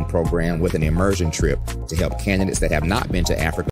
program with an immersion trip to help candidates that have not been to Africa.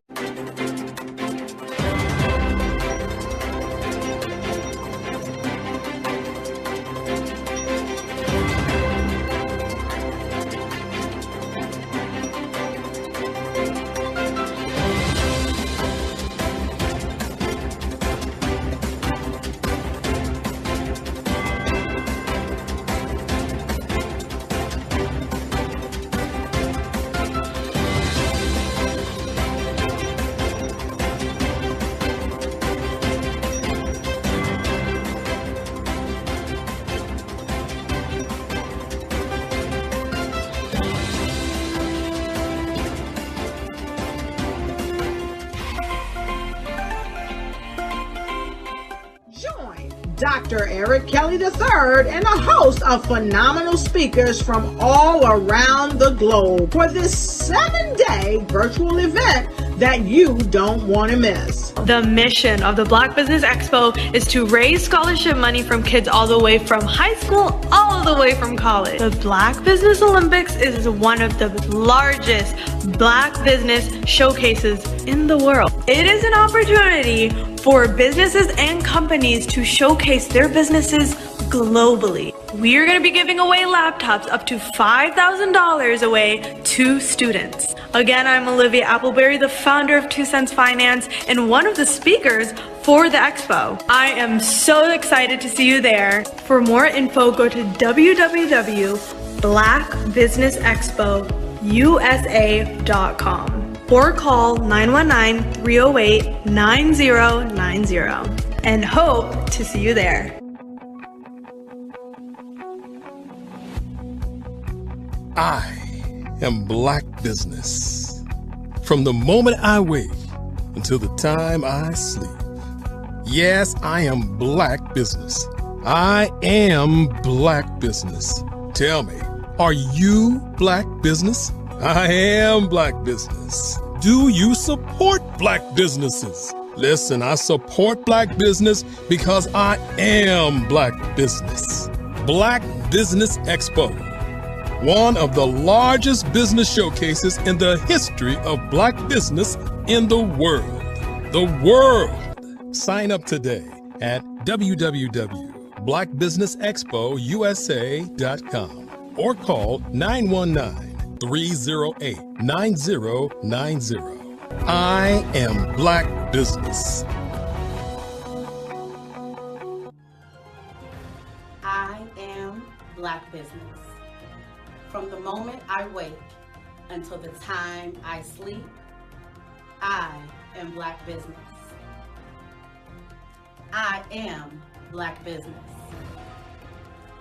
Dr. Eric Kelly III and a host of phenomenal speakers from all around the globe for this 7-day virtual event that you don't want to miss. The mission of the Black Business Expo is to raise scholarship money from kids all the way from high school all the way from college. The Black Business Olympics is one of the largest Black business showcases in the world. It is an opportunity for businesses and companies to showcase their businesses globally. We are going to be giving away laptops up to $5,000 away to students. Again, I'm Olivia Appleberry, the founder of 2 Cents Finance and one of the speakers for the expo. I am so excited to see you there. For more info, go to www.blackbusinessexpousa.com or call 919-308-9090 and hope to see you there. I am Black Business. From the moment I wake until the time I sleep. Yes, I am Black Business. I am Black Business. Tell me, are you Black Business? I am Black Business. Do you support Black businesses? Listen, I support Black business because I am Black Business. Black Business Expo, one of the largest business showcases in the history of Black business in the world. The world! Sign up today at www.blackbusinessexpousa.com or call 919-308-9090. I am Black Business. I am Black Business. From the moment I wake until the time I sleep, I am Black Business. I am Black Business.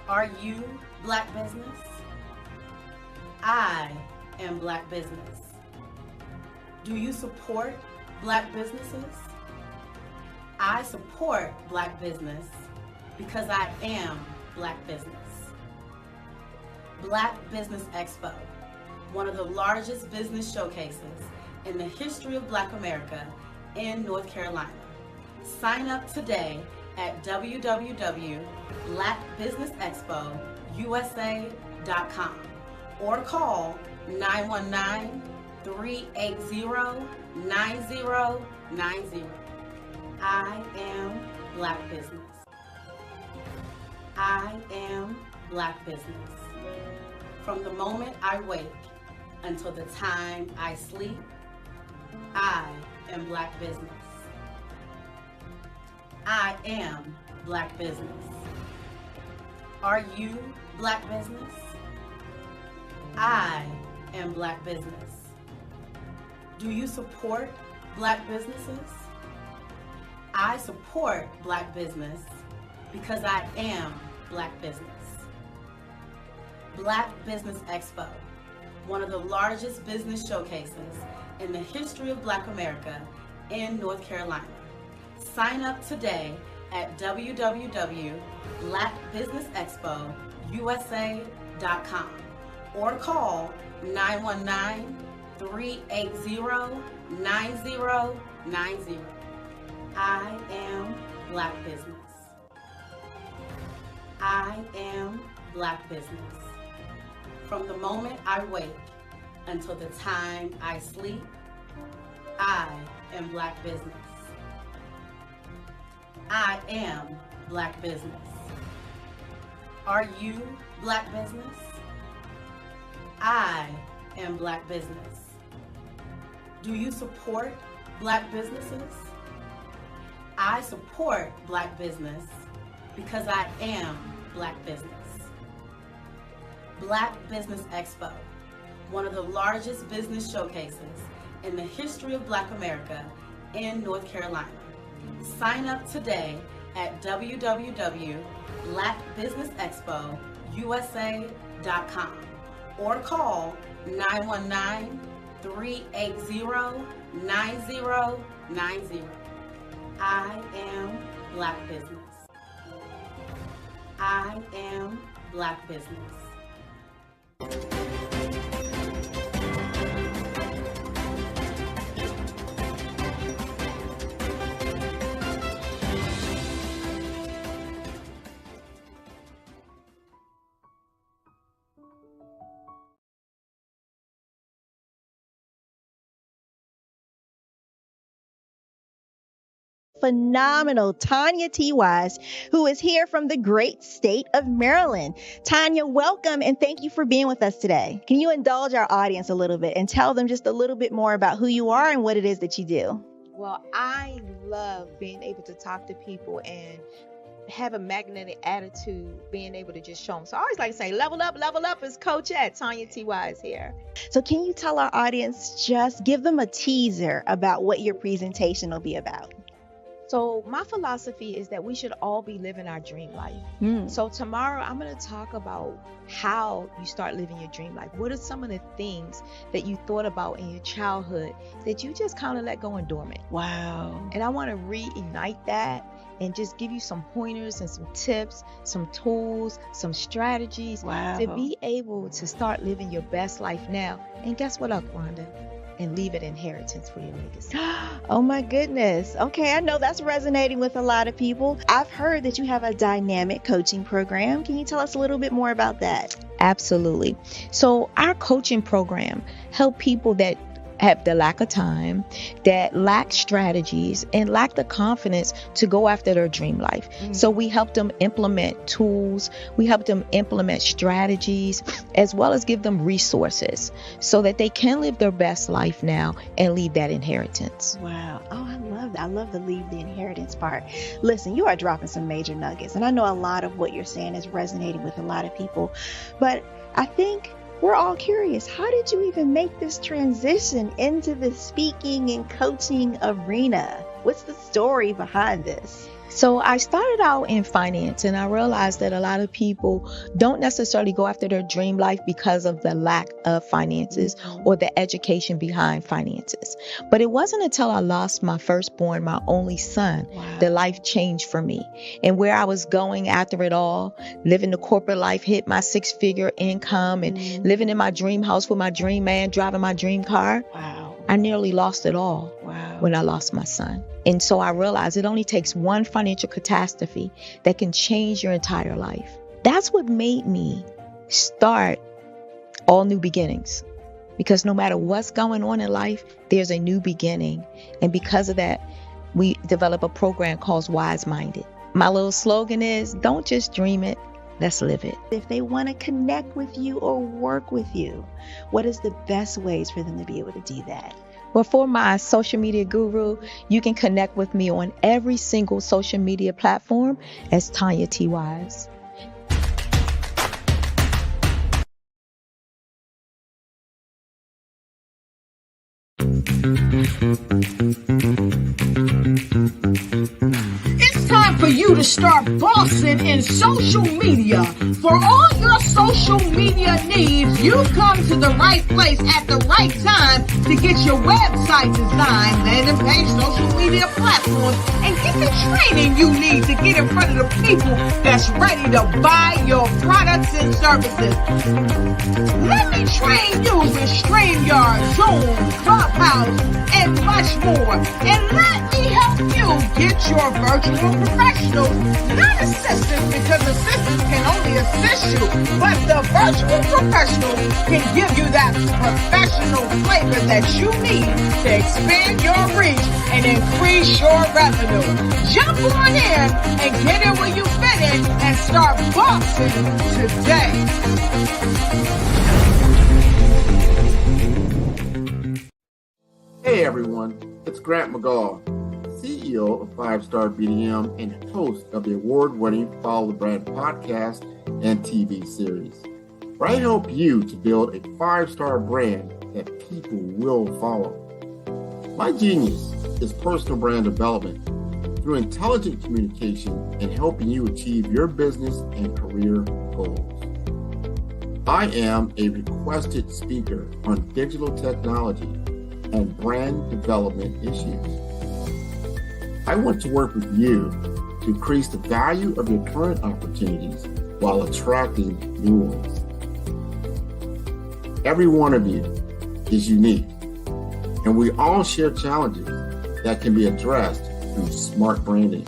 Are you Black Business? I am Black Business. Do you support Black businesses? I support Black business because I am Black business. Black Business Expo, one of the largest business showcases in the history of Black America in North Carolina. Sign up today at www.blackbusinessexpousa.com or call 919-380-9090. I am Black Business. I am Black Business. From the moment I wake until the time I sleep, I am Black Business. I am Black Business. Are you Black Business? I am Black Business. Do you support Black businesses? I support Black business because I am Black business. Black Business Expo, one of the largest business showcases in the history of Black America in North Carolina. Sign up today at www.blackbusinessexpousa.com or call 919-380-9090. I am Black Business. I am Black Business. From the moment I wake until the time I sleep. I am Black business. I am Black business. Are you Black business? I am Black business. Do you support Black businesses? I support Black business because I am Black business. Black Business Expo, one of the largest business showcases in the history of Black America in North Carolina. Sign up today at www.blackbusinessexpousa.com or call 919-380-9090. I am Black business. I am Black business. Phenomenal Tanya T. Wise, who is here from the great state of Maryland. Tanya, welcome and thank you for being with us today. Can you indulge our audience a little bit and tell them just a little bit more about who you are and what it is that you do? Well, I love being able to talk to people and have a magnetic attitude, being able to just show them. So I always like to say, level up is Coach at Tanya T. Wise here. So can you tell our audience, just give them a teaser about what your presentation will be about? So my philosophy is that we should all be living our dream life. So tomorrow I'm going to talk about how you start living your dream life. What are some of the things that you thought about in your childhood that you just kind of let go and dormant? Wow. And I want to reignite that and just give you some pointers and some tips, some tools, some strategies to be able to start living your best life now. And guess what, Wanda? And leave an inheritance for your legacy. Oh my goodness. Okay, I know that's resonating with a lot of people. I've heard that you have a dynamic coaching program. Can you tell us a little bit more about that? Absolutely. So our coaching program help people that have the lack of time, that lack strategies, and lack the confidence to go after their dream life. So we help them implement tools, we help them implement strategies, as well as give them resources so that they can live their best life now and leave that inheritance. Wow. Oh, I love that. I love the leave the inheritance part. Listen, you are dropping some major nuggets, and I know a lot of what you're saying is resonating with a lot of people, but I think we're all curious. How did you even make this transition into the speaking and coaching arena? What's the story behind this? So I started out in finance, and I realized that a lot of people don't necessarily go after their dream life because of the lack of finances or the education behind finances. But it wasn't until I lost my firstborn, my only son, that life changed for me. And where I was going after it all, living the corporate life, hit my 6-figure income and living in my dream house with my dream man, driving my dream car. I nearly lost it all when I lost my son. And so I realized it only takes one financial catastrophe that can change your entire life. That's what made me start All New Beginnings. Because no matter what's going on in life, there's a new beginning. And because of that, we develop a program called Wise Minded. My little slogan is, don't just dream it, let's live it. If they want to connect with you or work with you, what is the best ways for them to be able to do that? Well, for my social media guru, you can connect with me on every single social media platform as Tanya T. Wise. It's time for you to start bossing in social media. For all your social media needs, you've come to the right place at the right time to get your website designed, landing page, social media platforms, and get the training you need to get in front of the people that's ready to buy your products and services. Let me train you with StreamYard, Zoom, Clubhouse, and much more. And let me help you get your virtual professionals, not assistants, because assistants can only assist you, but the virtual professional can give you that professional flavor that you need to expand your reach and increase your revenue. Jump on in and get in where you fit in and start boxing today. Hey everyone, it's Grant McGaw, CEO of 5-Star BDM and host of the award-winning Follow the Brand podcast and TV series, where I help you to build a 5-star brand that people will follow. My genius is personal brand development through intelligent communication and helping you achieve your business and career goals. I am a requested speaker on digital technology and brand development issues. I want to work with you to increase the value of your current opportunities while attracting new ones. Every one of you is unique, and we all share challenges that can be addressed through smart branding.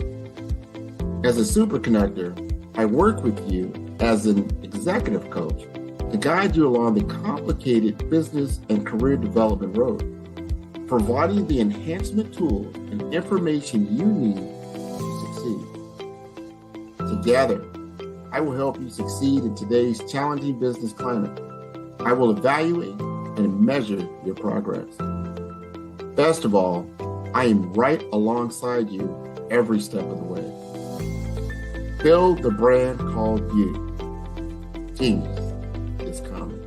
As a super connector, I work with you as an executive coach to guide you along the complicated business and career development road, providing the enhancement tools and information you need to succeed. Together, I will help you succeed in today's challenging business climate. I will evaluate and measure your progress. Best of all, I am right alongside you every step of the way. Build the brand called you. Genius is coming.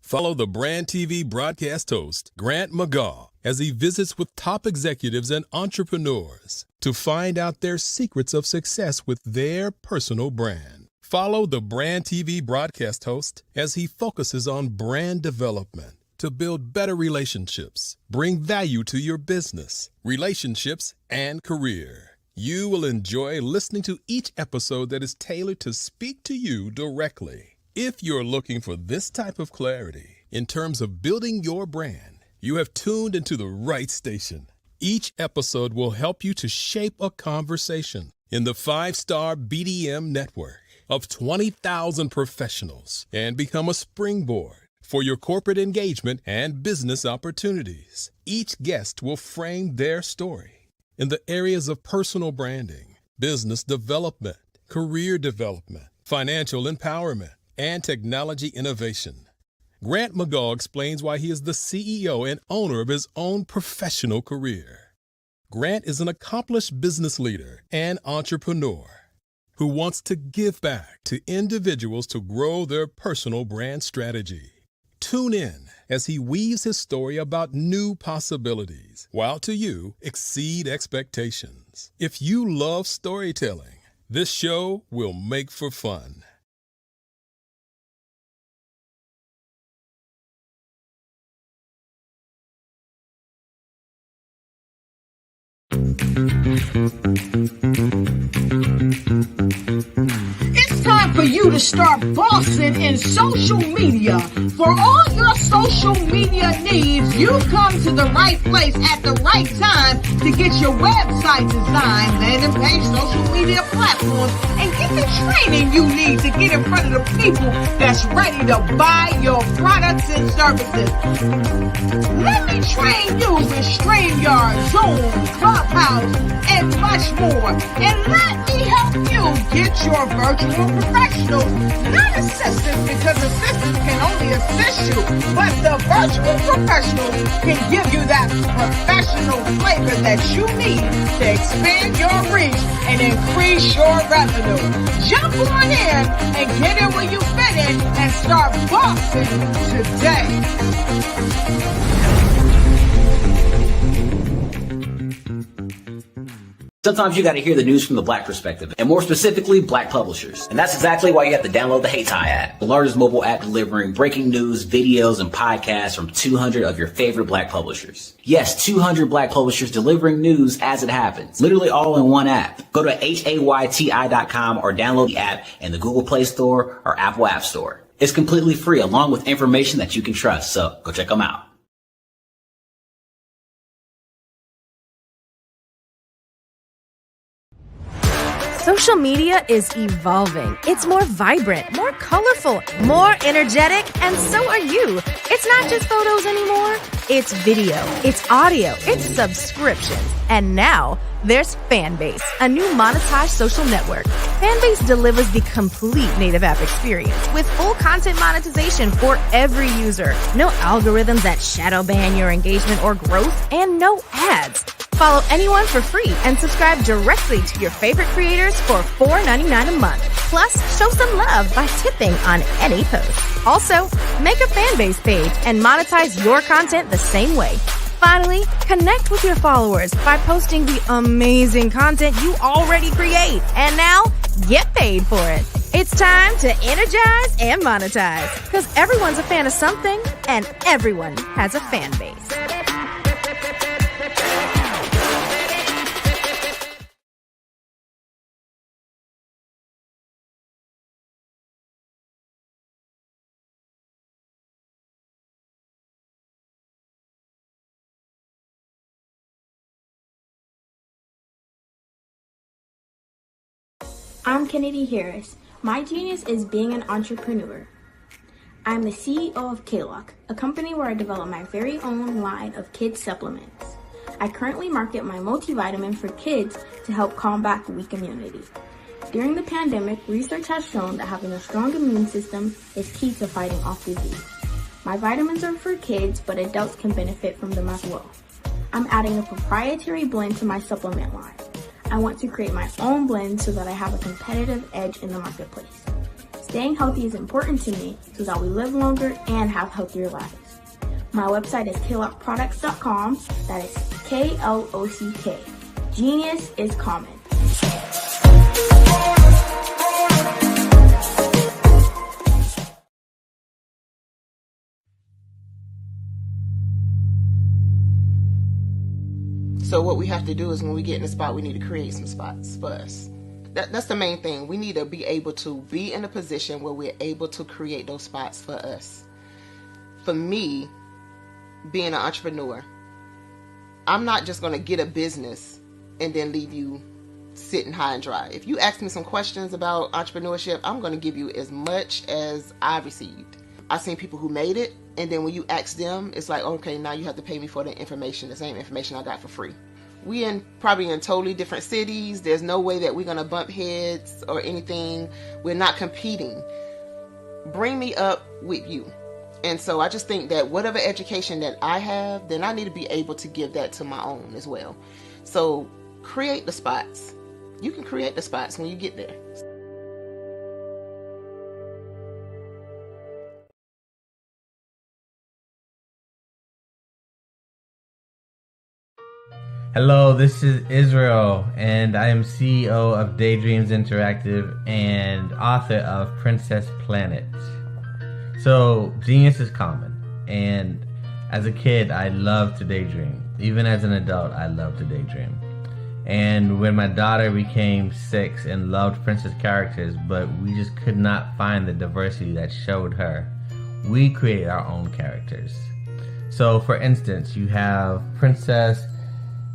Follow the Brand TV broadcast host, Grant McGaw, as he visits with top executives and entrepreneurs to find out their secrets of success with their personal brand. Follow the Brand TV broadcast host as he focuses on brand development to build better relationships, bring value to your business, relationships, and career. You will enjoy listening to each episode that is tailored to speak to you directly. If you're looking for this type of clarity in terms of building your brand, you have tuned into the right station. Each episode will help you to shape a conversation in the 5-Star BDM network of 20,000 professionals and become a springboard for your corporate engagement and business opportunities. Each guest will frame their story in the areas of personal branding, business development, career development, financial empowerment, and technology innovation. Grant McGaw explains why he is the CEO and owner of his own professional career. Grant is an accomplished business leader and entrepreneur who wants to give back to individuals to grow their personal brand strategy. Tune in as he weaves his story about new possibilities, while to you exceed expectations. If you love storytelling, this show will make for fun. It's time for you to start bossing in social media. For all your social media needs, you've come to the right place at the right time to get your website designed, landing page, social media platforms, and get the training you need to get in front of the people that's ready to buy your products and services. Let me train you with StreamYard, Zoom, Clubhouse, and much more. And let me help you get your virtual professionals, not assistants, because assistants can only assist you, but the virtual professionals can give you that professional flavor that you need to expand your reach and increase your revenue. Jump on in and get in where you fit in and start boxing today. Sometimes you got to hear the news from the Black perspective, and more specifically, Black publishers. And that's exactly why you have to download the Hey Tie app, the largest mobile app delivering breaking news, videos, and podcasts from 200 of your favorite Black publishers. Yes, 200 Black publishers delivering news as it happens, literally all in one app. Go to hayti.com or download the app in the Google Play Store or Apple App Store. It's completely free, along with information that you can trust, so go check them out. Social media is evolving. It's more vibrant, more colorful, more energetic, and so are you. It's not just photos anymore. It's video, it's audio, it's subscriptions. And now there's Fanbase, a new monetized social network. Fanbase delivers the complete native app experience with full content monetization for every user. No algorithms that shadow ban your engagement or growth, and no ads. Follow anyone for free and subscribe directly to your favorite creators for $4.99 a month. Plus, show some love by tipping on any post. Also, make a Fanbase page and monetize your content the same way. Finally, connect with your followers by posting the amazing content you already create. And now, get paid for it. It's time to energize and monetize, because everyone's a fan of something and everyone has a fan base. I'm Kennedy Harris. My genius is being an entrepreneur. I'm the CEO of K-Lock, a company where I develop my very own line of kids supplements. I currently market my multivitamin for kids to help combat weak immunity. During the pandemic, research has shown that having a strong immune system is key to fighting off disease. My vitamins are for kids, but adults can benefit from them as well. I'm adding a proprietary blend to my supplement line. I want to create my own blend so that I have a competitive edge in the marketplace. Staying healthy is important to me so that we live longer and have healthier lives. My website is klockproducts.com. That is K-L-O-C-K. Genius is common. So what we have to do is when we get in a spot, we need to create some spots for us. That's the main thing. We need to be able to be in a position where we're able to create those spots for us. For me, being an entrepreneur, I'm not just going to get a business and then leave you sitting high and dry. If you ask me some questions about entrepreneurship, I'm going to give you as much as I received. I've seen people who made it, and then when you ask them, it's like, okay, now you have to pay me for the information, the same information I got for free. We probably in totally different cities. There's no way that we're going to bump heads or anything. We're not competing. Bring me up with you. And so I just think that whatever education that I have, then I need to be able to give that to my own as well. So create the spots. You can create the spots when you get there. Hello, this is Israel, and I am CEO of Daydreams Interactive and author of Princess Planet. So, genius is common, and as a kid, I loved to daydream. Even as an adult, I love to daydream. And when my daughter became 6 and loved princess characters, but we just could not find the diversity that showed her, we created our own characters. So, for instance, you have Princess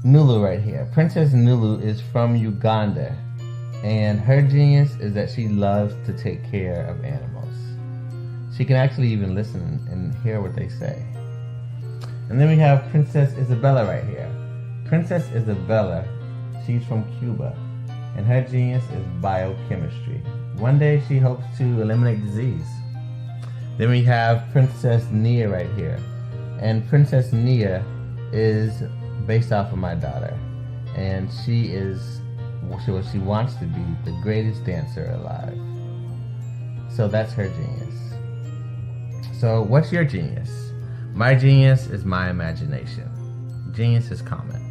Nulu right here. Princess Nulu is from Uganda, and her genius is that she loves to take care of animals. She can actually even listen and hear what they say. And then we have Princess Isabella right here. Princess Isabella, she's from Cuba, and her genius is biochemistry. One day she hopes to eliminate disease. Then we have Princess Nia right here, and Princess Nia is based off of my daughter, and she wants to be the greatest dancer alive. So that's her genius. So what's your genius? My genius is my imagination. Genius is common.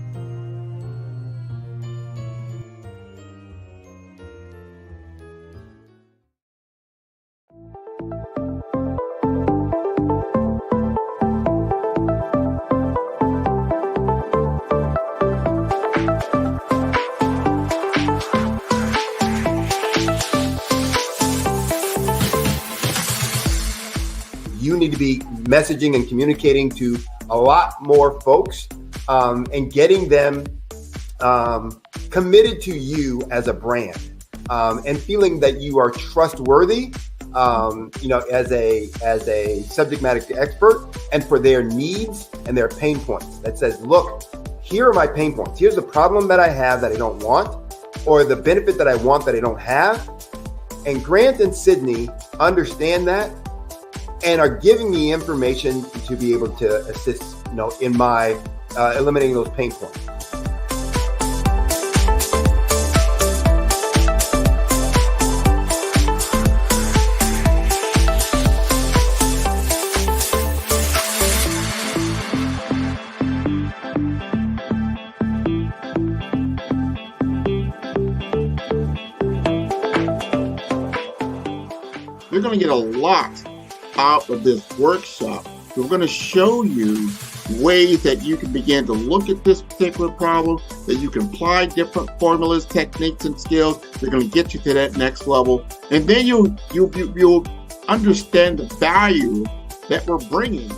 you need to be messaging and communicating to a lot more folks and getting them committed to you as a brand and feeling that you are trustworthy, as a subject matter expert, and for their needs and their pain points. That says, look, here are my pain points. Here's the problem that I have that I don't want, or the benefit that I want that I don't have. And Grant and Sydney understand that and are giving me information to be able to assist, in my eliminating those pain points. You're going to get a lot out of this workshop. We're going to show you ways that you can begin to look at this particular problem, that you can apply different formulas, techniques, and skills. They're going to get you to that next level. And then you'll understand the value that we're bringing.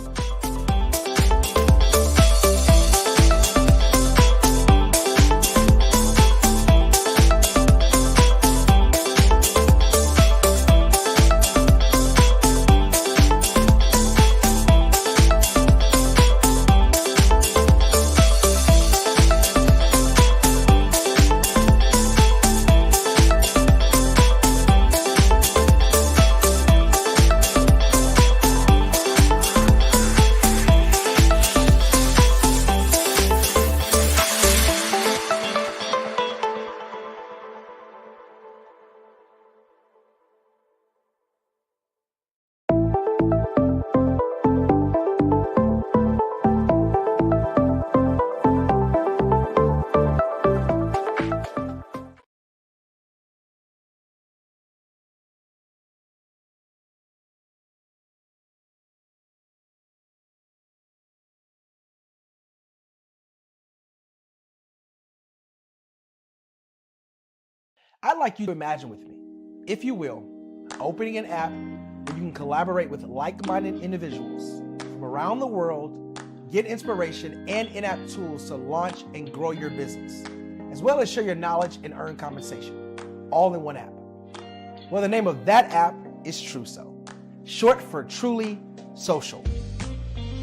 I'd like you to imagine with me, if you will, opening an app where you can collaborate with like-minded individuals from around the world, get inspiration and in-app tools to launch and grow your business, as well as share your knowledge and earn compensation, all in one app. Well, the name of that app is Truso, short for Truly Social.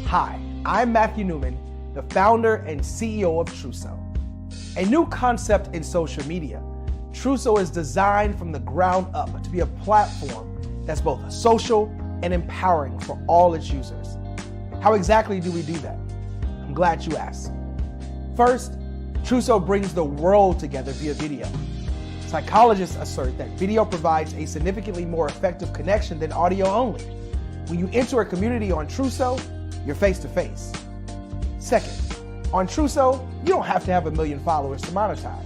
Hi, I'm Matthew Newman, the founder and CEO of Truso, a new concept in social media. Truso is designed from the ground up to be a platform that's both social and empowering for all its users. How exactly do we do that? I'm glad you asked. First, Truso brings the world together via video. Psychologists assert that video provides a significantly more effective connection than audio only. When you enter a community on Truso, you're face-to-face. Second, on Truso, you don't have to have 1 million followers to monetize.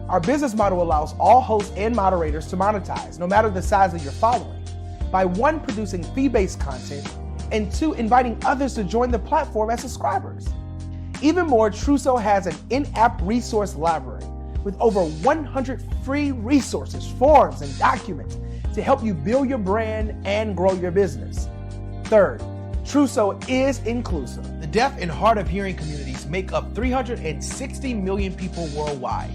Our business model allows all hosts and moderators to monetize, no matter the size of your following, by 1, producing fee-based content, and 2, inviting others to join the platform as subscribers. Even more, Truso has an in-app resource library with over 100 free resources, forms, and documents to help you build your brand and grow your business. Third, Truso is inclusive. The deaf and hard of hearing communities make up 360 million people worldwide.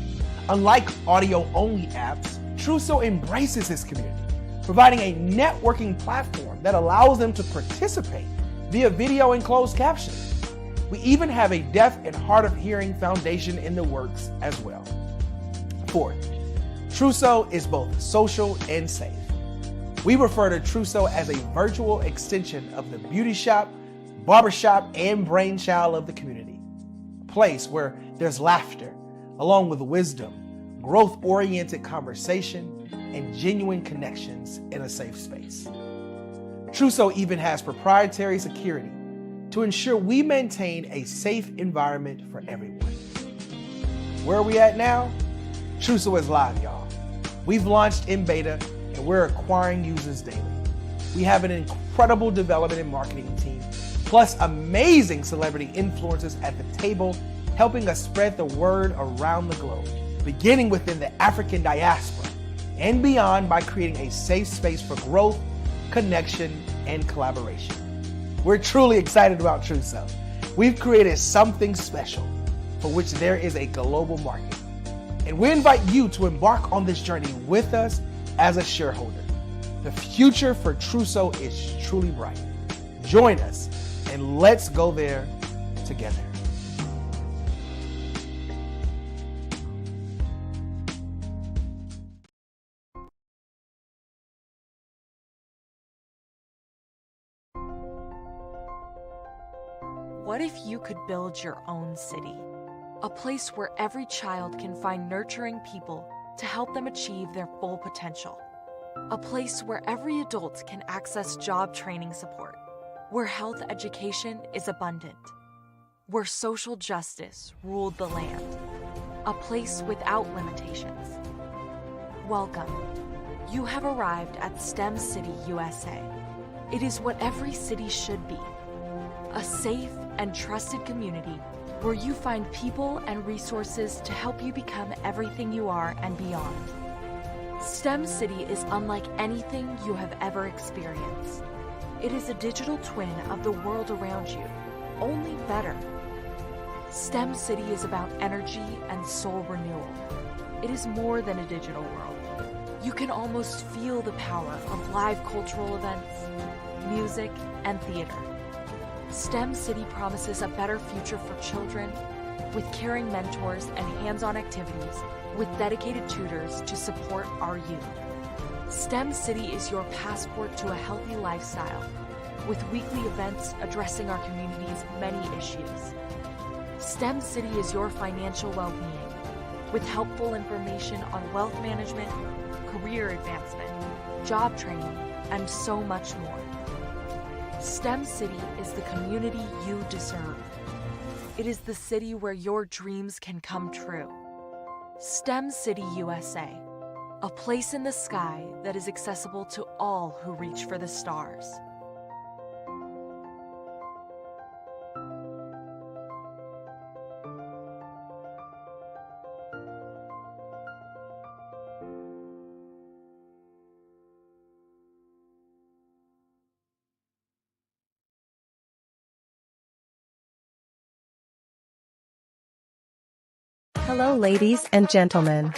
Unlike audio-only apps, Truso embraces this community, providing a networking platform that allows them to participate via video and closed captioning. We even have a deaf and hard of hearing foundation in the works as well. Fourth, Truso is both social and safe. We refer to Truso as a virtual extension of the beauty shop, barbershop, and brainchild of the community. A place where there's laughter, along with wisdom, growth-oriented conversation, and genuine connections in a safe space. Truso even has proprietary security to ensure we maintain a safe environment for everyone. Where are we at now? Truso is live, y'all. We've launched in beta, and we're acquiring users daily. We have an incredible development and marketing team, plus amazing celebrity influencers at the table, helping us spread the word around the globe, beginning within the African diaspora and beyond by creating a safe space for growth, connection, and collaboration. We're truly excited about Truso. We've created something special for which there is a global market. And we invite you to embark on this journey with us as a shareholder. The future for Truso is truly bright. Join us and let's go there together. What if you could build your own city? A place where every child can find nurturing people to help them achieve their full potential. A place where every adult can access job training support. Where health education is abundant. Where social justice ruled the land. A place without limitations. Welcome. You have arrived at STEM City USA. It is what every city should be. A safe and trusted community where you find people and resources to help you become everything you are and beyond. STEM City is unlike anything you have ever experienced. It is a digital twin of the world around you, only better. STEM City is about energy and soul renewal. It is more than a digital world. You can almost feel the power of live cultural events, music, and theater. STEM City promises a better future for children with caring mentors and hands-on activities with dedicated tutors to support our youth. STEM City is your passport to a healthy lifestyle with weekly events addressing our community's many issues. STEM City is your financial well-being with helpful information on wealth management, career advancement, job training, and so much more. STEM City is the community you deserve. It is the city where your dreams can come true. STEM City USA, a place in the sky that is accessible to all who reach for the stars. Hello, ladies and gentlemen.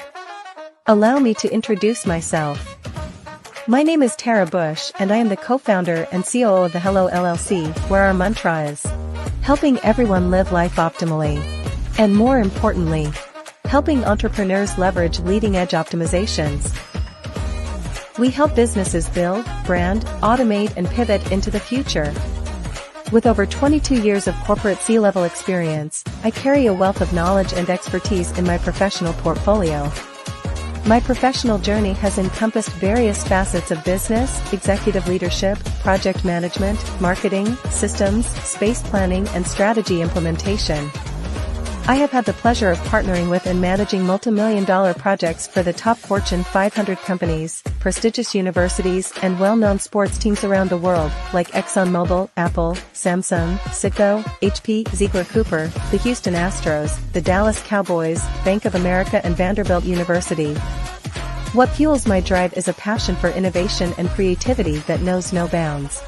Allow me to introduce myself. My name is Tara Bush, and I am the co-founder and COO of the Hello LLC, where our mantra is helping everyone live life optimally. And more importantly, helping entrepreneurs leverage leading-edge optimizations. We help businesses build, brand, automate, and pivot into the future. With over 22 years of corporate C-level experience, I carry a wealth of knowledge and expertise in my professional portfolio. My professional journey has encompassed various facets of business, executive leadership, project management, marketing, systems, space planning, and strategy implementation. I have had the pleasure of partnering with and managing multi-million-dollar projects for the top Fortune 500 companies, prestigious universities, and well-known sports teams around the world, like ExxonMobil, Apple, Samsung, Citgo, HP, Ziegler Cooper, the Houston Astros, the Dallas Cowboys, Bank of America, and Vanderbilt University. What fuels my drive is a passion for innovation and creativity that knows no bounds.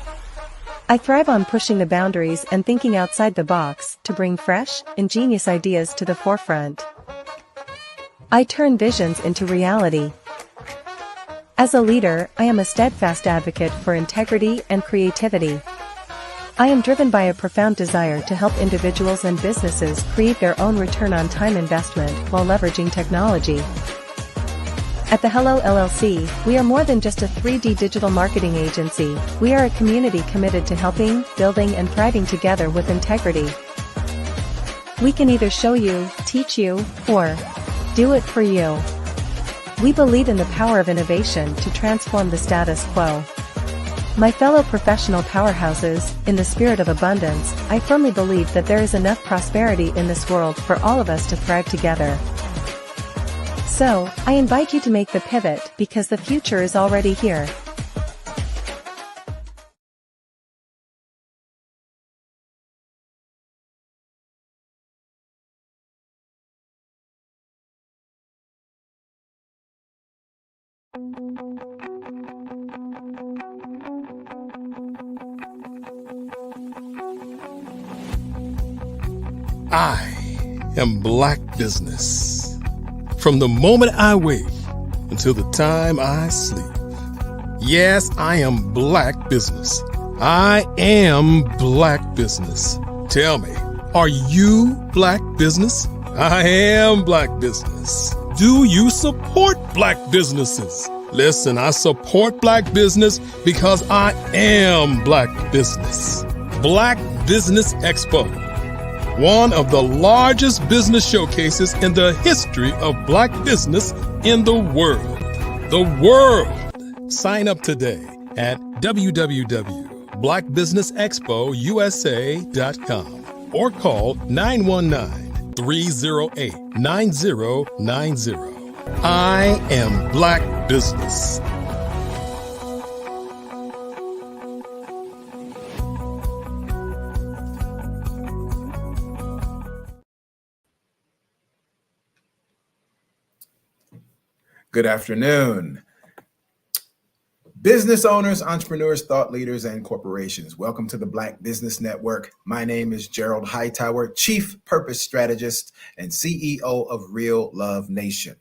I thrive on pushing the boundaries and thinking outside the box to bring fresh, ingenious ideas to the forefront. I turn visions into reality. As a leader, I am a steadfast advocate for integrity and creativity. I am driven by a profound desire to help individuals and businesses create their own return on time investment while leveraging technology. At the Hello LLC, we are more than just a 3D digital marketing agency. We are a community committed to helping, building, and thriving together with integrity. We can either show you, teach you, or do it for you. We believe in the power of innovation to transform the status quo. My fellow professional powerhouses, in the spirit of abundance, I firmly believe that there is enough prosperity in this world for all of us to thrive together. So, I invite you to make the pivot because the future is already here. I am Black Business. From the moment I wake until the time I sleep. Yes, I am Black Business. I am Black Business. Tell me, are you Black Business? I am Black Business. Do you support Black businesses? Listen, I support Black business because I am Black Business. Black Business Expo, one of the largest business showcases in the history of Black business in the world. The world! Sign up today at www.blackbusinessexpousa.com or call 919-308-9090. I am Black Business. Good afternoon. Business owners, entrepreneurs, thought leaders, and corporations. Welcome to the Black Business Network. My name is Gerald Hightower, Chief Purpose Strategist and CEO of Real Love Nation.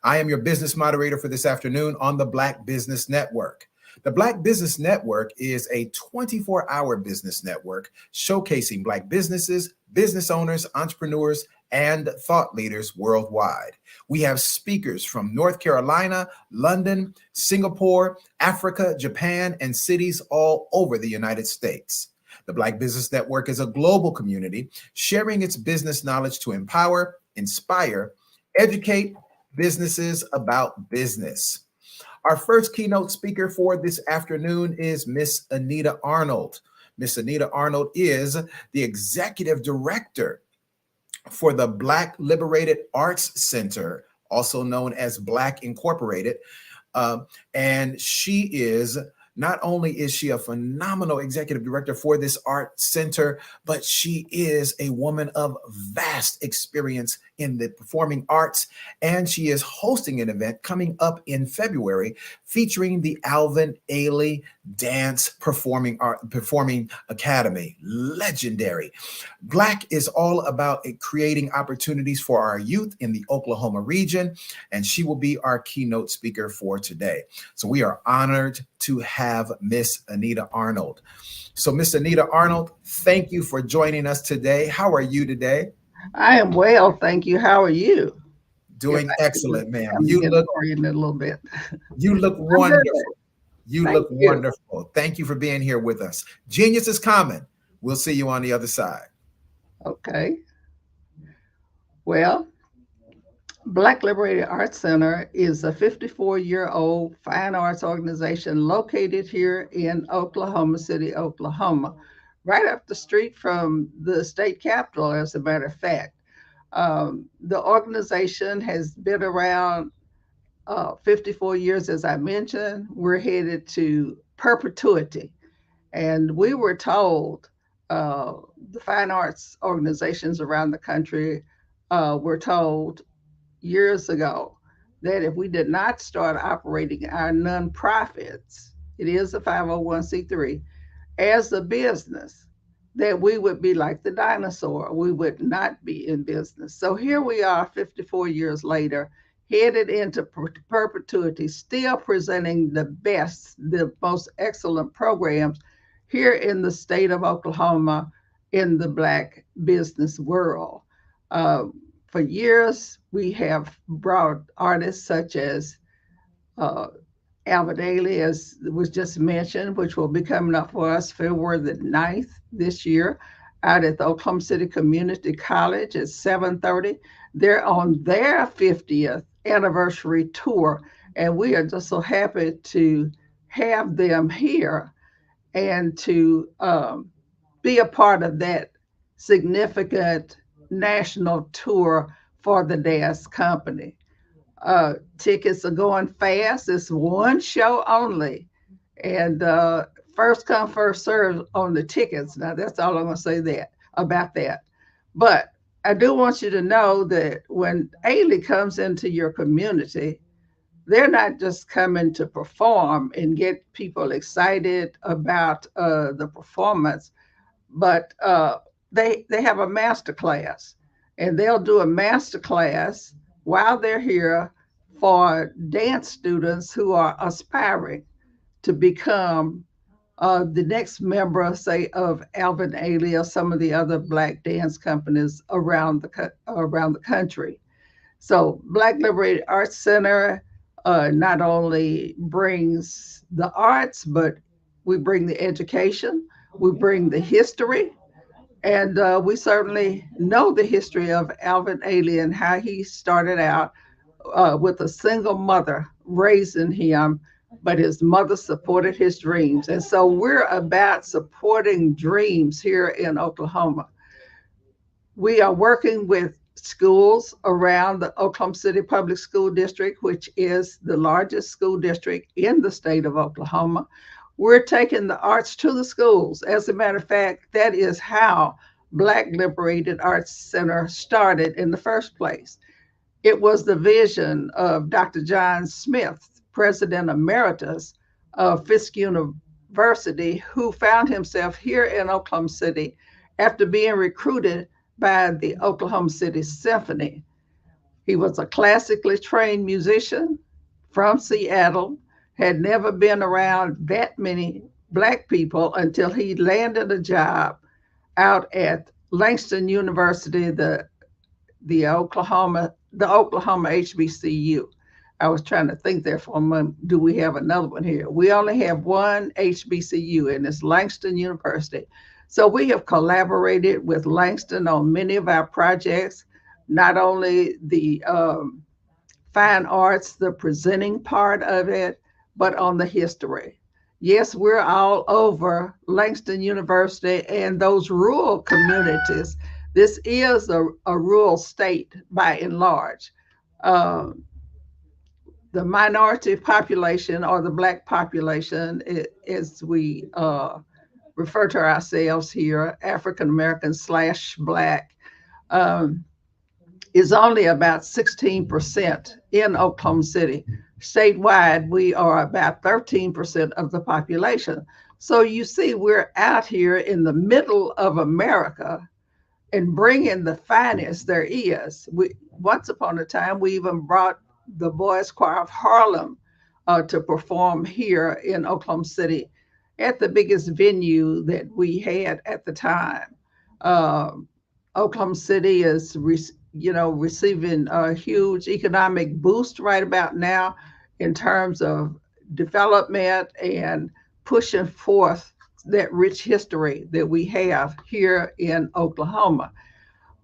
I am your business moderator for this afternoon on the Black Business Network. The Black Business Network is a 24-hour business network showcasing Black businesses, business owners, entrepreneurs, and thought leaders worldwide. We have speakers from North Carolina, London, Singapore, Africa, Japan, and cities all over the United States. The Black Business Network is a global community sharing its business knowledge to empower, inspire, educate businesses about business. Our first keynote speaker for this afternoon is Miss Anita Arnold. Miss Anita Arnold is the Executive Director for the Black Liberated Arts Center, also known as Black Incorporated. And she is, not only is she a phenomenal executive director for this art center, but she is a woman of vast experience in the performing arts. And she is hosting an event coming up in February featuring the Alvin Ailey Dance Performing Academy. Legendary. Black is all about creating opportunities for our youth in the Oklahoma region, and she will be our keynote speaker for today. So we are honored to have Miss Anita Arnold. So Miss Anita Arnold, thank you for joining us today. How are you today? I am well, thank you. How are you? Doing excellent, ma'am. You look in a little bit. You look wonderful. You look wonderful. Thank you for being here with us. Genius is common. We'll see you on the other side. Okay. Well, Black Liberated Arts Center is a 54-year-old fine arts organization located here in Oklahoma City, Oklahoma, right up the street from the state capitol, as a matter of fact. The organization has been around 54 years, as I mentioned. We're headed to perpetuity. And we were told, the fine arts organizations around the country were told years ago that if we did not start operating our nonprofits, it is a 501c3, as a business, that we would be like the dinosaur. We would not be in business. So here we are 54 years later, headed into perpetuity, still presenting the best, the most excellent programs here in the state of Oklahoma in the Black business world. For years, we have brought artists such as Alvin Ailey, as was just mentioned, which will be coming up for us February the 9th this year out at the Oklahoma City Community College at 7:30. They're on their 50th anniversary tour, and we are just so happy to have them here and to be a part of that significant national tour for the dance company. Tickets are going fast. It's one show only, and first come, first serve on the tickets. Now that's all I'm going to say about that. But I do want you to know that when Ailey comes into your community, they're not just coming to perform and get people excited about the performance, but they have a master class, and they'll do a master class while they're here for dance students who are aspiring to become the next member, say, of Alvin Ailey or some of the other Black dance companies around the country. So Black Liberated Arts Center not only brings the arts, but we bring the education, we bring the history, and we certainly know the history of Alvin Ailey and how he started out with a single mother raising him, but his mother supported his dreams. And so we're about supporting dreams here in Oklahoma. We are working with schools around the Oklahoma City Public School District, which is the largest school district in the state of Oklahoma. We're taking the arts to the schools. As a matter of fact, that is how Black Liberated Arts Center started in the first place. It was the vision of Dr. John Smith, President Emeritus of Fisk University, who found himself here in Oklahoma City after being recruited by the Oklahoma City Symphony. He was a classically trained musician from Seattle, had never been around that many Black people until he landed a job out at Langston University, the Oklahoma HBCU. I was trying to think there for a moment, do we have another one here? We only have one HBCU, and it's Langston University. So we have collaborated with Langston on many of our projects, not only the fine arts, the presenting part of it, but on the history. Yes, we're all over Langston University and those rural communities. This is a rural state by and large. The minority population, or the Black population, as we refer to ourselves here, African American / Black, is only about 16% in Oklahoma City. Statewide, we are about 13% of the population. So you see, we're out here in the middle of America and bringing the finest there is. Once upon a time, we even brought the Boys Choir of Harlem to perform here in Oklahoma City at the biggest venue that we had at the time. Oklahoma City is receiving a huge economic boost right about now in terms of development and pushing forth that rich history that we have here in Oklahoma.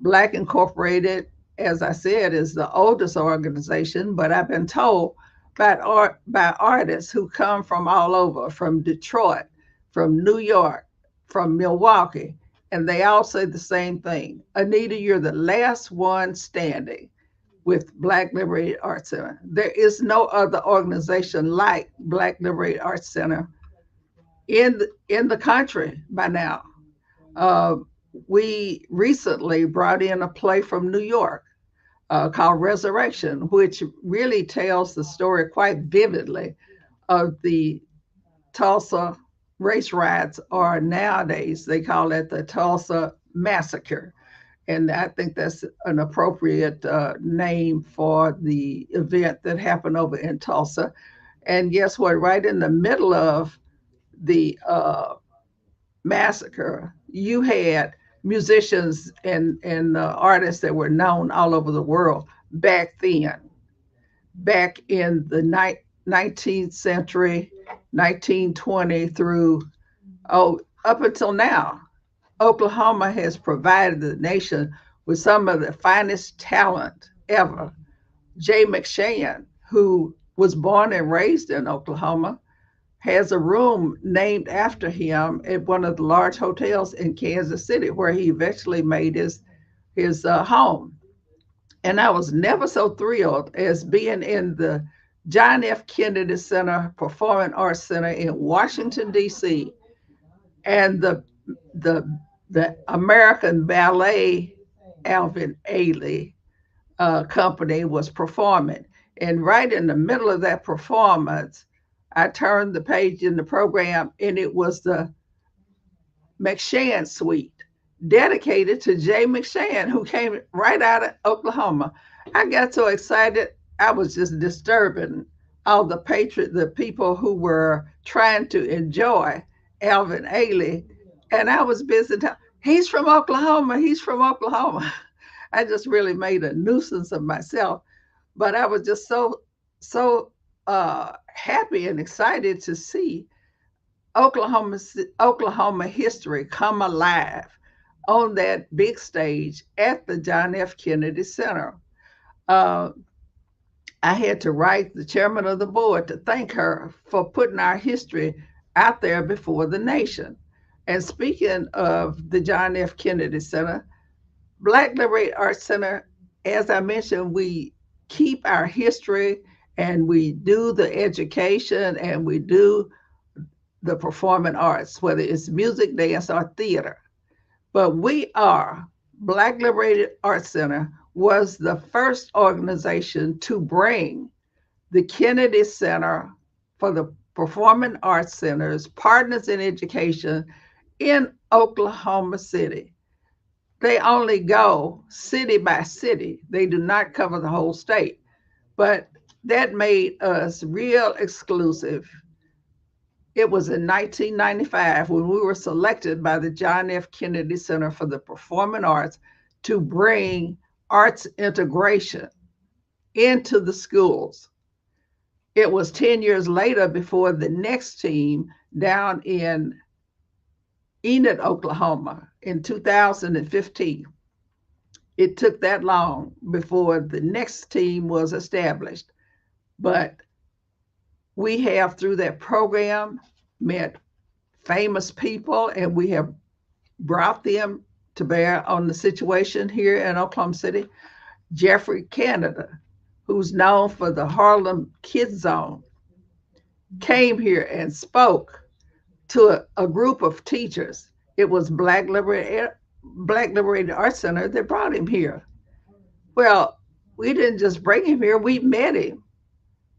Black Incorporated, as I said, is the oldest organization, but I've been told by artists who come from all over, from Detroit, from New York, from Milwaukee, and they all say the same thing. Anita, you're the last one standing with Black Liberated Arts Center. There is no other organization like Black Liberated Arts Center in the country by now. We recently brought in a play from New York called Resurrection, which really tells the story quite vividly of the Tulsa race riots, or nowadays they call it the Tulsa Massacre. And I think that's an appropriate name for the event that happened over in Tulsa. And guess what? Right in the middle of the massacre, you had musicians and artists that were known all over the world back then, back in the 19th century, 1920 through, up until now. Oklahoma has provided the nation with some of the finest talent ever. Jay McShann, who was born and raised in Oklahoma, has a room named after him at one of the large hotels in Kansas City, where he eventually made his home. And I was never so thrilled as being in the John F. Kennedy Center, Performing Arts Center in Washington, D.C., and the American Ballet Alvin Ailey company was performing. And right in the middle of that performance, I turned the page in the program, and it was the McShann Suite. dedicated to Jay McShann, who came right out of Oklahoma. I got so excited, I was just disturbing all the people who were trying to enjoy Alvin Ailey. And I was busy. He's from Oklahoma. He's from Oklahoma. I just really made a nuisance of myself. But I was just so happy and excited to see Oklahoma history come alive on that big stage at the John F. Kennedy Center. I had to write the chairman of the board to thank her for putting our history out there before the nation. And speaking of the John F. Kennedy Center, Black Liberated Arts Center, as I mentioned, we keep our history and we do the education and we do the performing arts, whether it's music, dance, or theater. But we are, Black Liberated Arts Center was the first organization to bring the Kennedy Center for the Performing Arts Centers, Partners in Education in Oklahoma City. They only go city by city. They do not cover the whole state, but that made us real exclusive. It was in 1995 when we were selected by the John F. Kennedy Center for the Performing Arts to bring arts integration into the schools. It was 10 years later before the next team down in Enid, Oklahoma in 2015. It took that long before the next team was established. But we have, through that program, met famous people, and we have brought them to bear on the situation here in Oklahoma City. Jeffrey Canada, who's known for the Harlem Kids Zone, came here and spoke to a group of teachers. It was Black Liberated Arts Center that brought him here. Well, we didn't just bring him here, we met him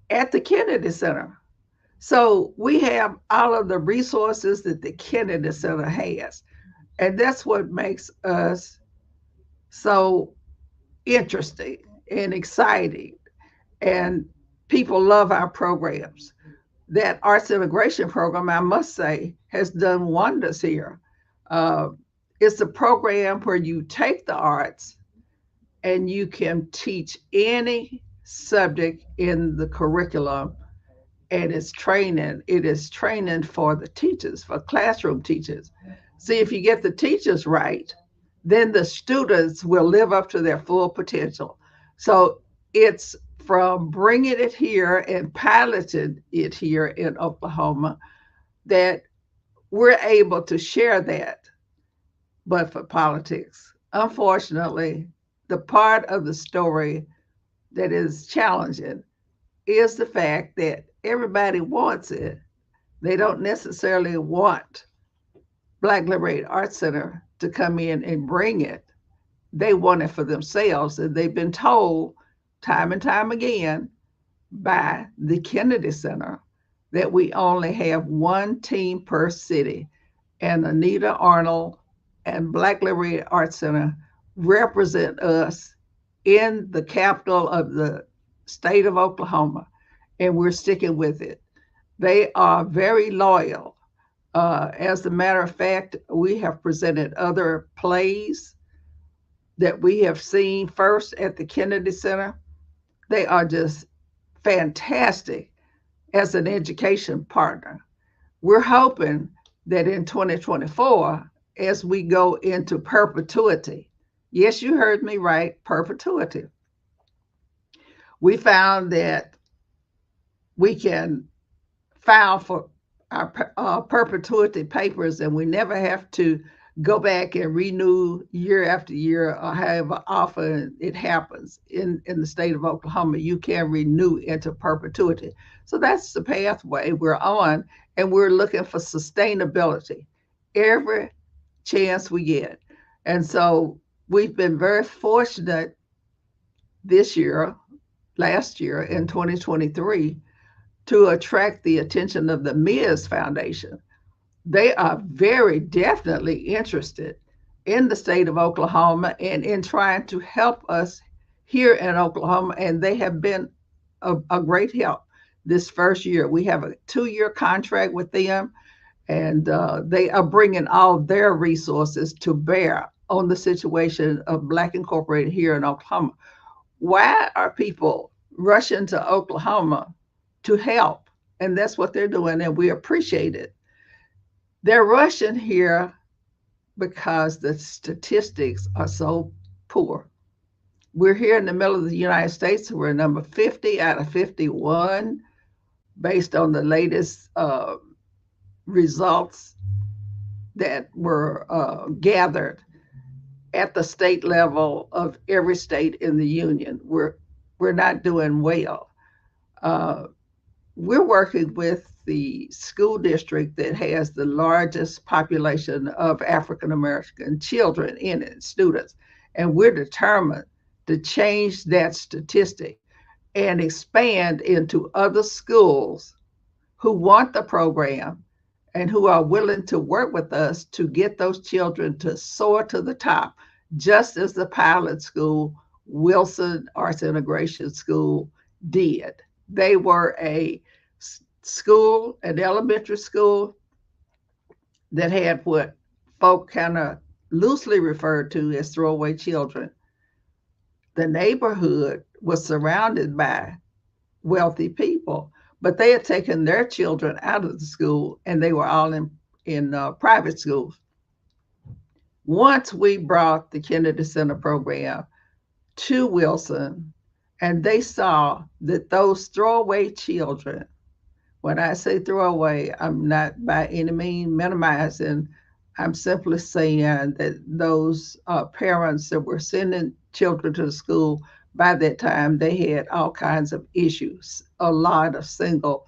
at the Kennedy Center. So we have all of the resources that the Kennedy Center has. And that's what makes us so interesting and exciting. And people love our programs. That arts integration program, I must say, has done wonders here. It's a program where you take the arts and you can teach any subject in the curriculum, and it is training for the teachers, for classroom teachers. See, if you get the teachers right, then the students will live up to their full potential. So it's from bringing it here and piloting it here in Oklahoma that we're able to share that. But for politics, unfortunately, the part of the story that is challenging is the fact that everybody wants it. They don't necessarily want Black Liberated Arts Center to come in and bring it. They want it for themselves, and they've been told time and time again by the Kennedy Center that we only have one team per city, and Anita Arnold and Black Liberated Arts Center represent us in the capital of the state of Oklahoma, and we're sticking with it. They are very loyal. As a matter of fact, we have presented other plays that we have seen first at the Kennedy Center. They are just fantastic as an education partner. We're hoping that in 2024, as we go into perpetuity, yes, you heard me right, perpetuity, we found that we can file for our perpetuity papers, and we never have to go back and renew year after year, or however often it happens in the state of Oklahoma. You can renew into perpetuity. So that's the pathway we're on, and we're looking for sustainability every chance we get. And so we've been very fortunate this year, last year in 2023, to attract the attention of the Ms. Foundation. They are very definitely interested in the state of Oklahoma and in trying to help us here in Oklahoma. And they have been a great help this first year. We have a 2-year contract with them, and they are bringing all their resources to bear on the situation of Black Incorporated here in Oklahoma. Why are people rushing to Oklahoma to help? And that's what they're doing, and we appreciate it. They're rushing here because the statistics are so poor. We're here in the middle of the United States. We're number 50 out of 51 based on the latest results that were gathered at the state level of every state in the union. We're not doing well. We're working with the school district that has the largest population of African American children in it, students, and we're determined to change that statistic and expand into other schools who want the program and who are willing to work with us to get those children to soar to the top, just as the pilot school, Wilson Arts Integration School, did. They were a school, an elementary school that had what folk kind of loosely referred to as throwaway children. The neighborhood was surrounded by wealthy people, but they had taken their children out of the school and they were all in private schools. Once we brought the Kennedy Center program to Wilson, and they saw that those throwaway children, when I say throwaway, I'm not by any means minimizing. I'm simply saying that those parents that were sending children to the school, by that time, they had all kinds of issues. A lot of single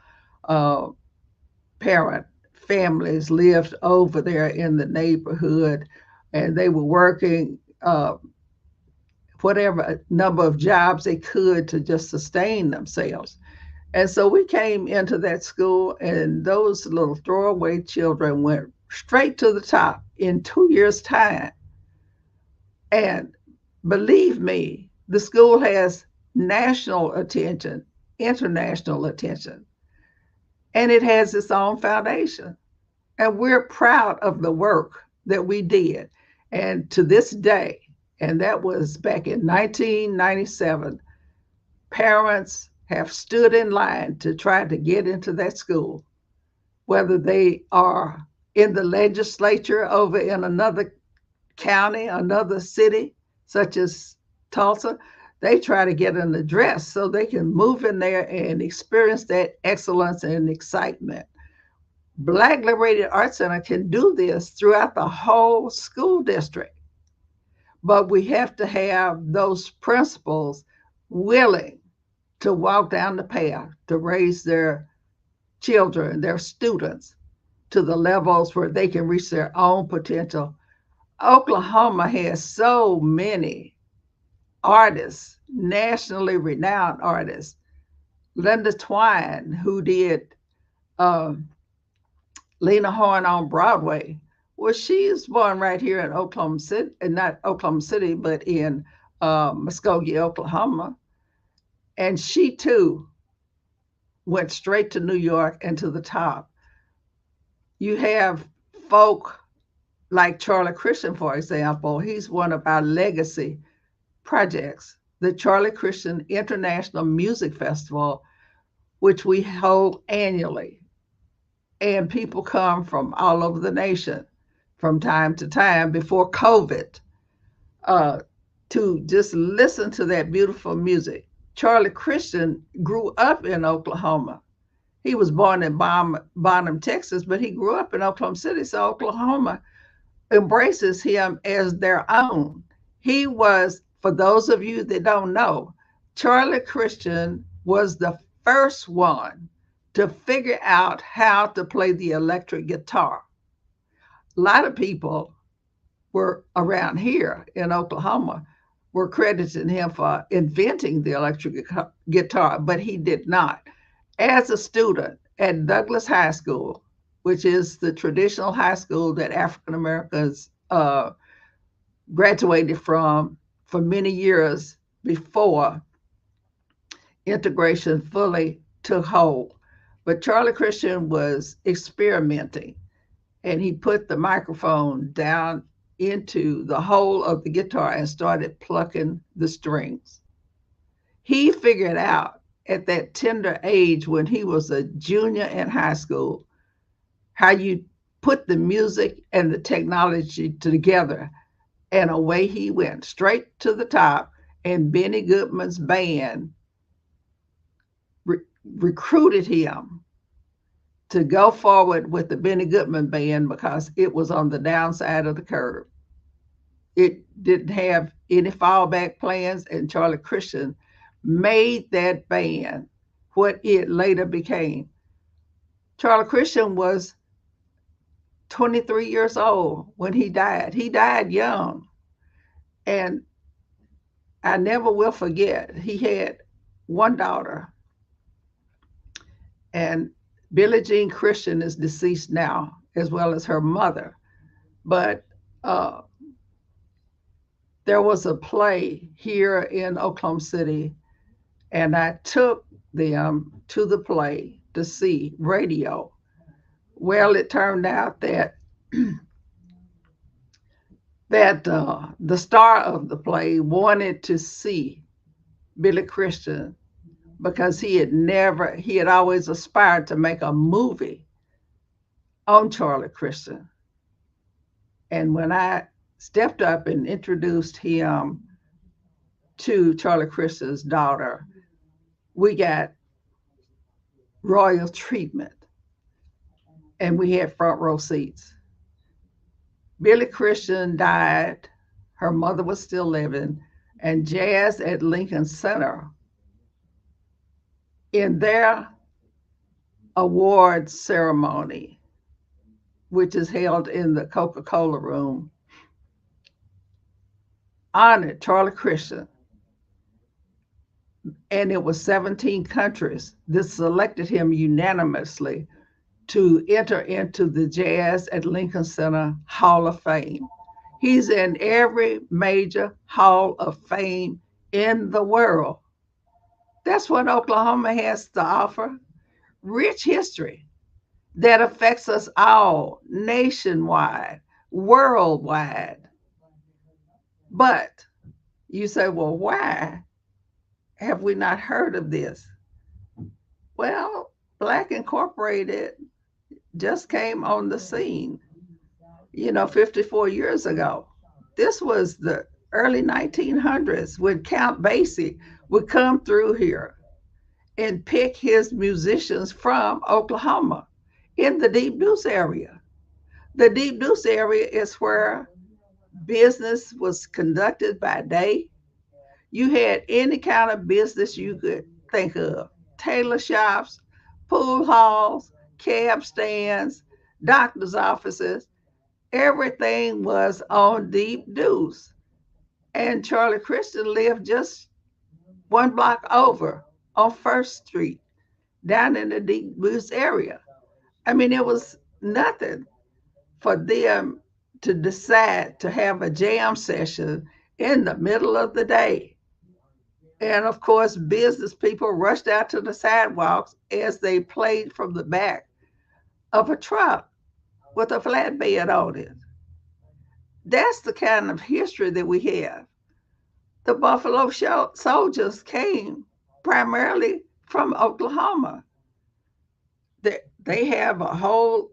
parent families lived over there in the neighborhood, and they were working whatever number of jobs they could to just sustain themselves. And so we came into that school, and those little throwaway children went straight to the top in 2 years' time. And believe me, the school has national attention, international attention, and it has its own foundation. And we're proud of the work that we did. And to this day, and that was back in 1997, parents have stood in line to try to get into that school, whether they are in the legislature over in another county, another city, such as Tulsa. They try to get an address so they can move in there and experience that excellence and excitement. Black Liberated Arts Center can do this throughout the whole school district, but we have to have those principals willing to walk down the path to raise their children, their students, to the levels where they can reach their own potential. Oklahoma has so many artists, nationally renowned artists. Linda Twine, who did Lena Horne on Broadway. Well, she is born right here in Oklahoma City, and not Oklahoma City, but in Muskogee, Oklahoma. And she too went straight to New York and to the top. You have folk like Charlie Christian, for example. He's one of our legacy projects, the Charlie Christian International Music Festival, which we hold annually. And people come from all over the nation from time to time before COVID to just listen to that beautiful music. Charlie Christian grew up in Oklahoma. He was born in Bonham, Texas, but he grew up in Oklahoma City, so Oklahoma embraces him as their own. He was, for those of you that don't know, Charlie Christian was the first one to figure out how to play the electric guitar. A lot of people were around here in Oklahoma were crediting him for inventing the electric guitar, but he did not. As a student at Douglas High School, which is the traditional high school that African Americans graduated from for many years before integration fully took hold. But Charlie Christian was experimenting, and he put the microphone down into the hole of the guitar and started plucking the strings. He figured out at that tender age when he was a junior in high school how you put the music and the technology together, and away he went straight to the top. And Benny Goodman's band recruited him to go forward with the Benny Goodman band because it was on the downside of the curve. It didn't have any fallback plans, and Charlie Christian made that band what it later became. Charlie Christian was 23 years old when he died. He died young. And I never will forget, he had one daughter, and Billie Jean Christian is deceased now, as well as her mother. But there was a play here in Oklahoma City, and I took them to the play to see Radio. Well, it turned out that the star of the play wanted to see Billy Christian because he had always aspired to make a movie on Charlie Christian. And when I stepped up and introduced him to Charlie Christian's daughter, we got royal treatment, and we had front row seats. Billy Christian died. Her mother was still living, and Jazz at Lincoln Center, in their awards ceremony, which is held in the Coca-Cola room, honored Charlie Christian. And it was 17 countries that selected him unanimously to enter into the Jazz at Lincoln Center Hall of Fame. He's in every major Hall of Fame in the world. That's what Oklahoma has to offer. Rich history that affects us all, nationwide, worldwide. But you say, well, why have we not heard of this? Well, Black Incorporated just came on the scene, 54 years ago. This was the early 1900s when Count Basie would come through here and pick his musicians from Oklahoma in the Deep Deuce area. The Deep Deuce area is where business was conducted by day. You had any kind of business you could think of: tailor shops, pool halls, cab stands, doctor's offices. Everything was on Deep Deuce. And Charlie Christian lived just one block over on First Street, down in the Deep Deuce area. I mean, it was nothing for them to decide to have a jam session in the middle of the day. And of course, business people rushed out to the sidewalks as they played from the back of a truck with a flatbed on it. That's the kind of history that we have. The Buffalo Soldiers came primarily from Oklahoma. They have a whole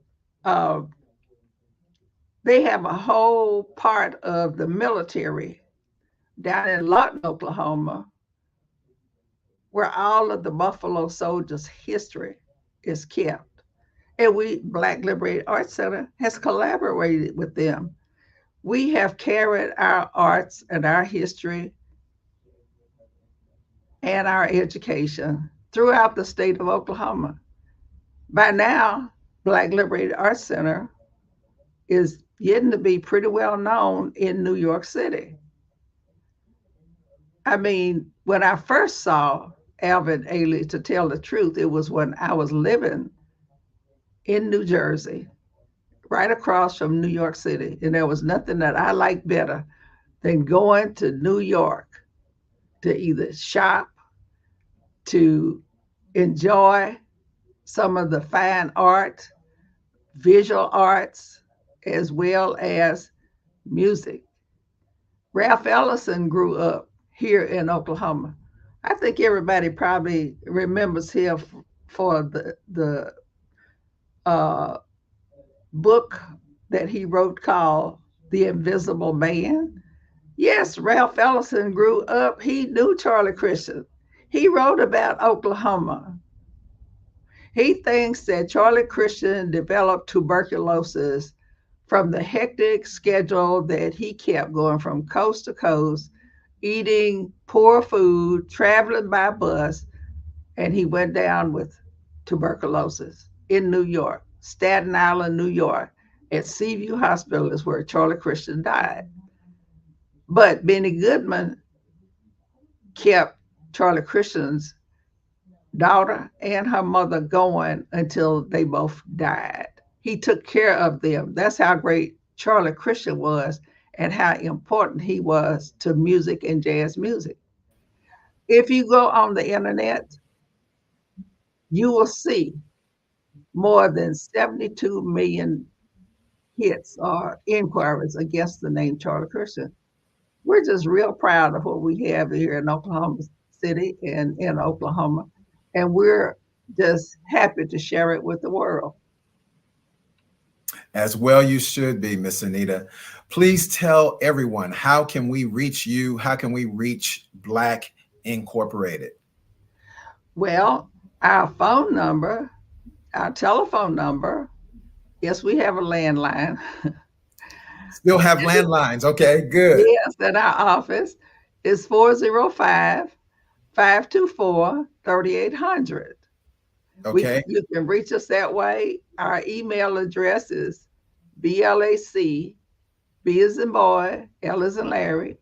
part of the military down in Lawton, Oklahoma, where all of the Buffalo Soldiers' history is kept. And we, Black Liberated Arts Center, has collaborated with them. We have carried our arts and our history and our education throughout the state of Oklahoma. By now, Black Liberated Arts Center is getting to be pretty well known in New York City. I mean, when I first saw Alvin Ailey, to tell the truth, it was when I was living in New Jersey, right across from New York City. And there was nothing that I liked better than going to New York to either shop, to enjoy some of the fine art, visual arts, as well as music. Ralph Ellison grew up here in Oklahoma. I think everybody probably remembers him for the book that he wrote called The Invisible Man. Yes, Ralph Ellison grew up. He knew Charlie Christian. He wrote about Oklahoma. He thinks that Charlie Christian developed tuberculosis from the hectic schedule that he kept going from coast to coast, eating poor food, traveling by bus, and he went down with tuberculosis in New York, Staten Island, New York, at Seaview Hospital is where Charlie Christian died. But Benny Goodman kept Charlie Christian's daughter and her mother going until they both died. He took care of them. That's how great Charlie Christian was and how important he was to music and jazz music. If you go on the internet, you will see more than 72 million hits or inquiries against the name Charlie Christian. We're just real proud of what we have here in Oklahoma City and in Oklahoma. And we're just happy to share it with the world. As well you should be, Miss Anita. Please tell everyone, how can we reach you? How can we reach Black Incorporated? Well, our phone number, our telephone number, yes, we have a landline. Still have landlines. Okay, good. Yes, at our office is 405-524-3800. Okay. You can reach us that way. Our email address is BLAC, B as in boy, L as in Larry,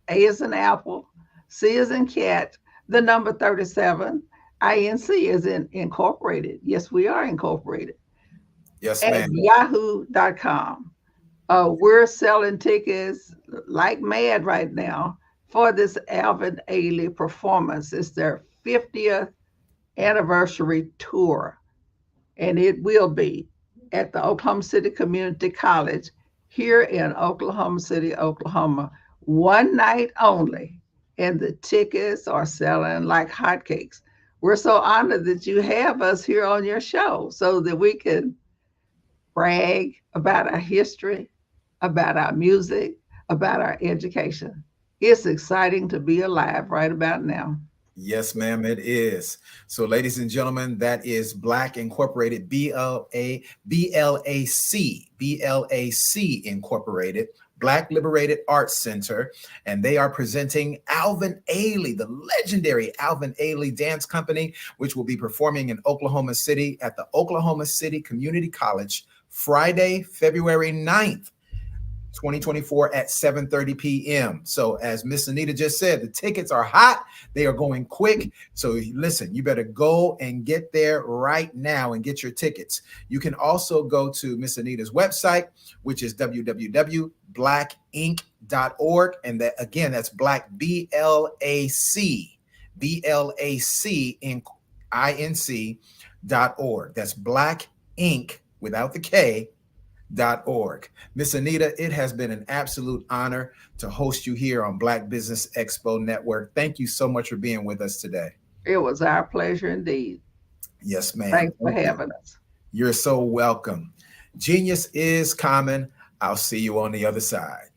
A as in apple, C as in cat, the number 37, INC as in incorporated. Yes, we are incorporated. Yes, at ma'am. yahoo.com. We're selling tickets like mad right now for this Alvin Ailey performance. It's their 50th anniversary tour, and it will be at the Oklahoma City Community College here in Oklahoma City, Oklahoma, one night only, and the tickets are selling like hotcakes. We're so honored that you have us here on your show so that we can brag about our history, about our music, about our education. It's exciting to be alive right about now. Yes, ma'am, it is. So, ladies and gentlemen, that is Black Incorporated, BLAC Incorporated, Black Liberated Arts Center, and they are presenting Alvin Ailey, the legendary Alvin Ailey Dance Company, which will be performing in Oklahoma City at the Oklahoma City Community College Friday, February 9th. 2024 at 7:30 p.m. So as Miss Anita just said, the tickets are hot. They are going quick. So listen, you better go and get there right now and get your tickets. You can also go to Miss Anita's website, which is www.blackinc.org. And that again, that's Black, BLAC Inc.org. That's Black Inc. without the K. .org. Miss Anita, it has been an absolute honor to host you here on Black Business Expo Network. Thank you so much for being with us today. It was our pleasure indeed. Yes, ma'am. Thanks for having us. You're so welcome. Genius is common. I'll see you on the other side.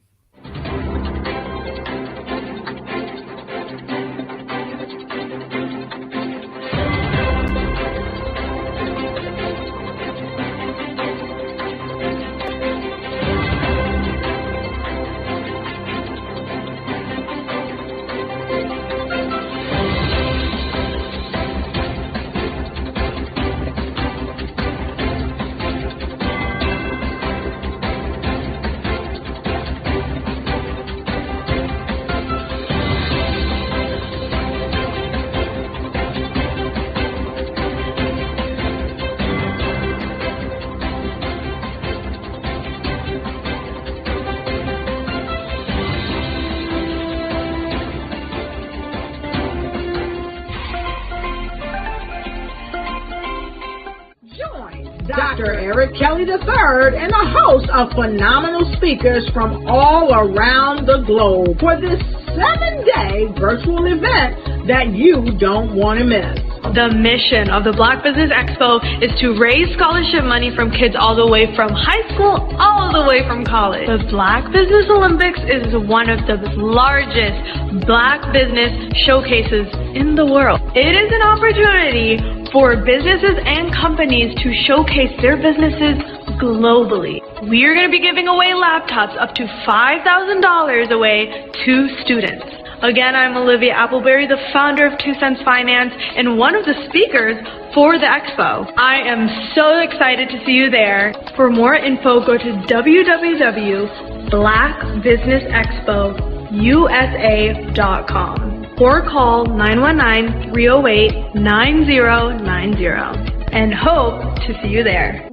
Dr. Eric Kelly III and a host of phenomenal speakers from all around the globe for this 7-day virtual event that you don't want to miss. The mission of the Black Business Expo is to raise scholarship money from kids all the way from high school all the way from college. The Black Business Olympics is one of the largest Black business showcases in the world. It is an opportunity for businesses and companies to showcase their businesses globally. We are going to be giving away laptops up to $5,000 away to students. Again, I'm Olivia Appleberry, the founder of 2 Cents Finance and one of the speakers for the expo. I am so excited to see you there. For more info, go to www.blackbusinessexpousa.com or call 919-308-9090 and hope to see you there.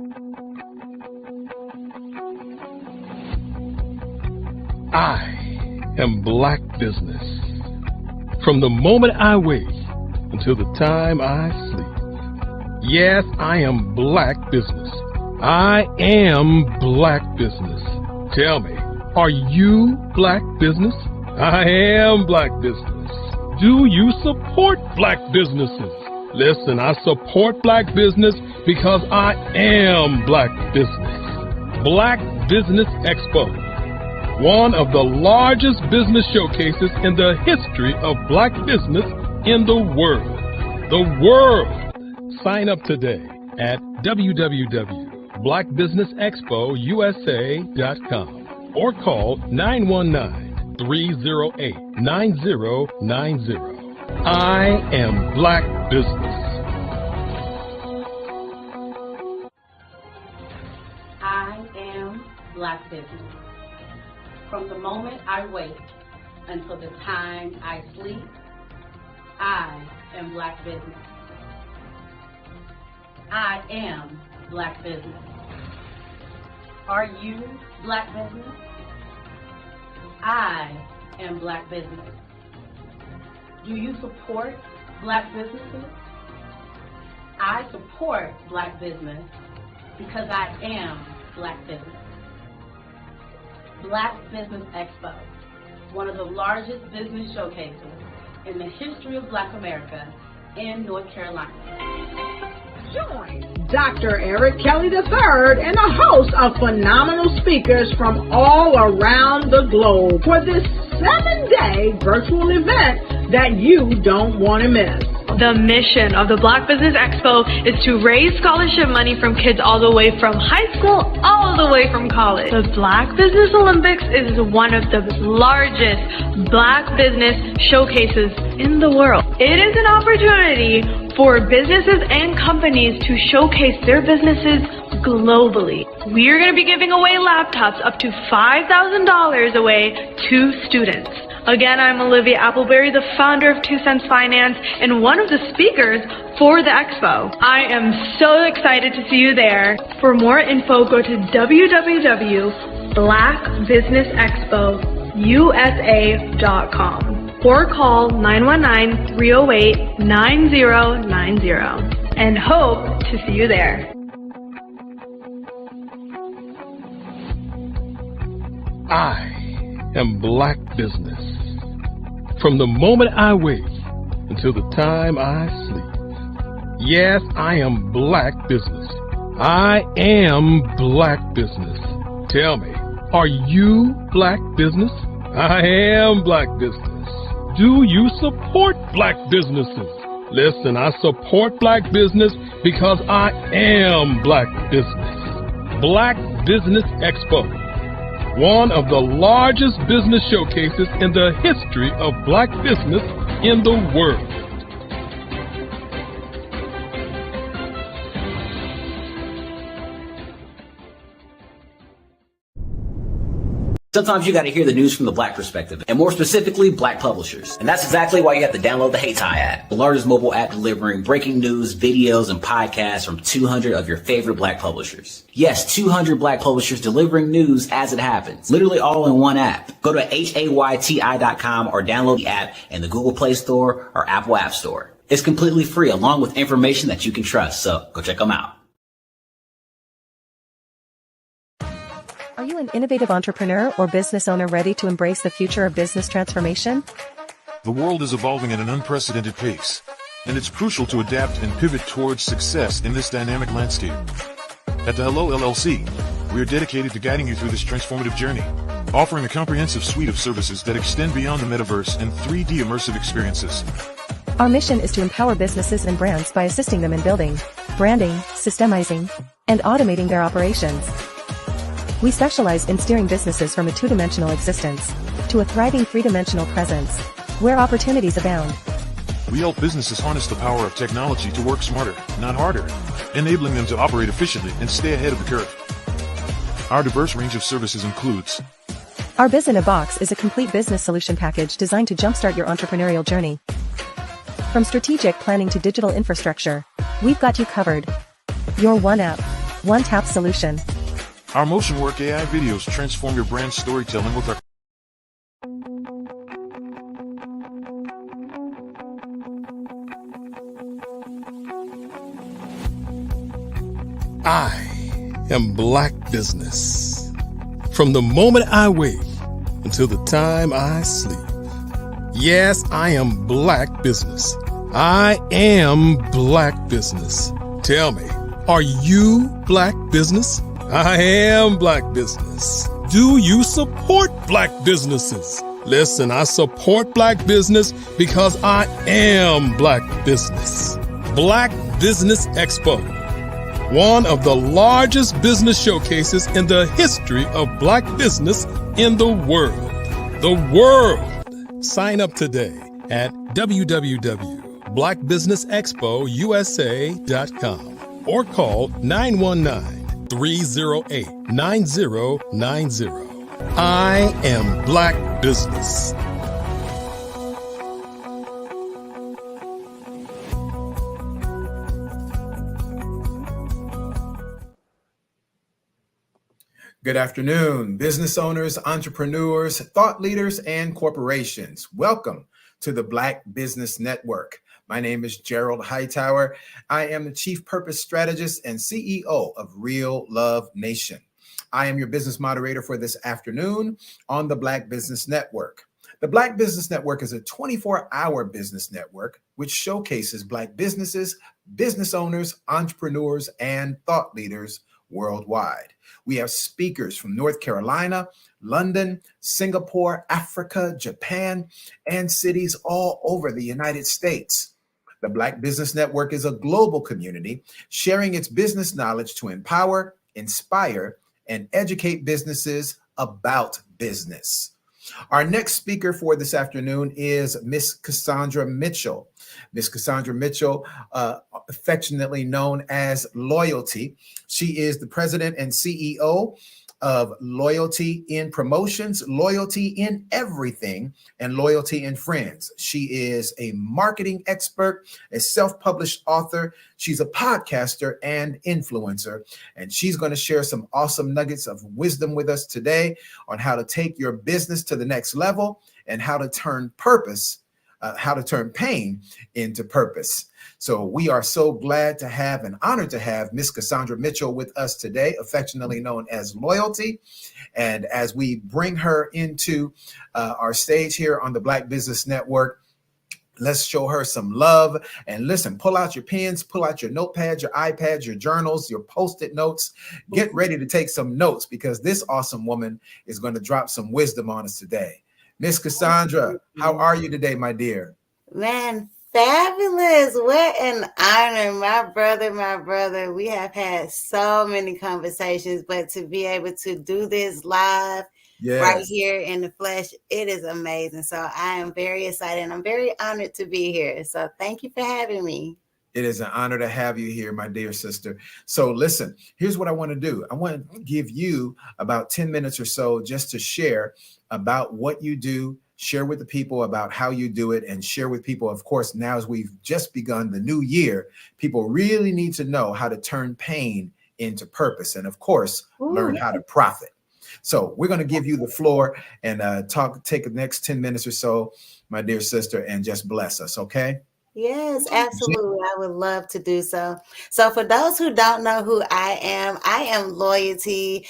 I am Black Business. From the moment I wake until the time I sleep. Yes, I am Black Business. I am Black Business. Tell me, are you Black Business? I am Black Business. Do you support Black businesses? Listen, I support Black business because I am Black Business. Black Business Expo, one of the largest business showcases in the history of Black business in the world. The world! Sign up today at www.blackbusinessexpousa.com or call 919-308-9090. I am Black Business. I am Black Business. From the moment I wake until the time I sleep, I am Black Business. I am Black Business. Are you Black Business? I am Black Business. Do you support Black businesses? I support Black business because I am Black Business. Black Business Expo, one of the largest business showcases in the history of Black America in North Carolina. Join Dr. Eric Kelly III and a host of phenomenal speakers from all around the globe for this 7-day virtual event that you don't want to miss. The mission of the Black Business Expo is to raise scholarship money from kids all the way from high school all the way from college. The Black Business Olympics is one of the largest Black business showcases in the world. It is an opportunity for businesses and companies to showcase their businesses globally. We are going to be giving away laptops up to $5,000 away to students. Again, I'm Olivia Appleberry, the founder of 2 Cents Finance and one of the speakers for the expo. I am so excited to see you there. For more info, go to www.blackbusinessexpousa.com or call 919-308-9090 and hope to see you there. I am Black Business. From the moment I wake until the time I sleep. Yes, I am Black Business. I am Black Business. Tell me, are you Black Business? I am Black Business. Do you support Black businesses? Listen, I support Black business because I am Black Business. Black Business Expo, one of the largest business showcases in the history of Black business in the world. Sometimes you got to hear the news from the Black perspective, and more specifically, Black publishers. And that's exactly why you have to download the Hey Tie app, the largest mobile app delivering breaking news, videos, and podcasts from 200 of your favorite Black publishers. Yes, 200 Black publishers delivering news as it happens, literally all in one app. Go to HAYTI.com or download the app in the Google Play Store or Apple App Store. It's completely free, along with information that you can trust, so go check them out. Are you an innovative entrepreneur or business owner ready to embrace the future of business transformation? The world is evolving at an unprecedented pace, and it's crucial to adapt and pivot towards success in this dynamic landscape. At the Hello LLC, we are dedicated to guiding you through this transformative journey, offering a comprehensive suite of services that extend beyond the metaverse and 3D immersive experiences. Our mission is to empower businesses and brands by assisting them in building, branding, systemizing, and automating their operations. We specialize in steering businesses from a two-dimensional existence to a thriving three-dimensional presence, where opportunities abound. We help businesses harness the power of technology to work smarter, not harder, enabling them to operate efficiently and stay ahead of the curve. Our diverse range of services includes Our Biz in a Box is a complete business solution package designed to jumpstart your entrepreneurial journey. From strategic planning to digital infrastructure, we've got you covered. Your one app, one tap solution. Our Motion Work AI videos transform your brand storytelling with our I am Black Business. From the moment I wake until the time I sleep. Yes, I am Black Business. I am Black Business. Tell me, are you Black Business? I am Black Business. Do you support Black businesses? Listen, I support Black business because I am Black Business. Black Business Expo, one of the largest business showcases in the history of Black business in the world. The world! Sign up today at www.blackbusinessexpousa.com or call 919-308-9090. I am Black Business. Good afternoon, business owners, entrepreneurs, thought leaders, and corporations. Welcome to the Black Business Network. My name is Gerald Hightower. I am the Chief Purpose Strategist and CEO of Real Love Nation. I am your business moderator for this afternoon on the Black Business Network. The Black Business Network is a 24-hour business network which showcases Black businesses, business owners, entrepreneurs, and thought leaders worldwide. We have speakers from North Carolina, London, Singapore, Africa, Japan, and cities all over the United States. The Black Business Network is a global community sharing its business knowledge to empower, inspire, and educate businesses about business. Our next speaker for this afternoon is Miss Cassandra Mitchell. Miss Cassandra Mitchell, affectionately known as Loyalty. She is the president and CEO of Loyalty in Promotions, Loyalty in Everything, and Loyalty in Friends. She is a marketing expert, a self-published author. She's a podcaster and influencer, and she's going to share some awesome nuggets of wisdom with us today on how to take your business to the next level and how to turn pain into purpose. So we are so glad to have and honored to have Miss Cassandra Mitchell with us today, affectionately known as Loyalty. And as we bring her into our stage here on the Black Business Network, let's show her some love. And listen, pull out your pens, pull out your notepads, your iPads, your journals, your Post-it notes. Get ready to take some notes because this awesome woman is going to drop some wisdom on us today. Miss Cassandra, how are you today, my dear? Man, fabulous. What an honor. My brother. We have had so many conversations, but to be able to do this live right here in the flesh, it is amazing. So I am very excited and I'm very honored to be here. So thank you for having me. It is an honor to have you here, my dear sister. So listen, here's what I want to do. I want to give you about 10 minutes or so just to share about what you do, share with the people about how you do it, and share with people, of course, now as we've just begun the new year, people really need to know how to turn pain into purpose and, of course, learn how to profit. So we're going to give you the floor and take the next 10 minutes or so, my dear sister, and just bless us, okay? Yes, absolutely. I would love to do so. So, for those who don't know who I am Loyalty.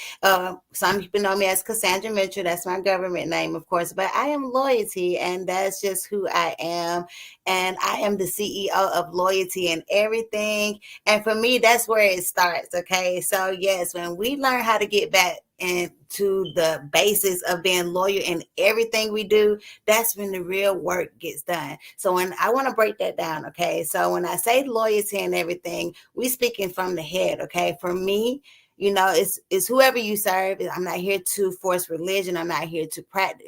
Some people know me as Cassandra Mitchell. That's my government name, of course, but I am Loyalty, and that's just who I am. And I am the CEO of Loyalty and Everything. And for me, that's where it starts. Okay. So, yes, when we learn how to get back into the basis of being loyal in everything we do, that's when the real work gets done. So when I want to break that down, okay? So when I say loyalty and everything, we speaking from the head, okay? For me, it's whoever you serve. I'm not here to force religion. I'm not here to practice,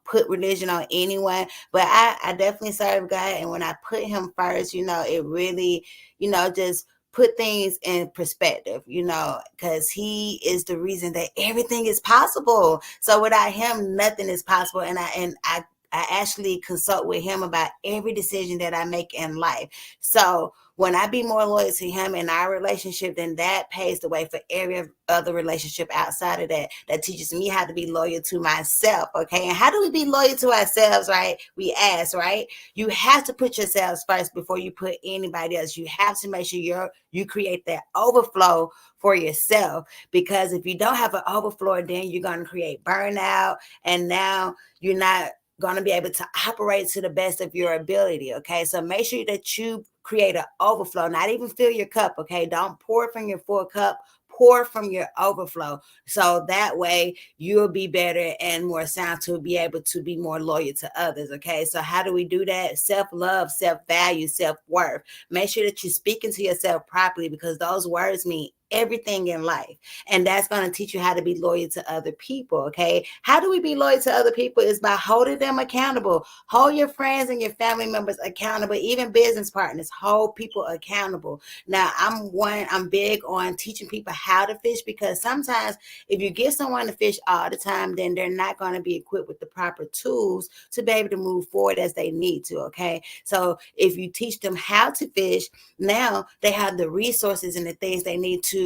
put religion on anyone, but I definitely serve God. And when I put him first, it really, just put things in perspective, because he is the reason that everything is possible. So without him, nothing is possible. And I actually consult with him about every decision that I make in life. So when I be more loyal to him in our relationship, then that paves the way for every other relationship outside of that. That teaches me how to be loyal to myself. Okay. And how do we be loyal to ourselves, right? We ask, right? You have to put yourselves first before you put anybody else. You have to make sure you create that overflow for yourself, because if you don't have an overflow, then you're going to create burnout, and now you're not going to be able to operate to the best of your ability. Okay. So make sure that you create an overflow, not even fill your cup. Okay. Don't pour from your full cup, pour from your overflow. So that way you'll be better and more sound to be able to be more loyal to others. Okay. So how do we do that? Self-love, self-value, self-worth. Make sure that you're speaking to yourself properly, because those words mean everything in life. And that's going to teach you how to be loyal to other people. Okay. How do we be loyal to other people? Is by holding them accountable. Hold your friends and your family members accountable, even business partners. Hold people accountable. Now, I'm big on teaching people how to fish, because sometimes if you give someone to fish all the time, then they're not going to be equipped with the proper tools to be able to move forward as they need to. Okay. So if you teach them how to fish, now they have the resources and the things they need to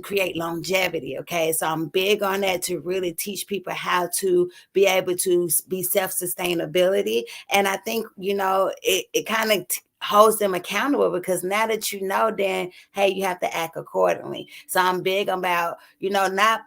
create longevity. Okay. So I'm big on that, to really teach people how to be able to be self-sustainability. And I think, it kind of holds them accountable, because now that then, hey, you have to act accordingly. So I'm big about, not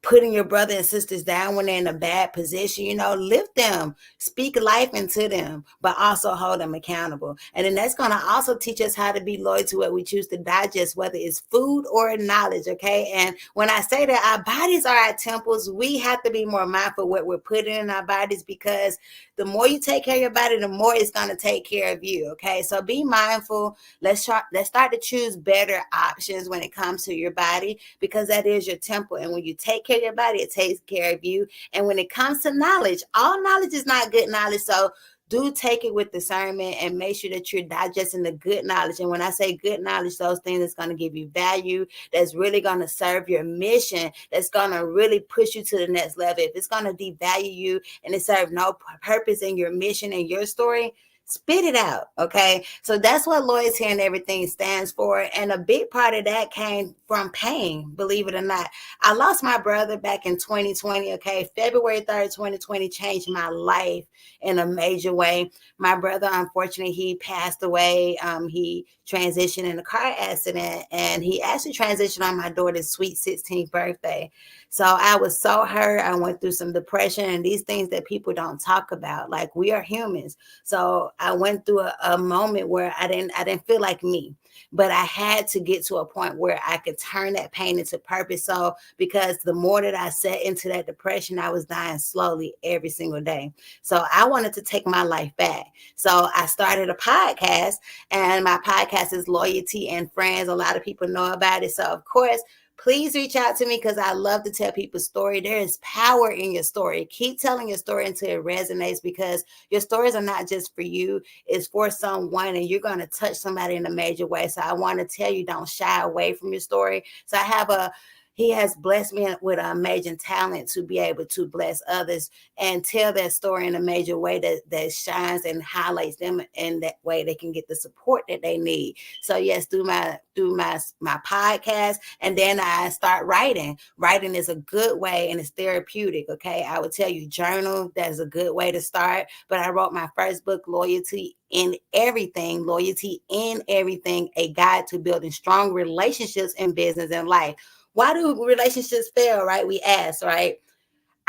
putting your brother and sisters down when they're in a bad position. Lift them, speak life into them, but also hold them accountable. And then that's going to also teach us how to be loyal to what we choose to digest, whether it's food or knowledge. Okay. And when I say that our bodies are our temples, we have to be more mindful what we're putting in our bodies, because the more you take care of your body, the more it's going to take care of you. Okay. So be mindful. Let's start to choose better options when it comes to your body, because that is your temple. And when you take care of your body, it takes care of you. And when it comes to knowledge, all knowledge is not good knowledge. So do take it with discernment and make sure that you're digesting the good knowledge. And when I say good knowledge, those things that's going to give you value, that's really going to serve your mission, that's going to really push you to the next level. If it's going to devalue you and it serves no purpose in your mission and your story, spit it out. Okay. So that's what loyalty and everything stands for. And a big part of that came from pain, believe it or not. I lost my brother back in 2020. Okay. February 3rd, 2020 changed my life in a major way. My brother, unfortunately, he passed away. He transitioned in a car accident, and he actually transitioned on my daughter's sweet 16th birthday. So I was so hurt. I went through some depression and these things that people don't talk about. Like, we are humans. So I went through a moment where I didn't feel like me, but I had to get to a point where I could turn that pain into purpose. So because the more that I set into that depression, I was dying slowly every single day. So I wanted to take my life back. So I started a podcast, and my podcast is Loyalty and Friends. A lot of people know about it. So of course, please reach out to me, because I love to tell people's story. There is power in your story. Keep telling your story until it resonates, because your stories are not just for you. It's for someone, and you're going to touch somebody in a major way. So I want to tell you, don't shy away from your story. So I have a He has blessed me with an amazing talent to be able to bless others and tell their story in a major way that shines and highlights them in that way they can get the support that they need. So yes, through my podcast, and then I start writing. Writing is a good way and it's therapeutic. Okay, I would tell you journal. That's a good way to start. But I wrote my first book, Loyalty in Everything, a guide to building strong relationships in business and life. Why do relationships fail, right? We ask, right?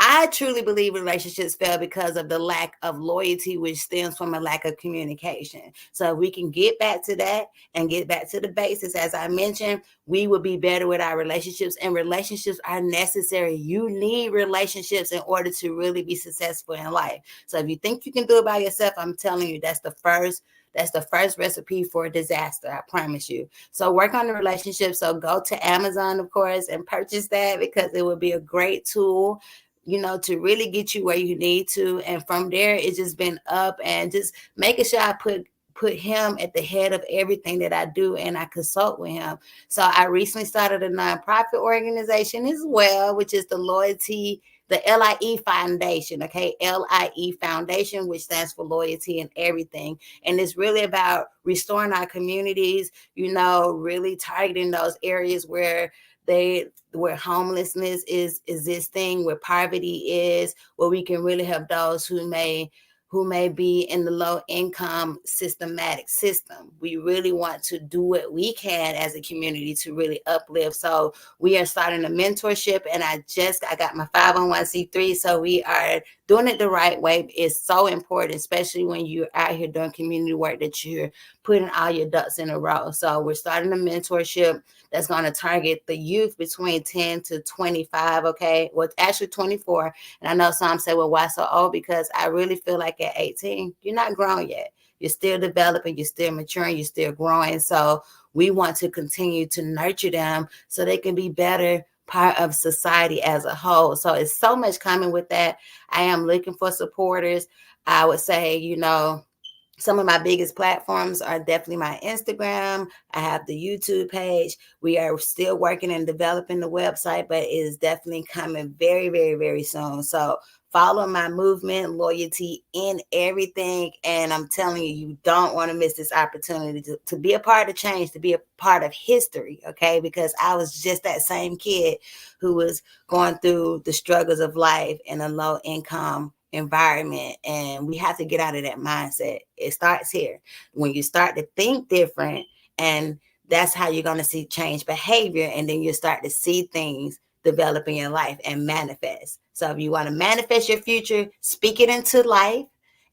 I truly believe relationships fail because of the lack of loyalty, which stems from a lack of communication. So if we can get back to that and get back to the basics, as I mentioned, we will be better with our relationships, and relationships are necessary. You need relationships in order to really be successful in life. So if you think you can do it by yourself, I'm telling you, that's the first recipe for a disaster. I promise you. So work on the relationship. So go to Amazon, of course, and purchase that, because it would be a great tool, to really get you where you need to. And from there, it's just been up and just making sure I put him at the head of everything that I do, and I consult with him. So I recently started a nonprofit organization as well, which is the LIE Foundation, okay? LIE Foundation, which stands for Loyalty in Everything. And it's really about restoring our communities, really targeting those areas where homelessness is this thing, where poverty is, where we can really help those who may be in the low income systematic system. We really want to do what we can as a community to really uplift. So we are starting a mentorship, and I got my 501c3. So we are doing it the right way. It's so important, especially when you're out here doing community work, that you're putting all your ducks in a row. So we're starting a mentorship that's going to target the youth between 10 to 25. Okay. Well, it's actually 24. And I know some say, well, why so old? Because I really feel like at 18, you're not grown yet. You're still developing, you're still maturing, you're still growing. So we want to continue to nurture them so they can be better part of society as a whole. So it's so much coming with that. I am looking for supporters. I would say, some of my biggest platforms are definitely my Instagram. I have the YouTube page. We are still working and developing the website, but it is definitely coming very, very, very soon. So follow my movement, Loyalty in Everything. And I'm telling you, you don't want to miss this opportunity to be a part of change, to be a part of history, okay? Because I was just that same kid who was going through the struggles of life in a low income environment, and we have to get out of that mindset. It starts here when you start to think different, and that's how you're going to see change behavior, and then you start to see things develop in your life and manifest. So if you want to manifest your future, speak it into life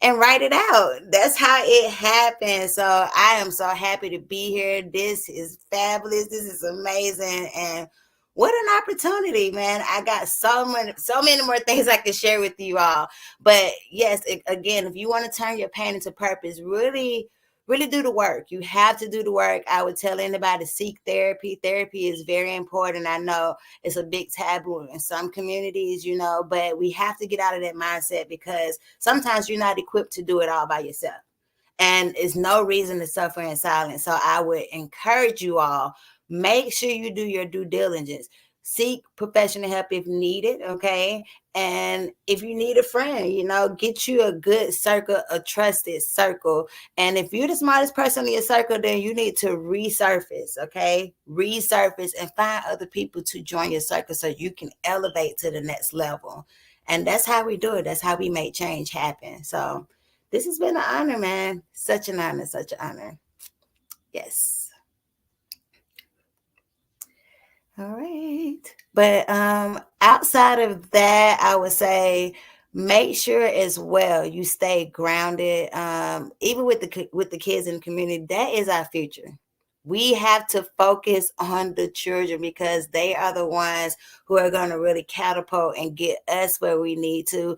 and write it out. That's how it happens. So I am so happy to be here. This is fabulous. This is amazing. And what an opportunity, man. I got so many more things I can share with you all. But yes, again, if you want to turn your pain into purpose, really, really do the work. You have to do the work. I would tell anybody to seek therapy. Therapy is very important. I know it's a big taboo in some communities, but we have to get out of that mindset, because sometimes you're not equipped to do it all by yourself. And it's no reason to suffer in silence. So I would encourage you all, make sure you do your due diligence. Seek professional help if needed, okay? And if you need a friend, get you a good circle, a trusted circle. And if you're the smartest person in your circle, then you need to resurface, okay? Resurface and find other people to join your circle so you can elevate to the next level. And that's how we do it. That's how we make change happen. So this has been an honor, man. Such an honor, such an honor. Yes. All right. But outside of that, I would say make sure as well you stay grounded. Even with the kids in the community, that is our future. We have to focus on the children, because they are the ones who are going to really catapult and get us where we need to.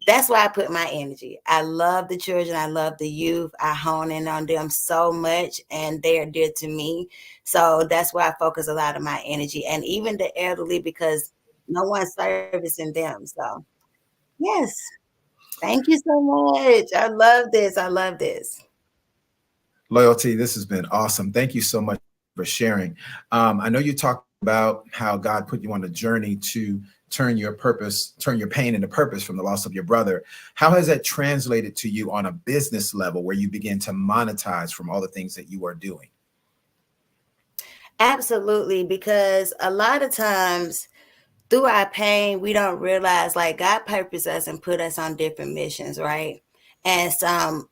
That's why I put my energy. I love the children. I love the youth. I hone in on them so much, and they are dear to me. So that's why I focus a lot of my energy, and even the elderly, because no one's servicing them. So yes, thank you so much. I love this. I love this. Loyalty, this has been awesome. Thank you so much for sharing. I know you talked about how God put you on a journey to turn your pain into purpose from the loss of your brother. How has that translated to you on a business level where you begin to monetize from all the things that you are doing? Absolutely, because a lot of times through our pain, we don't realize like God purposed us and put us on different missions, right? And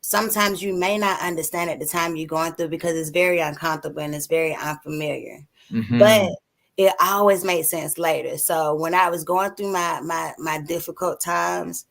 sometimes you may not understand at the time you're going through because it's very uncomfortable and it's very unfamiliar. But it always made sense later. So when I was going through my difficult times,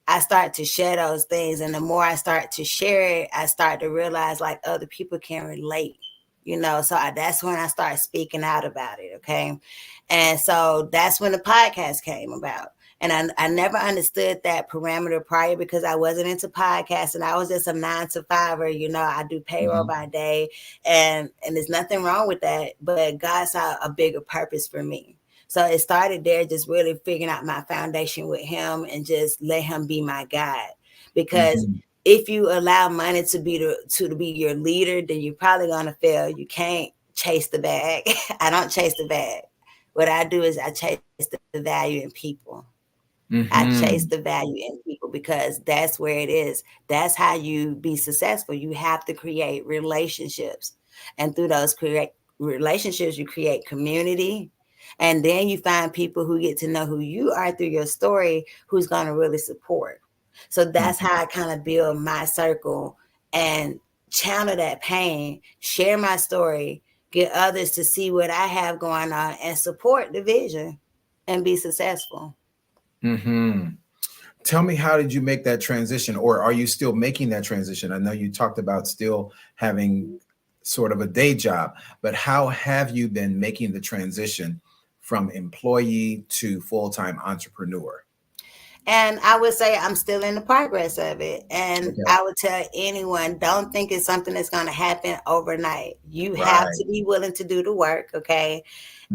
I start to share those things. And the more I start to share it, I start to realize like other people can relate, so that's when I started speaking out about it. Okay. And so that's when the podcast came about. And I never understood that parameter prior because I wasn't into podcasting. I was just a 9-to-5er. I do payroll by day and there's nothing wrong with that. But God saw a bigger purpose for me. So it started there, just really figuring out my foundation with him and just let him be my guide. Because if you allow money to be your leader, then you're probably going to fail. You can't chase the bag. I don't chase the bag. What I do is I chase the value in people. I chase the value in people because that's where it is. That's how you be successful. You have to create relationships. And through those relationships, you create community. And then you find people who get to know who you are through your story, who's going to really support. So that's how I kind of build my circle and channel that pain, share my story, get others to see what I have going on and support the vision and be successful. Tell me, how did you make that transition, or are you still making that transition? I know you talked about still having sort of a day job, but how have you been making the transition from employee to full-time entrepreneur? And I would say I'm still in the progress of it. And I would tell anyone, don't think it's something that's going to happen overnight. You have to be willing to do the work. Okay.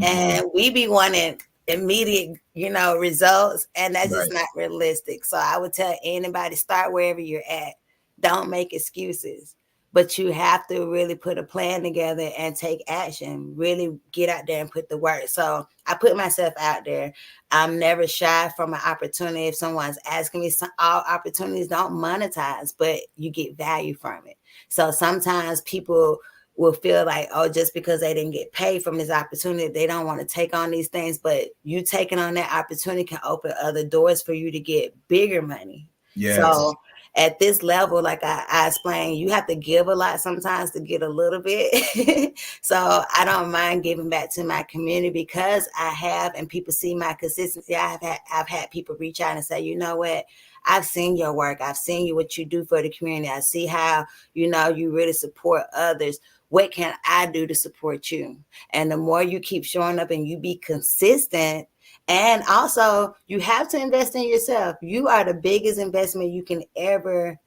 And we be wanting immediate, results, and that's just not realistic. So I would tell anybody, start wherever you're at. Don't make excuses, but you have to really put a plan together and take action, really get out there and put the work. So I put myself out there. I'm never shy from an opportunity. If someone's asking me, all opportunities don't monetize, but you get value from it. So sometimes people will feel like, oh, just because they didn't get paid from this opportunity, they don't want to take on these things. But you taking on that opportunity can open other doors for you to get bigger money. So at this level, like I explained, you have to give a lot sometimes to get a little bit. So I don't mind giving back to my community because I have, and people see my consistency. I've had people reach out and say, you know what? I've seen your work. I've seen what you do for the community. I see how, you really support others. What can I do to support you? And the more you keep showing up and you be consistent, and also you have to invest in yourself. You are the biggest investment you can ever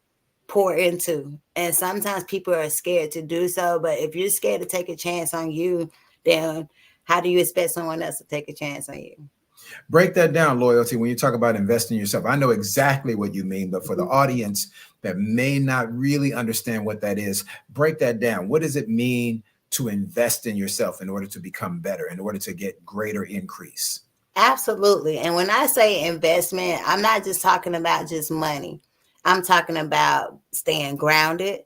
pour into. And sometimes people are scared to do so. But if you're scared to take a chance on you, then how do you expect someone else to take a chance on you? Break that down, Loyalty. When you talk about investing in yourself, I know exactly what you mean, but for the audience that may not really understand what that is, break that down. What does it mean to invest in yourself in order to become better, in order to get greater increase? Absolutely. And when I say investment, I'm not just talking about just money. I'm talking about staying grounded,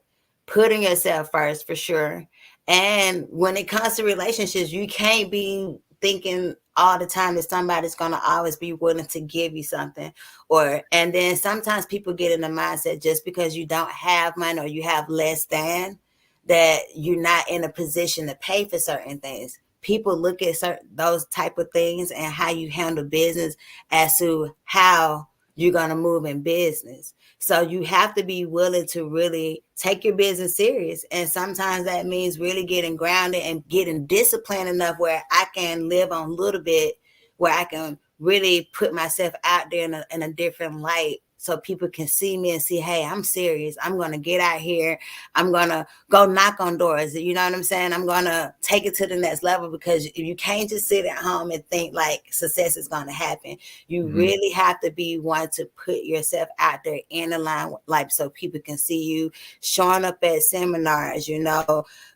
putting yourself first for sure. And when it comes to relationships, you can't be thinking all the time that somebody's going to always be willing to give you something. And then sometimes people get in the mindset just because you don't have money or you have less than, that you're not in a position to pay for certain things. People look at those type of things and how you handle business as to how you're going to move in business. So you have to be willing to really take your business serious. And sometimes that means really getting grounded and getting disciplined enough where I can live on a little bit, where I can really put myself out there in a different light. So people can see me and see, hey, I'm serious. I'm going to get out here. I'm going to go knock on doors. You know what I'm saying? I'm going to take it to the next level, because you can't just sit at home and think like success is going to happen. You really have to be one to put yourself out there in the line, like so people can see you showing up at seminars,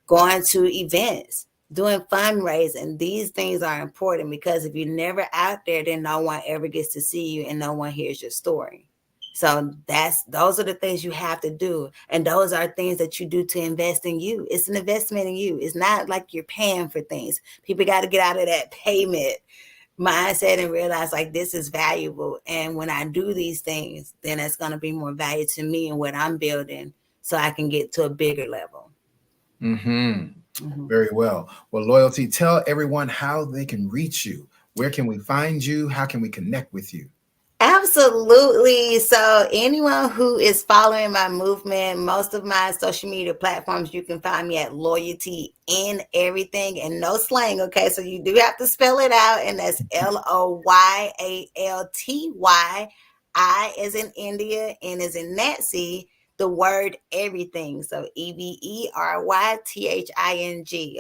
going to events, doing fundraising. These things are important because if you're never out there, then no one ever gets to see you and no one hears your story. So those are the things you have to do. And those are things that you do to invest in you. It's an investment in you. It's not like you're paying for things. People got to get out of that payment mindset and realize like this is valuable. And when I do these things, then it's going to be more value to me and what I'm building so I can get to a bigger level. Very well. Well, Loyalty, tell everyone how they can reach you. Where can we find you? How can we connect with you? Absolutely. So anyone who is following my movement, most of my social media platforms, you can find me at Loyalty in Everything, and no slang. Okay. So you do have to spell it out, and that's LOYALTY. I as in India, N as in Nancy, the word everything. So EVERYTHING.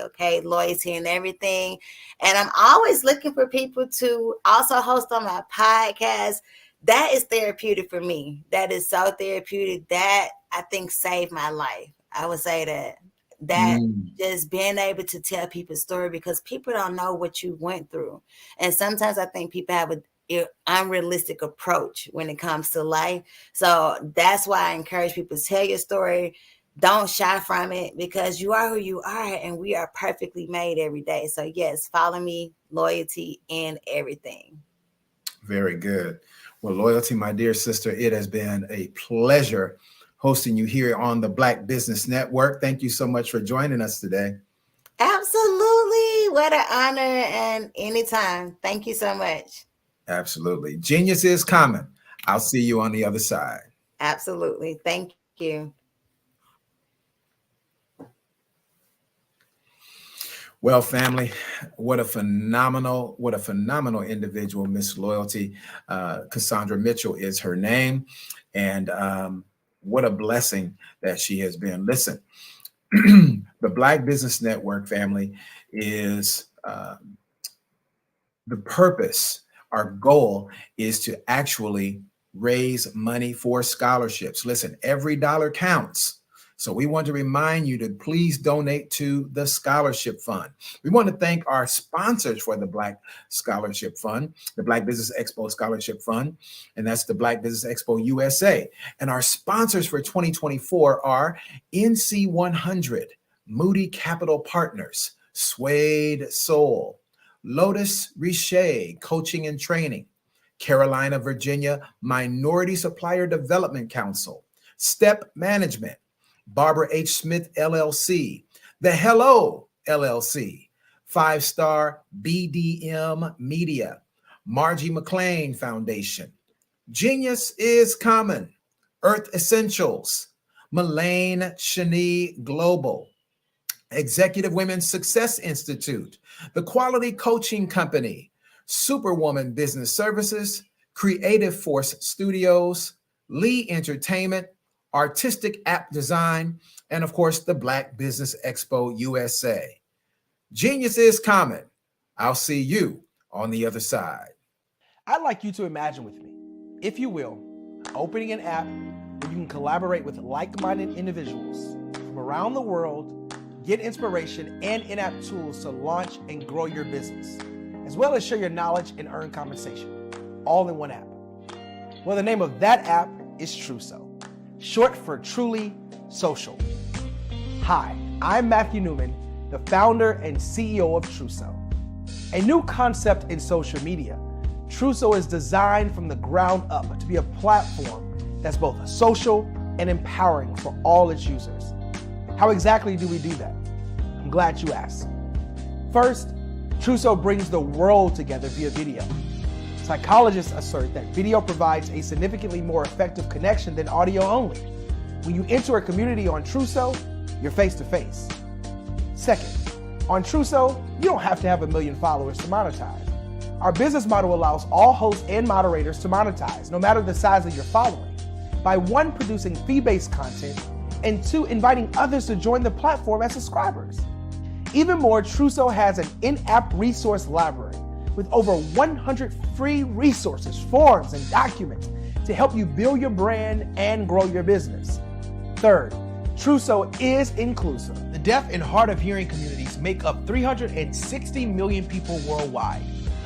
Okay. Loyalty in Everything. And I'm always looking for people to also host on my podcast. That is therapeutic for me. That is so therapeutic. That I think saved my life. I would say that just being able to tell people's story, because people don't know what you went through. And sometimes I think people have an unrealistic approach when it comes to life. So that's why I encourage people to tell your story. Don't shy from it, because you are who you are and we are perfectly made every day. So yes, follow me, Loyalty in Everything. Very good. Well, Loyalty, my dear sister, it has been a pleasure hosting you here on the Black Business Network. Thank you so much for joining us today. Absolutely. What an honor, and anytime. Thank you so much. Absolutely. Genius is common. I'll see you on the other side. Absolutely. Thank you. Well, family, what a phenomenal individual Miss Loyalty. Cassandra Mitchell is her name. And what a blessing that she has been. Listen, the Black Business Network, family, is the purpose. Our goal is to actually raise money for scholarships. Listen, every dollar counts. So we want to remind you to please donate to the Scholarship Fund. We want to thank our sponsors for the Black Scholarship Fund, the Black Business Expo Scholarship Fund, and that's the Black Business Expo USA. And our sponsors for 2024 are NC 100, Moody Capital Partners, Suede Soul, Lotus Riche Coaching and Training, Carolina, Virginia Minority Supplier Development Council, Step Management, Barbara H. Smith, LLC, The Hello, LLC, 5-Star BDM Media, Margie McLean Foundation, Genius is Common, Earth Essentials, Mullane Shani Global, Executive Women's Success Institute, The Quality Coaching Company, Superwoman Business Services, Creative Force Studios, Lee Entertainment, Artistic App Design, and of course, the Black Business Expo USA. Genius is common. I'll see you on the other side. I'd like you to imagine with me, if you will, opening an app where you can collaborate with like-minded individuals from around the world, get inspiration and in-app tools to launch and grow your business, as well as share your knowledge and earn compensation, all in one app. Well, the name of that app is Truso, short for Truly Social. Hi, I'm Matthew Newman, the founder and CEO of Truso. A new concept in social media, Truso is designed from the ground up to be a platform that's both social and empowering for all its users. How exactly do we do that? I'm glad you asked. First, Truso brings the world together via video. Psychologists assert that video provides a significantly more effective connection than audio only. When you enter a community on Truso, you're face-to-face. Second, on Truso, you don't have to have 1 million followers to monetize. Our business model allows all hosts and moderators to monetize, no matter the size of your following, by 1, producing fee-based content, and 2, inviting others to join the platform as subscribers. Even more, Truso has an in-app resource library with over 100 free resources, forms, and documents to help you build your brand and grow your business. Third, Truso is inclusive. The deaf and hard of hearing communities make up 360 million people worldwide.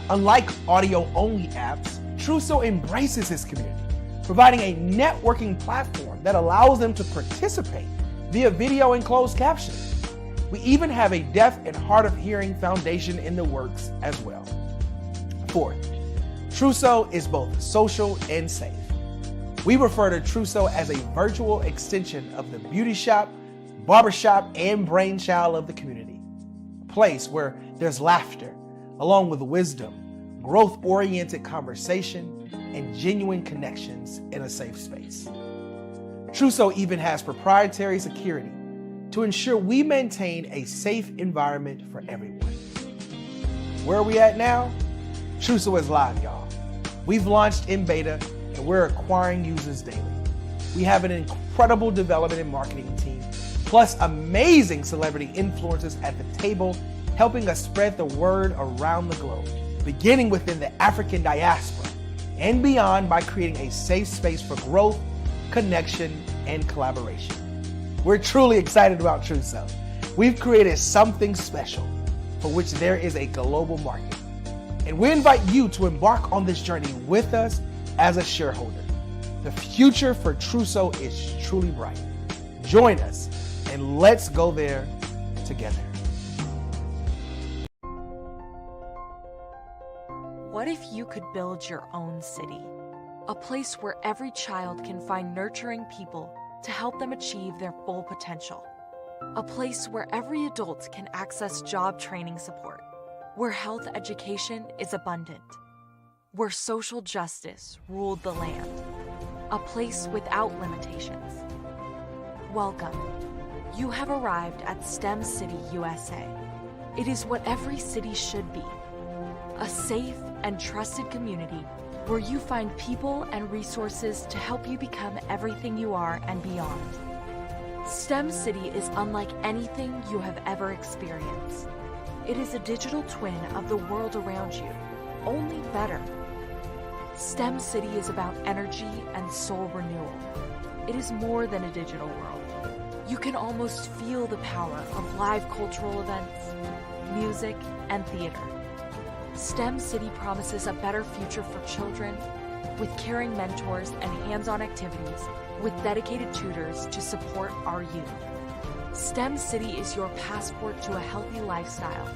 Unlike audio-only apps, Truso embraces its community, providing a networking platform that allows them to participate via video and closed captioning. We even have a deaf and hard of hearing foundation in the works as well. Fourth, Truso is both social and safe. We refer to Truso as a virtual extension of the beauty shop, barbershop, and brainchild of the community. A place where there's laughter, along with wisdom, growth-oriented conversation, and genuine connections in a safe space. Truso even has proprietary security to ensure we maintain a safe environment for everyone. Where are we at now? Truso is live, y'all. We've launched in beta and we're acquiring users daily. We have an incredible development and marketing team, plus amazing celebrity influencers at the table, helping us spread the word around the globe, beginning within the African diaspora and beyond by creating a safe space for growth, connection, and collaboration. We're truly excited about Truso. We've created something special for which there is a global market. And we invite you to embark on this journey with us as a shareholder. The future for Truso is truly bright. Join us and let's go there together. What if you could build your own city? A place where every child can find nurturing people to help them achieve their full potential. A place where every adult can access job training support. Where health education is abundant. Where social justice ruled the land. A place without limitations. Welcome. You have arrived at STEM City USA. It is what every city should be. A safe and trusted community where you find people and resources to help you become everything you are and beyond. STEM City is unlike anything you have ever experienced. It is a digital twin of the world around you, only better. STEM City is about energy and soul renewal. It is more than a digital world. You can almost feel the power of live cultural events, music, and theater. STEM City promises a better future for children with caring mentors and hands-on activities with dedicated tutors to support our youth. STEM City is your passport to a healthy lifestyle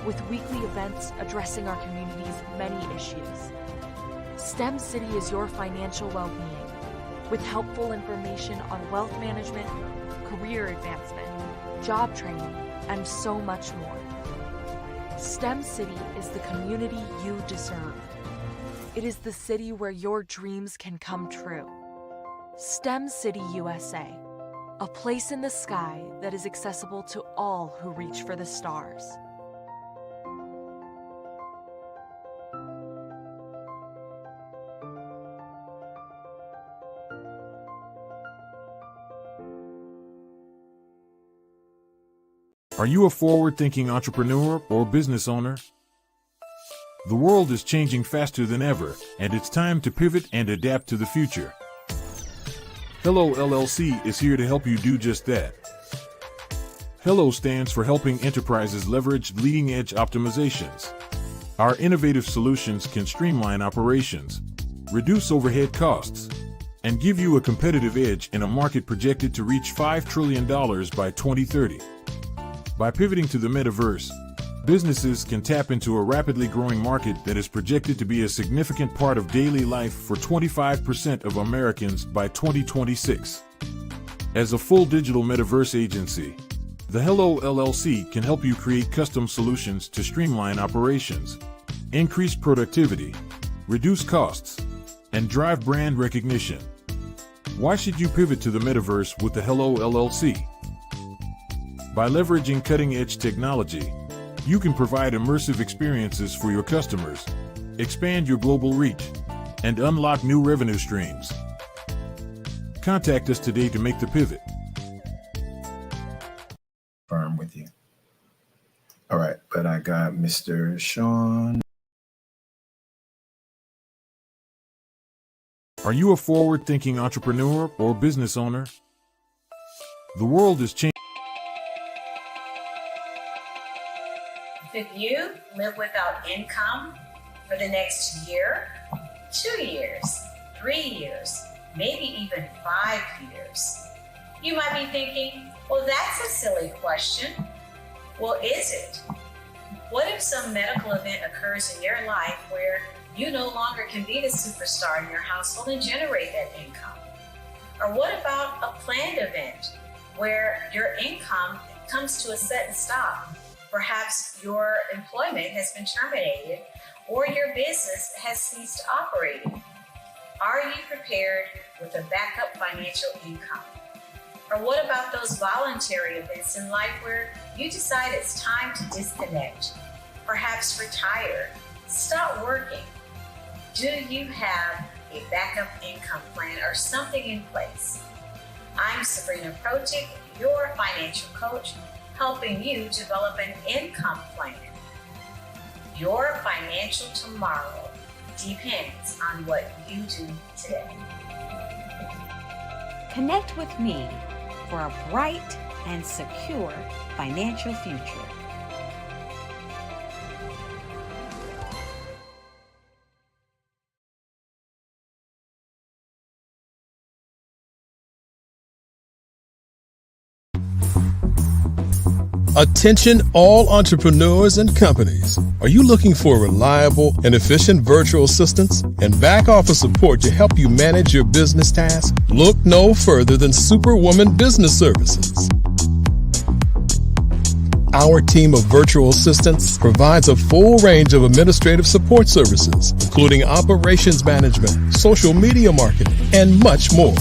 with weekly events addressing our community's many issues. STEM City is your financial well-being with helpful information on wealth management, career advancement, job training, and so much more. STEM City is the community you deserve. It is the city where your dreams can come true. STEM City USA, a place in the sky that is accessible to all who reach for the stars. Are you a forward-thinking entrepreneur or business owner? The world is changing faster than ever, and it's time to pivot and adapt to the future. Hello LLC is here to help you do just that. Hello stands for helping enterprises leverage leading-edge optimizations. Our innovative solutions can streamline operations, reduce overhead costs, and give you a competitive edge in a market projected to reach $5 trillion by 2030. By pivoting to the metaverse, businesses can tap into a rapidly growing market that is projected to be a significant part of daily life for 25% of Americans by 2026. As a full digital metaverse agency, the Hello LLC can help you create custom solutions to streamline operations, increase productivity, reduce costs, and drive brand recognition. Why should you pivot to the metaverse with the Hello LLC? By leveraging cutting-edge technology, you can provide immersive experiences for your customers, expand your global reach, and unlock new revenue streams. Contact us today to make the pivot. Firm with you. All right, but I got Mr. Sean. Are you a forward-thinking entrepreneur or business owner? The world is changing. Could you live without income for the next year, 2 years, 3 years, maybe even 5 years? You might be thinking, well, that's a silly question. Well, is it? What if some medical event occurs in your life where you no longer can be the superstar in your household and generate that income? Or what about a planned event where your income comes to a sudden stop? Perhaps your employment has been terminated or your business has ceased operating. Are you prepared with a backup financial income? Or what about those voluntary events in life where you decide it's time to disconnect, perhaps retire, stop working? Do you have a backup income plan or something in place? I'm Sabrina Protic, your financial coach, helping you develop an income plan. Your financial tomorrow depends on what you do today. Connect with me for a bright and secure financial future. Attention all entrepreneurs and companies. Are you looking for reliable and efficient virtual assistants and back office support to help you manage your business tasks? Look no further than Superwoman Business Services. Our team of virtual assistants provides a full range of administrative support services, including operations management, social media marketing, and much more.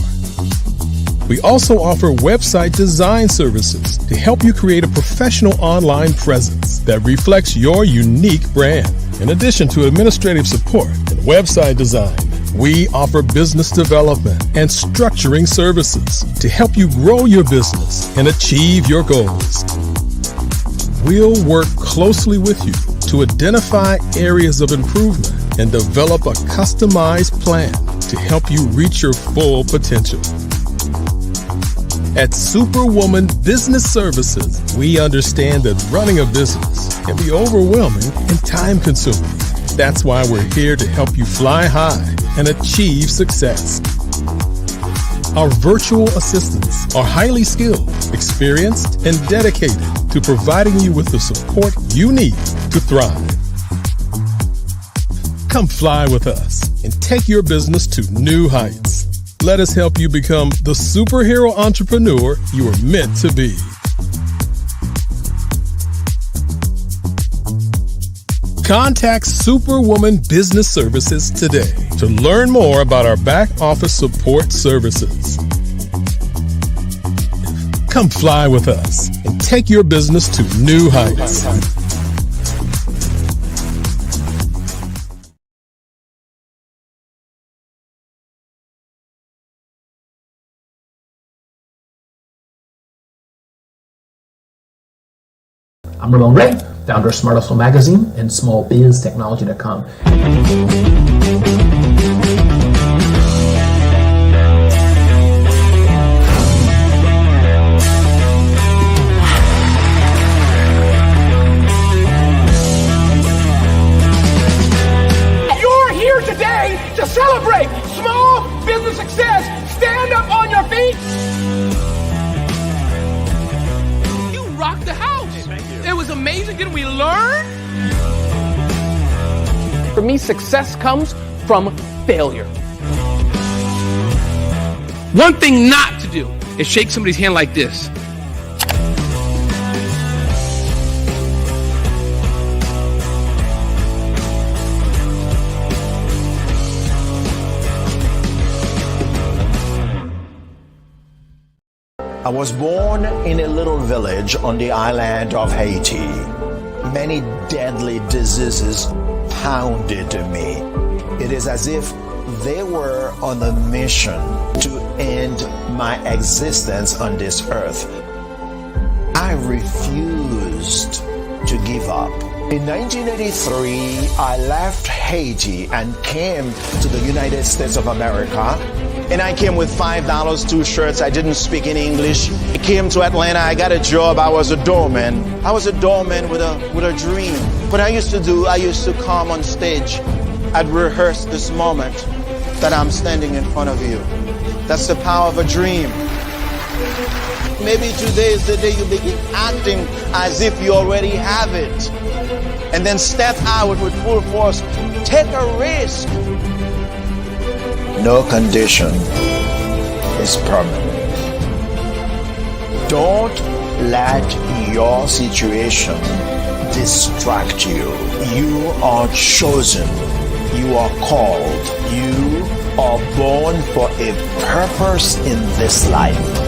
We also offer website design services to help you create a professional online presence that reflects your unique brand. In addition to administrative support and website design, we offer business development and structuring services to help you grow your business and achieve your goals. We'll work closely with you to identify areas of improvement and develop a customized plan to help you reach your full potential. At Superwoman Business Services, we understand that running a business can be overwhelming and time-consuming. That's why we're here to help you fly high and achieve success. Our virtual assistants are highly skilled, experienced, and dedicated to providing you with the support you need to thrive. Come fly with us and take your business to new heights. Let us help you become the superhero entrepreneur you are meant to be. Contact Superwoman Business Services today to learn more about our back office support services. Come fly with us and take your business to new heights. I'm Ramon Ray, founder of Smart Hustle Magazine and smallbiztechnology.com. You're here today to celebrate small business success. Stand up on your feet. You rocked the house. It was amazing. Didn't we learn? For me, success comes from failure. One thing not to do is shake somebody's hand like this. I was born in a little village on the island of Haiti. Many deadly diseases pounded me. It is as if they were on a mission to end my existence on this earth. I refused to give up. In 1983, I left Haiti and came to the United States of America. And I came with $5, 2 shirts. I didn't speak any English. I came to Atlanta. I got a job. I was a doorman. I was a doorman with a dream. What I used to come on stage. I'd rehearse this moment that I'm standing in front of you. That's the power of a dream. Maybe today is the day you begin acting as if you already have it. And then step out with full force. Take a risk. No condition is permanent. Don't let your situation distract you. You are chosen. You are called. You are born for a purpose in this life.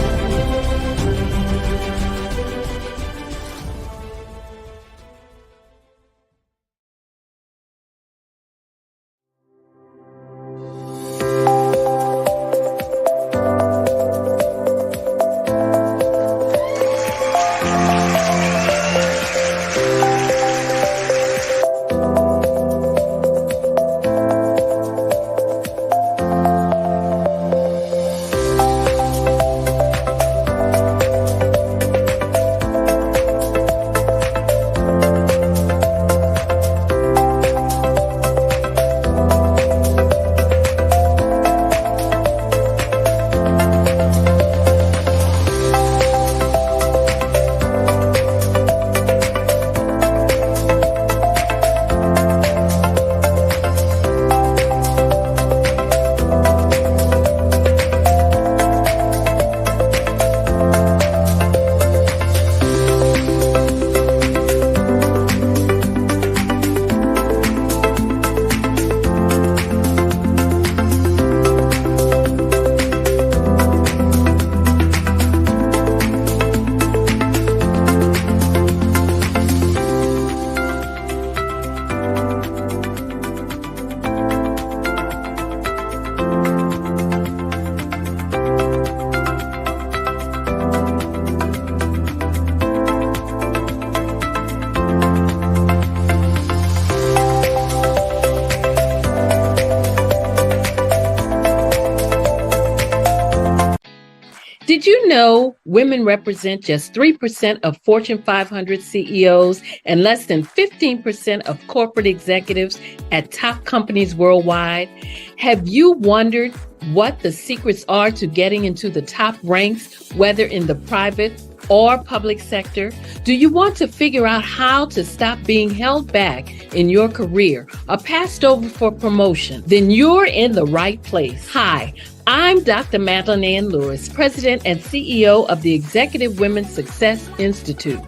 Did you know women represent just 3% of Fortune 500 CEOs and less than 15% of corporate executives at top companies worldwide? Have you wondered what the secrets are to getting into the top ranks, whether in the private or public sector? Do you want to figure out how to stop being held back in your career or passed over for promotion? Then you're in the right place. Hi, I'm Dr. Madeline Ann Lewis, President and CEO of the Executive Women's Success Institute.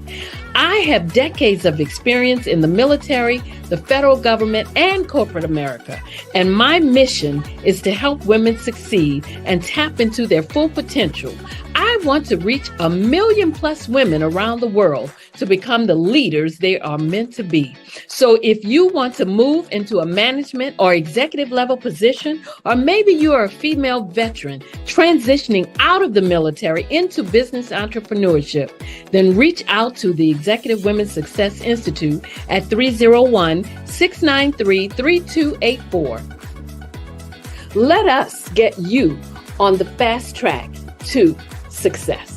I have decades of experience in the military, the federal government, and corporate America, and my mission is to help women succeed and tap into their full potential. I want to reach 1 million plus women around the world to become the leaders they are meant to be. So if you want to move into a management or executive level position, or maybe you are a female veteran transitioning out of the military into business entrepreneurship, then reach out to the Executive Women's Success Institute at 301-693-3284. Let us get you on the fast track to success.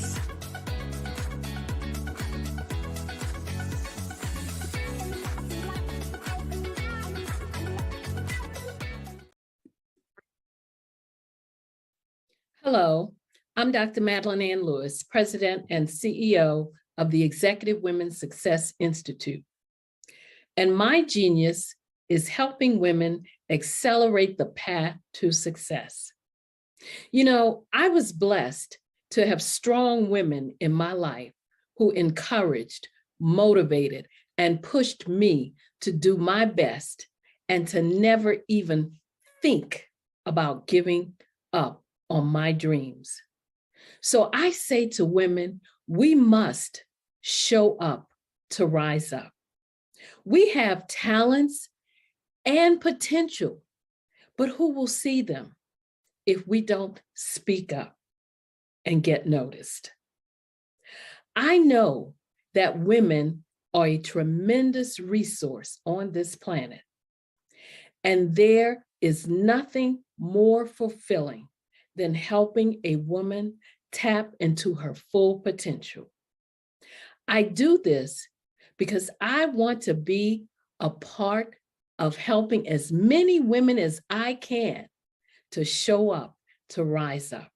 Hello, I'm Dr. Madeline Ann Lewis, President and CEO of the Executive Women's Success Institute. And my genius is helping women accelerate the path to success. You know, I was blessed to have strong women in my life who encouraged, motivated, and pushed me to do my best and to never even think about giving up on my dreams. So I say to women, we must show up to rise up. We have talents and potential, but who will see them if we don't speak up and get noticed? I know that women are a tremendous resource on this planet. And there is nothing more fulfilling than helping a woman tap into her full potential. I do this because I want to be a part of helping as many women as I can to show up, to rise up.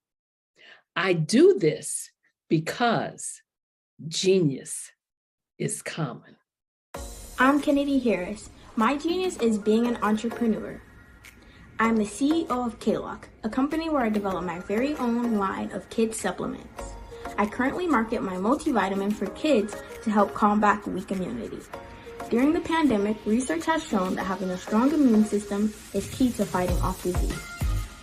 I do this because genius is common. I'm Kennedy Harris. My genius is being an entrepreneur. I'm the CEO of K-Lock, a company where I develop my very own line of kids supplements. I currently market my multivitamin for kids to help combat weak immunity. During the pandemic, research has shown that having a strong immune system is key to fighting off disease.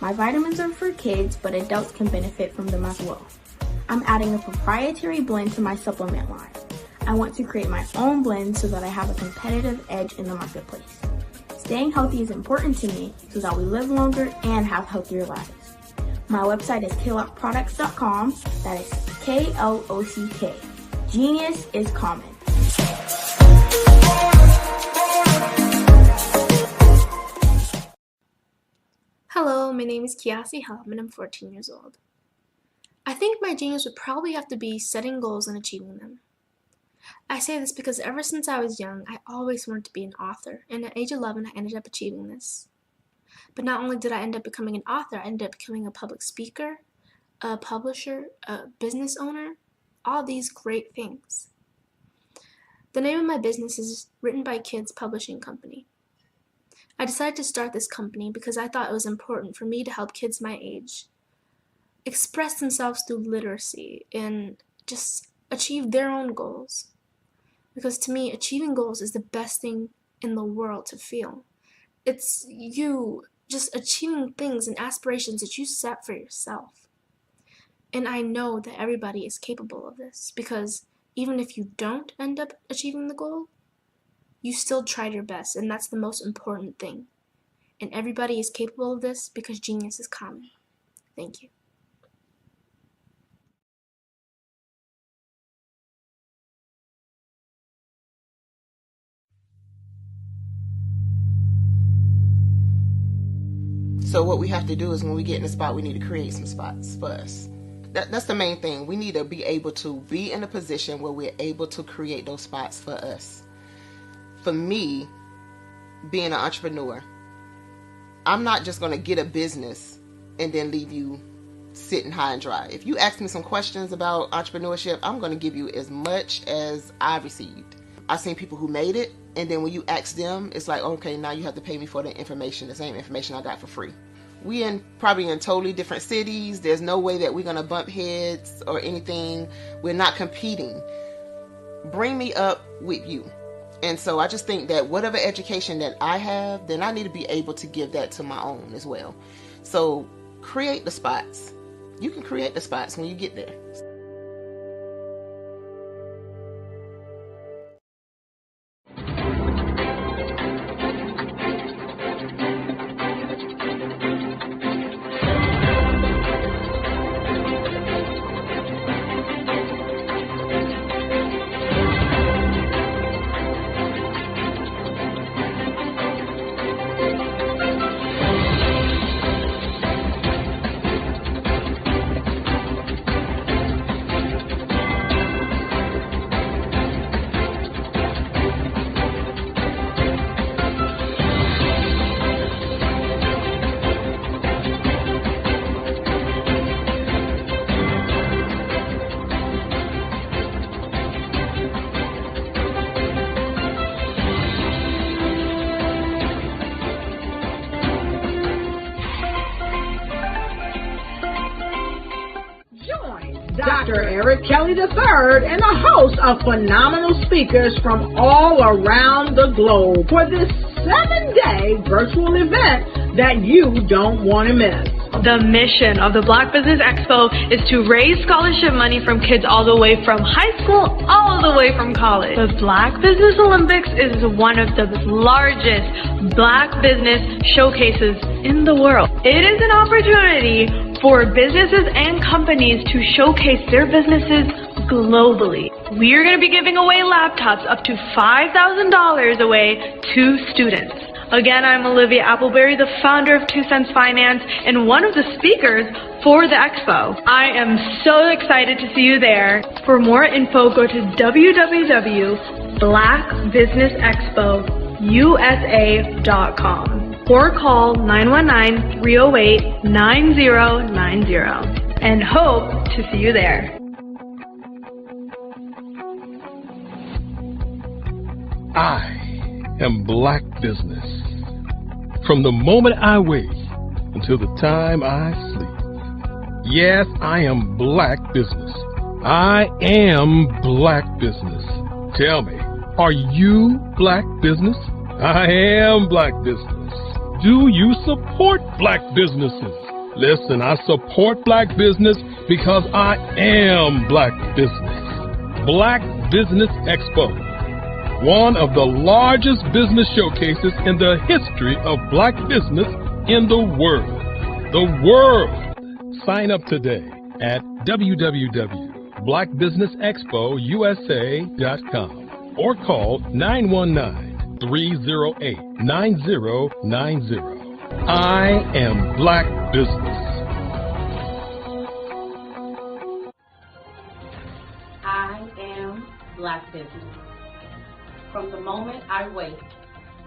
My vitamins are for kids, but adults can benefit from them as well. I'm adding a proprietary blend to my supplement line. I want to create my own blend so that I have a competitive edge in the marketplace. Staying healthy is important to me so that we live longer and have healthier lives. My website is klockproducts.com. That is K-L-O-C-K. Genius is common. Hello, my name is Kiasi Helm and I'm 14 years old. I think my genius would probably have to be setting goals and achieving them. I say this because ever since I was young, I always wanted to be an author, and at age 11, I ended up achieving this. But not only did I end up becoming an author, I ended up becoming a public speaker, a publisher, a business owner, all these great things. The name of my business is Written by Kids Publishing Company. I decided to start this company because I thought it was important for me to help kids my age express themselves through literacy and just achieve their own goals. Because to me, achieving goals is the best thing in the world to feel. It's you just achieving things and aspirations that you set for yourself. And I know that everybody is capable of this because even if you don't end up achieving the goal, you still tried your best, and that's the most important thing. And everybody is capable of this because genius is common. Thank you. So what we have to do is when we get in a spot, we need to create some spots for us. That's the main thing. We need to be able to be in a position where we're able to create those spots for us. For me, being an entrepreneur, I'm not just going to get a business and then leave you sitting high and dry. If you ask me some questions about entrepreneurship, I'm going to give you as much as I've received. I've seen people who made it, and then when you ask them, it's like, okay, now you have to pay me for the information, the same information I got for free. We probably in totally different cities. There's no way that we're going to bump heads or anything. We're not competing. Bring me up with you. And so I just think that whatever education that I have, then I need to be able to give that to my own as well. So create the spots. You can create the spots when you get there. Dr. Eric Kelly III and a host of phenomenal speakers from all around the globe for this 7-day virtual event that you don't want to miss. The mission of the Black Business Expo is to raise scholarship money from kids all the way from high school, all the way from college. The Black Business Olympics is one of the largest Black business showcases in the world. It is an opportunity for businesses and companies to showcase their businesses globally. We are going to be giving away laptops up to $5,000 away to students. Again, I'm Olivia Appleberry, the founder of 2 Cents Finance and one of the speakers for the expo. I am so excited to see you there. For more info, go to www.blackbusinessexpousa.com or call 919-308-9090 and hope to see you there. I am Black Business. From the moment I wake until the time I sleep. Yes, I am Black Business. I am Black Business. Tell me, are you Black Business? I am Black Business. Do you support Black businesses? Listen, I support Black business because I am Black Business. Black Business Expo, one of the largest business showcases in the history of Black business in the world. The world! Sign up today at www.blackbusinessexpousa.com or call 919-308-9090. I am Black Business. I am Black Business. From the moment I wake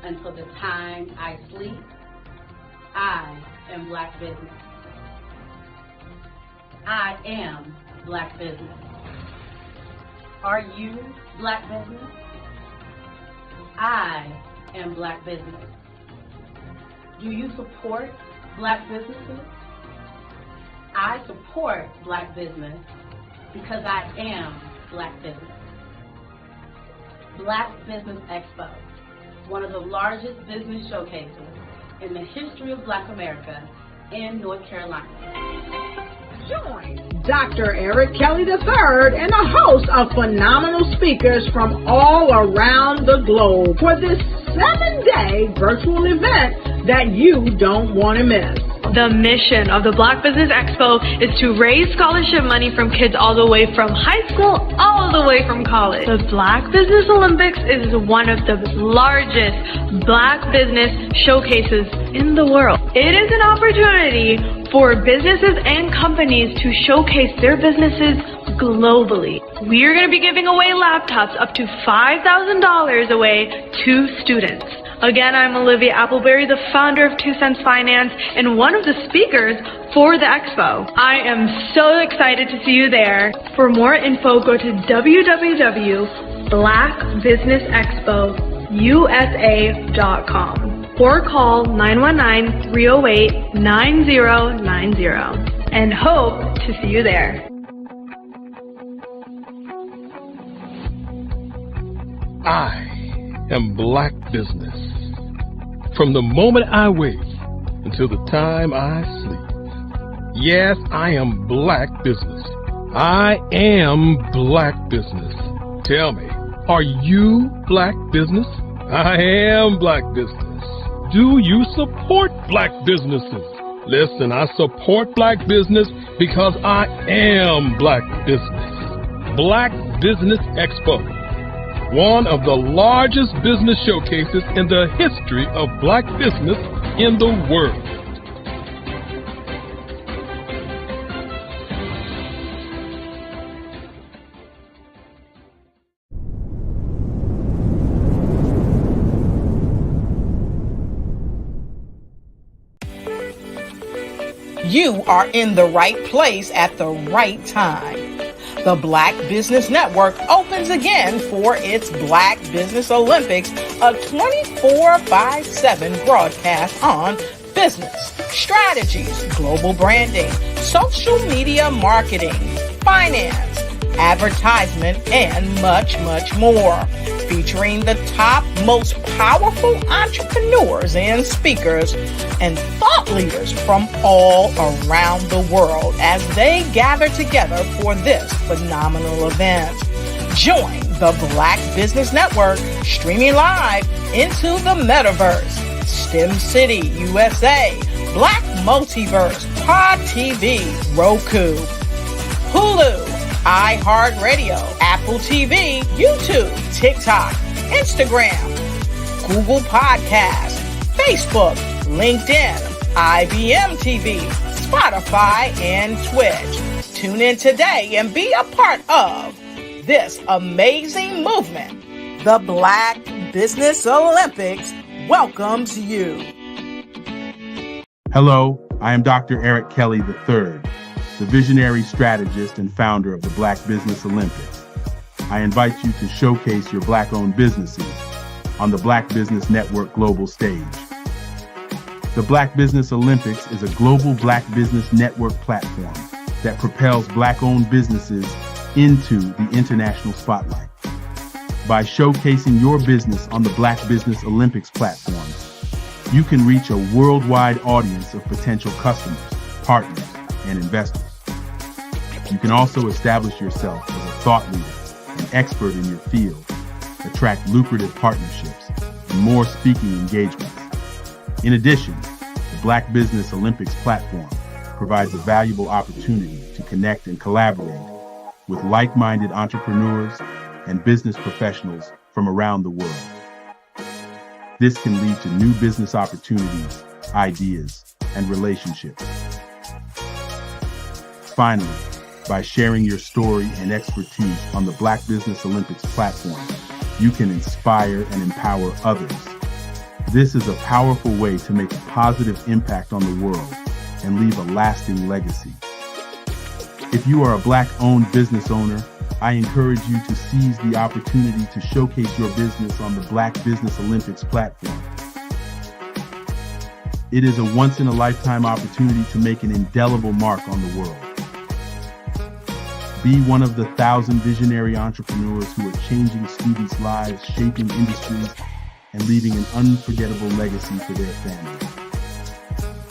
until the time I sleep, I am Black Business. I am Black Business. Are you Black Business? I am Black Business. Do you support Black businesses? I support Black business because I am Black Business. Black Business Expo, one of the largest business showcases in the history of Black America in North Carolina. Join Dr. Eric Kelly III and a host of phenomenal speakers from all around the globe for this 7-day virtual event that you don't want to miss. The mission of the Black Business Expo is to raise scholarship money from kids all the way from high school all the way from college. The Black Business Olympics is one of the largest Black business showcases in the world. It is an opportunity for businesses and companies to showcase their businesses globally. We are going to be giving away laptops up to $5,000 away to students. Again, I'm Olivia Appleberry, the founder of 2 Cents Finance and one of the speakers for the expo. I am so excited to see you there. For more info, go to www.blackbusinessexpousa.com or call 919-308-9090 and hope to see you there. I am Black Business. From the moment I wake until the time I sleep. Yes, I am Black Business. I am Black Business. Tell me, are you Black Business? I am Black Business. Do you support Black businesses? Listen, I support Black business because I am Black Business. Black Business Expo, one of the largest business showcases in the history of Black business in the world. You are in the right place at the right time. The Black Business Network opens again for its Black Business Olympics, a 24/7 broadcast on business, strategies, global branding, social media marketing, finance, advertisement, and much, much more. Featuring the top, most powerful entrepreneurs and speakers and thought leaders from all around the world as they gather together for this phenomenal event. Join the Black Business Network streaming live into the metaverse, STEM City USA, Black Multiverse, Pod TV, Roku, Hulu, iHeartRadio, Apple TV, YouTube, TikTok, Instagram, Google Podcasts, Facebook, LinkedIn, IBM TV, Spotify, and Twitch. Tune in today and be a part of this amazing movement. The Black Business Olympics welcomes you. Hello, I am Dr. Eric Kelly III, the visionary strategist and founder of the Black Business Olympics. I invite you to showcase your Black-owned businesses on the Black Business Network global stage. The Black Business Olympics is a global Black Business Network platform that propels Black-owned businesses into the international spotlight. By showcasing your business on the Black Business Olympics platform, you can reach a worldwide audience of potential customers, partners, and investors. You can also establish yourself as a thought leader and expert in your field, attract lucrative partnerships, and more speaking engagements. In addition, the Black Business Olympics platform provides a valuable opportunity to connect and collaborate with like-minded entrepreneurs and business professionals from around the world. This can lead to new business opportunities, ideas, and relationships. Finally, by sharing your story and expertise on the Black Business Olympics platform, you can inspire and empower others. This is a powerful way to make a positive impact on the world and leave a lasting legacy. If you are a Black-owned business owner, I encourage you to seize the opportunity to showcase your business on the Black Business Olympics platform. It is a once-in-a-lifetime opportunity to make an indelible mark on the world. Be one of the 1,000 visionary entrepreneurs who are changing students' lives, shaping industries, and leaving an unforgettable legacy for their families.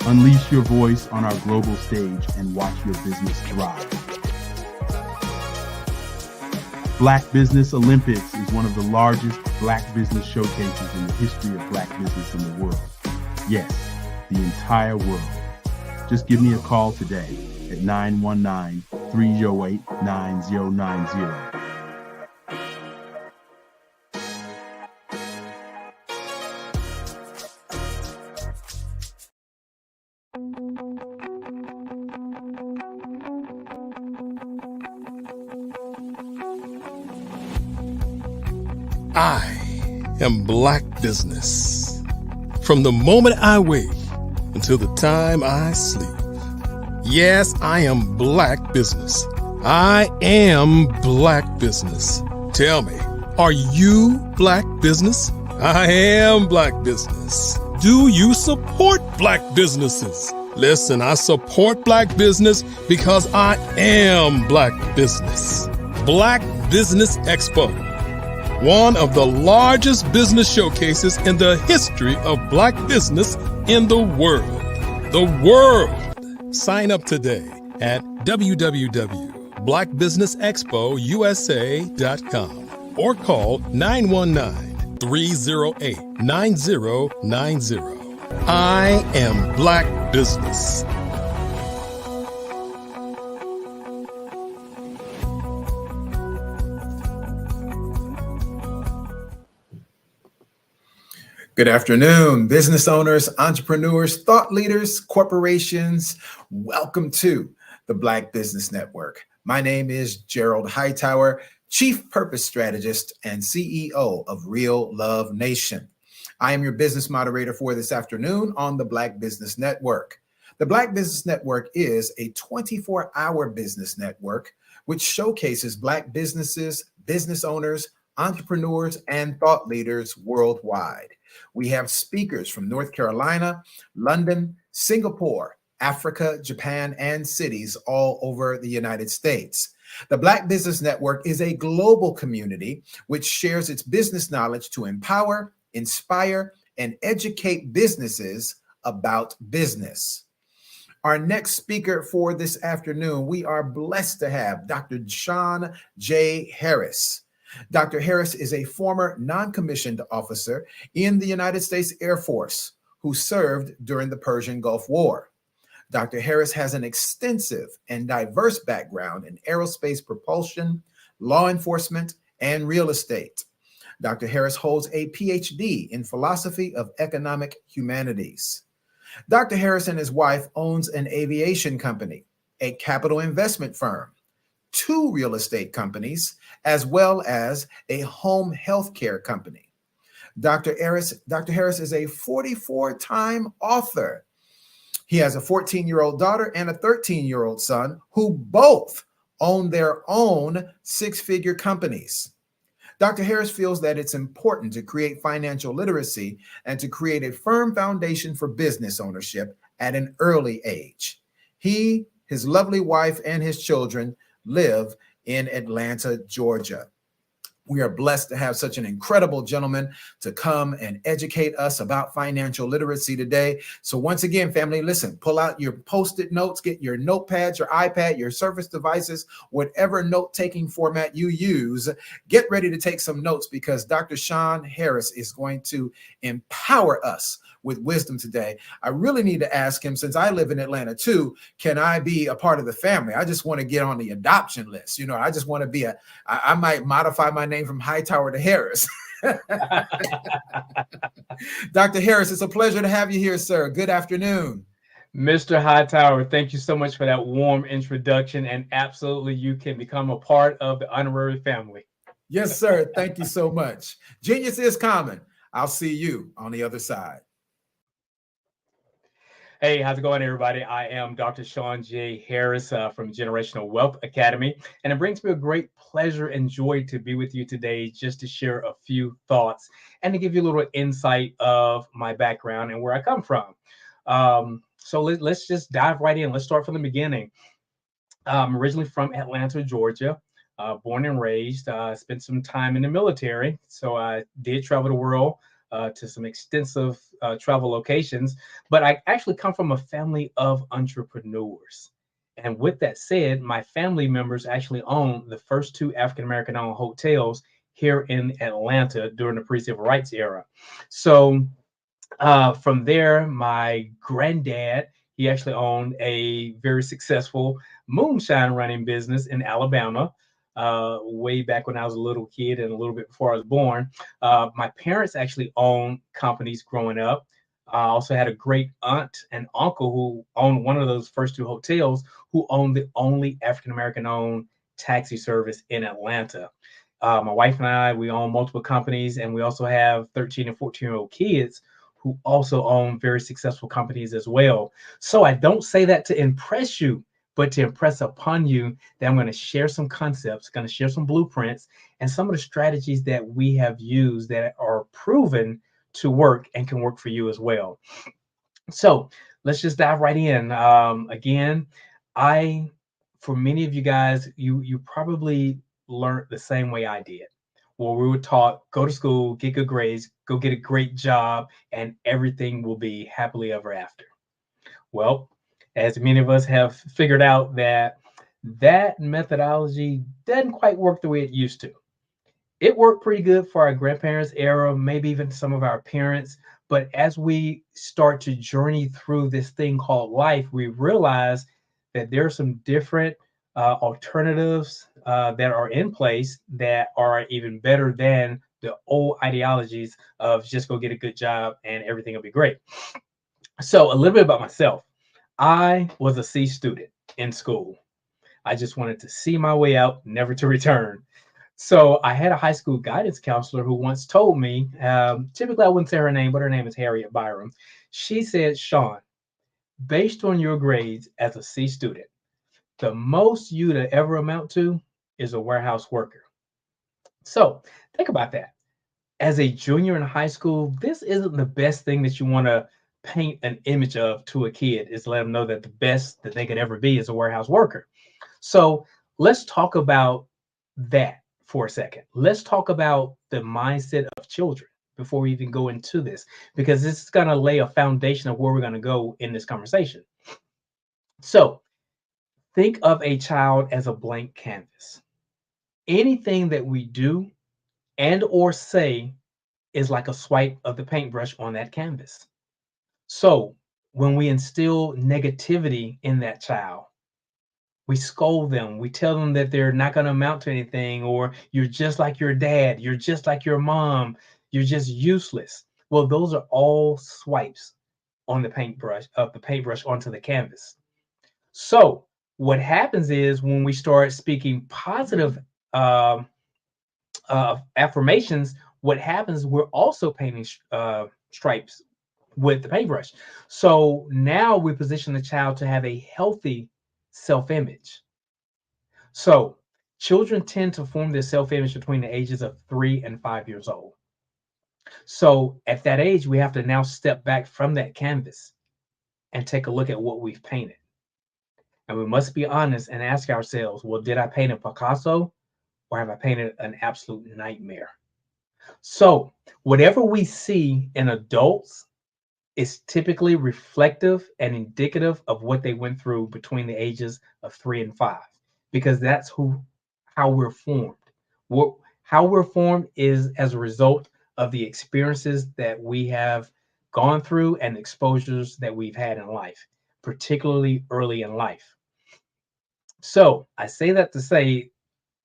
Unleash your voice on our global stage and watch your business thrive. Black Business Olympics is one of the largest Black business showcases in the history of Black business in the world. Yes, the entire world. Just give me a call today at 919-308-9090. I am Black Business. From the moment I wake until the time I sleep. Yes, I am Black Business. I am Black Business. Tell me, are you Black Business? I am Black Business. Do you support Black businesses? Listen, I support Black business because I am Black Business. Black Business Expo. One of the largest business showcases in the history of Black business in the world. The world! Sign up today at www.blackbusinessexpousa.com or call 919-308-9090. I am Black Business. Good afternoon, business owners, entrepreneurs, thought leaders, corporations. Welcome to the Black Business Network. My name is Gerald Hightower, Chief Purpose Strategist and CEO of Real Love Nation. I am your business moderator for this afternoon on the Black Business Network. The Black Business Network is a 24-hour business network which showcases Black businesses, business owners, entrepreneurs, and thought leaders worldwide. We have speakers from North Carolina, London, Singapore, Africa, Japan, and cities all over the United States. The Black Business Network is a global community which shares its business knowledge to empower, inspire, and educate businesses about business. Our next speaker for this afternoon, we are blessed to have Dr. Sean J. Harris. Dr. Harris is a former non-commissioned officer in the United States Air Force who served during the Persian Gulf War. Dr. Harris has an extensive and diverse background in aerospace propulsion, law enforcement, and real estate. Dr. Harris holds a PhD in philosophy of economic humanities. Dr. Harris and his wife owns an aviation company, a capital investment firm, 2 real estate companies, as well as a home health care company. Dr. Harris is a 44-time author. He has a 14-year-old daughter and a 13-year-old son who both own their own 6-figure companies. Dr. Harris feels that it's important to create financial literacy and to create a firm foundation for business ownership at an early age. He, his lovely wife, and his children live in Atlanta, Georgia. We are blessed to have such an incredible gentleman to come and educate us about financial literacy today. So once again, family, listen, pull out your Post-it notes, get your notepads, your iPad, your Surface devices, whatever note-taking format you use. Get ready to take some notes because Dr. Sean Harris is going to empower us with wisdom today. I really need to ask him, since I live in Atlanta too, can I be a part of the family? I just want to get on the adoption list. You know, I just want to be I might modify my name from Hightower to Harris. Dr. Harris, it's a pleasure to have you here, sir. Good afternoon. Mr. Hightower, thank you so much for that warm introduction. And absolutely, you can become a part of the honorary family. Yes, sir. Thank you so much. Genius is common. I'll see you on the other side. Hey, how's it going, everybody? I am Dr. Sean J. Harris from Generational Wealth Academy, and it brings me a great pleasure and joy to be with you today just to share a few thoughts and to give you a little insight of my background and where I come from. So let's just dive right in. Let's start from the beginning. I'm originally from Atlanta, Georgia, born and raised. Spent some time in the military, so I did travel the world. To some extensive travel locations, but I actually come from a family of entrepreneurs. And with that said, my family members actually own the first 2 African-American owned hotels here in Atlanta during the pre-civil rights era. So from there, my granddad, he actually owned a very successful moonshine running business in Alabama. Way back when I was a little kid and a little bit before I was born. My parents actually owned companies growing up. I also had a great aunt and uncle who owned one of those first 2 hotels, who owned the only African-American owned taxi service in Atlanta. My wife and I, we own multiple companies, and we also have 13 and 14-year-old kids who also own very successful companies as well. So I don't say that to impress you, but to impress upon you that I'm going to share some concepts, going to share some blueprints, and some of the strategies that we have used that are proven to work and can work for you as well. So let's just dive right in. Again, for many of you guys, you probably learned the same way I did. Well, we were taught, go to school, get good grades, go get a great job, and everything will be happily ever after. Well, as many of us have figured out, that methodology doesn't quite work the way it used to. It worked pretty good for our grandparents' era, maybe even some of our parents. But as we start to journey through this thing called life, we realize that there are some different alternatives that are in place that are even better than the old ideologies of just go get a good job and everything will be great. So a little bit about myself. I was a C student in school. I just wanted to see my way out, never to return. So I had a high school guidance counselor who once told me, typically I wouldn't say her name, but her name is Harriet Byram. She said, Sean, based on your grades as a C student, the most you'd ever amount to is a warehouse worker. So think about that. As a junior in high school, this isn't the best thing that you want to paint an image of to a kid, is let them know that the best that they could ever be is a warehouse worker. So let's talk about that for a second. Let's talk about the mindset of children before we even go into this, because this is going to lay a foundation of where we're going to go in this conversation. So think of a child as a blank canvas. Anything that we do and or say is like a swipe of the paintbrush on that canvas. So when we instill negativity in that child, we scold them, we tell them that they're not going to amount to anything, or you're just like your dad, you're just like your mom, you're just useless. Well, those are all swipes on the paintbrush onto the canvas. So what happens is when we start speaking positive affirmations, what happens, we're also painting stripes with the paintbrush. So now we position the child to have a healthy self-image. So children tend to form their self-image between the ages of 3 and 5 years old. So at that age, we have to now step back from that canvas and take a look at what we've painted. And we must be honest and ask ourselves, well, did I paint a Picasso, or have I painted an absolute nightmare? So whatever we see in adults is typically reflective and indicative of what they went through between the ages of 3 and 5, because that's how we're formed. How we're formed is as a result of the experiences that we have gone through and exposures that we've had in life, particularly early in life. So I say that to say,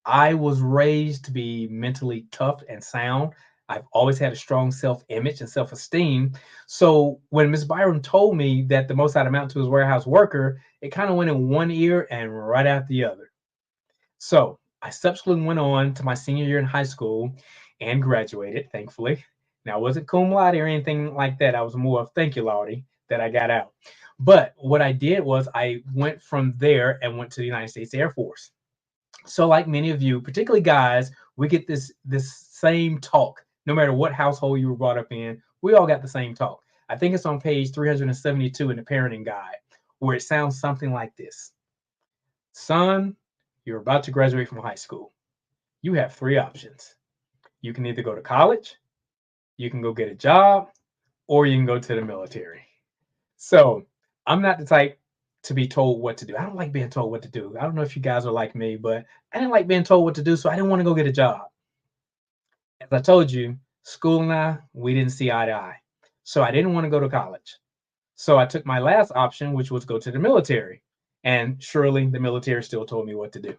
I was raised to be mentally tough and sound. I've always had a strong self-image and self-esteem. So when Ms. Byron told me that the most I'd amount to is warehouse worker, it kind of went in one ear and right out the other. So I subsequently went on to my senior year in high school and graduated, thankfully. Now, I wasn't cum laude or anything like that. I was more of thank you, Lordy, that I got out. But what I did was I went from there and went to the United States Air Force. So like many of you, particularly guys, we get this same talk. No matter what household you were brought up in, we all got the same talk. I think it's on page 372 in the parenting guide, where it sounds something like this. Son, you're about to graduate from high school. You have 3 options. You can either go to college, you can go get a job, or you can go to the military. So I'm not the type to be told what to do. I don't like being told what to do. I don't know if you guys are like me, but I didn't like being told what to do, so I didn't want to go get a job. As I told you, school and we didn't see eye to eye. So I didn't want to go to college. So I took my last option, which was go to the military. And surely the military still told me what to do.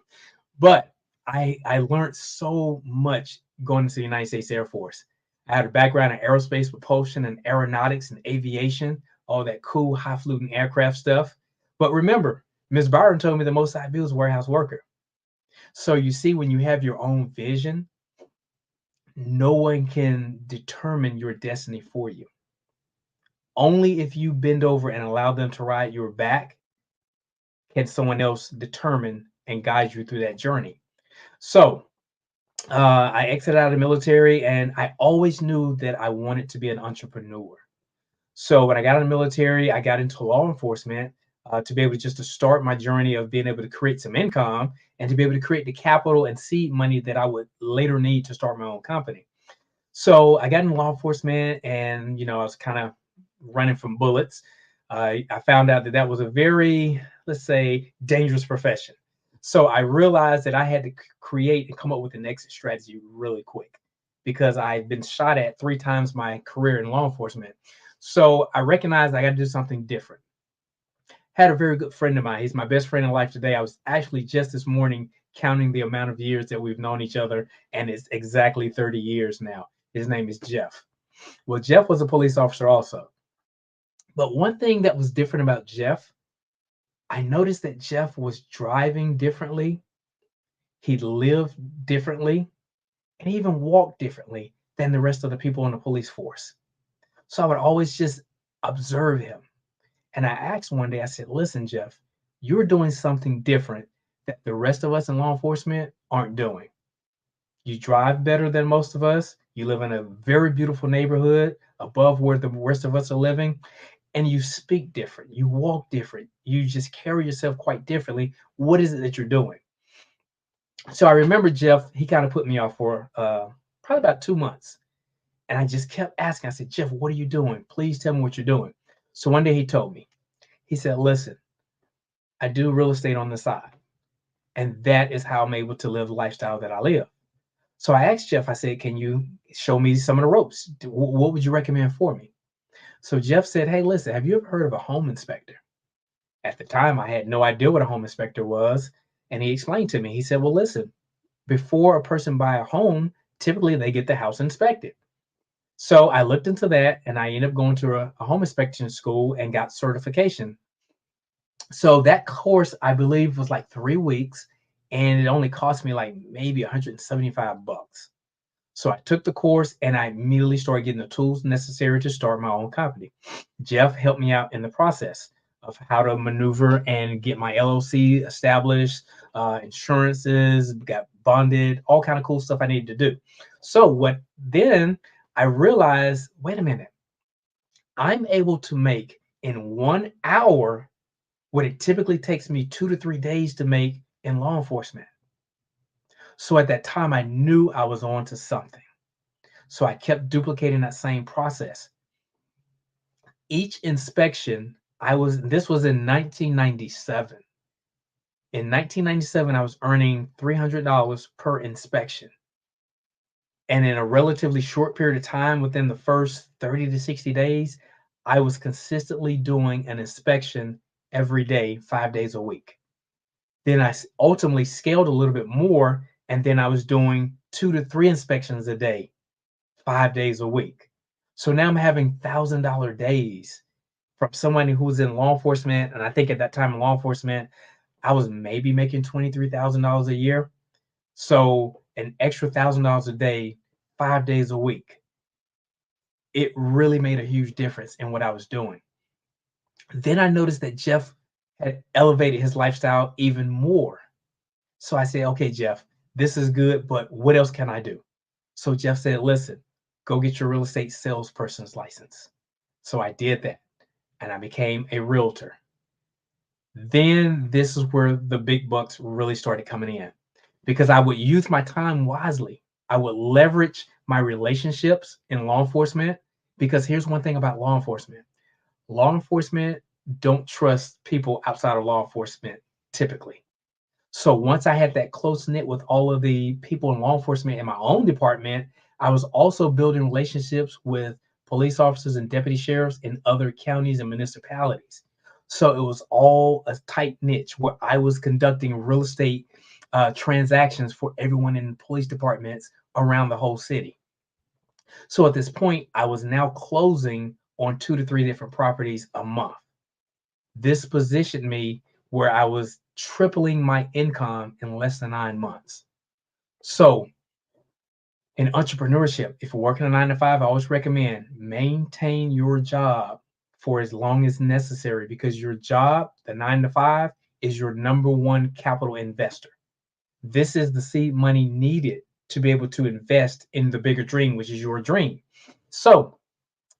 But I learned so much going to the United States Air Force. I had a background in aerospace propulsion and aeronautics and aviation, all that cool high-fluting aircraft stuff. But remember, Ms. Byron told me the most I'd be was a warehouse worker. So you see, when you have your own vision, no one can determine your destiny for you. Only if you bend over and allow them to ride your back can someone else determine and guide you through that journey. So I exited out of the military, and I always knew that I wanted to be an entrepreneur. So when I got in the military, I got into law enforcement to be able to start my journey of being able to create some income and to be able to create the capital and seed money that I would later need to start my own company. So I got in law enforcement, and I was kind of running from bullets. I found out that that was a very, let's say, dangerous profession. So I realized that I had to create and come up with an exit strategy really quick, because I had been shot at 3 times my career in law enforcement. So I recognized I got to do something different. Had a very good friend of mine. He's my best friend in life today. I was actually just this morning counting the amount of years that we've known each other, and it's exactly 30 years now. His name is Jeff. Well, Jeff was a police officer also. But one thing that was different about Jeff, I noticed that Jeff was driving differently. He lived differently, and he even walked differently than the rest of the people in the police force. So I would always just observe him. And I asked one day, I said, listen, Jeff, you're doing something different that the rest of us in law enforcement aren't doing. You drive better than most of us. You live in a very beautiful neighborhood above where the rest of us are living. And you speak different. You walk different. You just carry yourself quite differently. What is it that you're doing? So I remember Jeff, he kind of put me off for probably about 2 months. And I just kept asking. I said, Jeff, what are you doing? Please tell me what you're doing. So one day he told me, he said, listen, I do real estate on the side. And that is how I'm able to live the lifestyle that I live. So I asked Jeff, I said, can you show me some of the ropes? What would you recommend for me? So Jeff said, hey, listen, have you ever heard of a home inspector? At the time, I had no idea what a home inspector was. And he explained to me, he said, well, listen, before a person buy a home, typically they get the house inspected. So I looked into that and I ended up going to a home inspection school and got certification. So that course, I believe, was like 3 weeks, and it only cost me like maybe $175. So I took the course and I immediately started getting the tools necessary to start my own company. Jeff helped me out in the process of how to maneuver and get my LLC established, insurances, got bonded, all kind of cool stuff I needed to do. So then I realized, wait a minute, I'm able to make in 1 hour what it typically takes me 2 to 3 days to make in law enforcement. So at that time, I knew I was on to something. So I kept duplicating that same process. Each inspection, this was in 1997. In 1997, I was earning $300 per inspection. And in a relatively short period of time, within the first 30 to 60 days, I was consistently doing an inspection every day, 5 days a week. Then I ultimately scaled a little bit more, and then I was doing 2 to 3 inspections a day, 5 days a week. So now I'm having $1,000 days from somebody who was in law enforcement. And I think at that time in law enforcement, I was maybe making $23,000 a year. So an extra $1,000 a day, 5 days a week. It really made a huge difference in what I was doing. Then I noticed that Jeff had elevated his lifestyle even more. So I said, okay, Jeff, this is good, but what else can I do? So Jeff said, listen, go get your real estate salesperson's license. So I did that and I became a realtor. Then this is where the big bucks really started coming in, because I would use my time wisely. I would leverage my relationships in law enforcement, because here's one thing about law enforcement. Law enforcement don't trust people outside of law enforcement typically. So once I had that close knit with all of the people in law enforcement in my own department, I was also building relationships with police officers and deputy sheriffs in other counties and municipalities. So it was all a tight niche where I was conducting real estate transactions for everyone in police departments around the whole city. So at this point, I was now closing on 2 to 3 different properties a month. This positioned me where I was tripling my income in less than 9 months. So in entrepreneurship, if you're working a 9 to 5, I always recommend maintain your job for as long as necessary, because your job, the 9 to 5, is your number one capital investor. This is the seed money needed to be able to invest in the bigger dream, which is your dream. So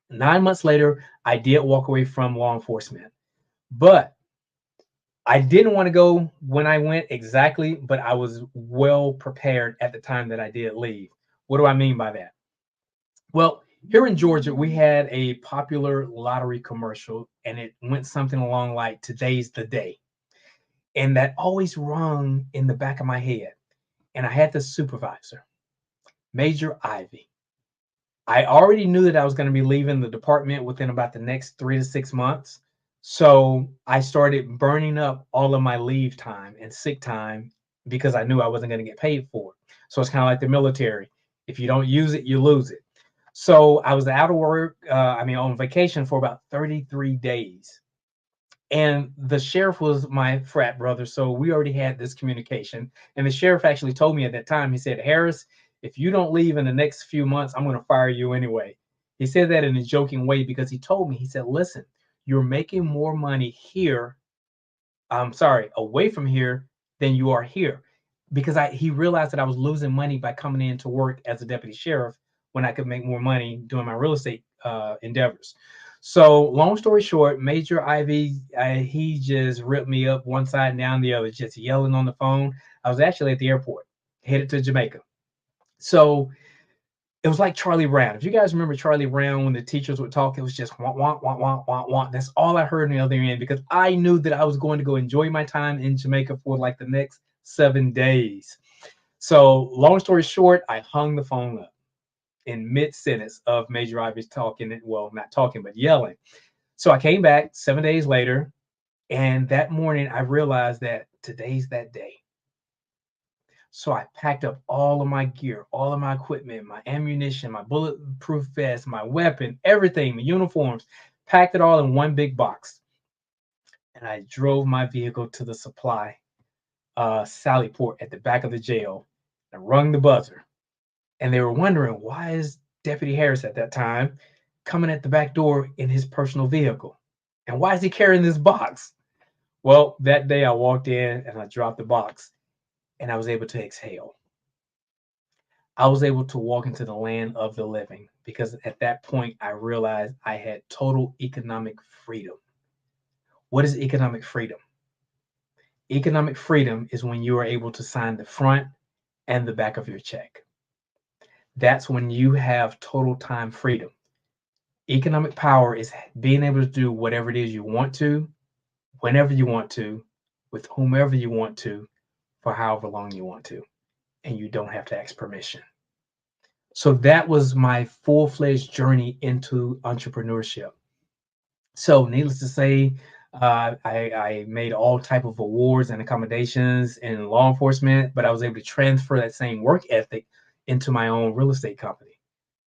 9 months later, I did walk away from law enforcement, but I didn't want to go when I went exactly, but I was well prepared at the time that I did leave. What do I mean by that? Well, here in Georgia, we had a popular lottery commercial, and it went something along like "Today's the day." And that always rung in the back of my head. And I had the supervisor, Major Ivy. I already knew that I was going to be leaving the department within about the next 3 to 6 months. So I started burning up all of my leave time and sick time because I knew I wasn't going to get paid for it. So it's kind of like the military. If you don't use it, you lose it. So I was out of work, on vacation for about 33 days. And the sheriff was my frat brother. So we already had this communication. And the sheriff actually told me at that time, he said, Harris, if you don't leave in the next few months, I'm going to fire you anyway. He said that in a joking way because he told me, he said, listen, you're making more money here, away from here than you are here. Because he realized that I was losing money by coming in to work as a deputy sheriff when I could make more money doing my real estate endeavors. So long story short, Major Ivy, he just ripped me up one side and down the other, just yelling on the phone. I was actually at the airport, headed to Jamaica. So it was like Charlie Brown. If you guys remember Charlie Brown, when the teachers would talk, it was just wah, wah, wah, wah, wah, wah. That's all I heard on the other end, because I knew that I was going to go enjoy my time in Jamaica for like the next 7 days. So long story short, I hung the phone up. in mid-sentence of Major Ivy's talking, well, not talking, but yelling. So I came back 7 days later, and that morning I realized that today's that day. So I packed up all of my gear, all of my equipment, my ammunition, my bulletproof vest, my weapon, everything, my uniforms, packed it all in one big box. And I drove my vehicle to the supply Sally Port at the back of the jail. I rung the buzzer. And they were wondering, why is Deputy Harris at that time coming at the back door in his personal vehicle? And why is he carrying this box? Well, that day I walked in and I dropped the box and I was able to exhale. I was able to walk into the land of the living because at that point I realized I had total economic freedom. What is economic freedom? Economic freedom is when you are able to sign the front and the back of your check. That's when you have total time freedom. Economic power is being able to do whatever it is you want to, whenever you want to, with whomever you want to, for however long you want to, and you don't have to ask permission. So that was my full-fledged journey into entrepreneurship. So needless to say, I made all type of awards and accommodations in law enforcement, but I was able to transfer that same work ethic into my own real estate company.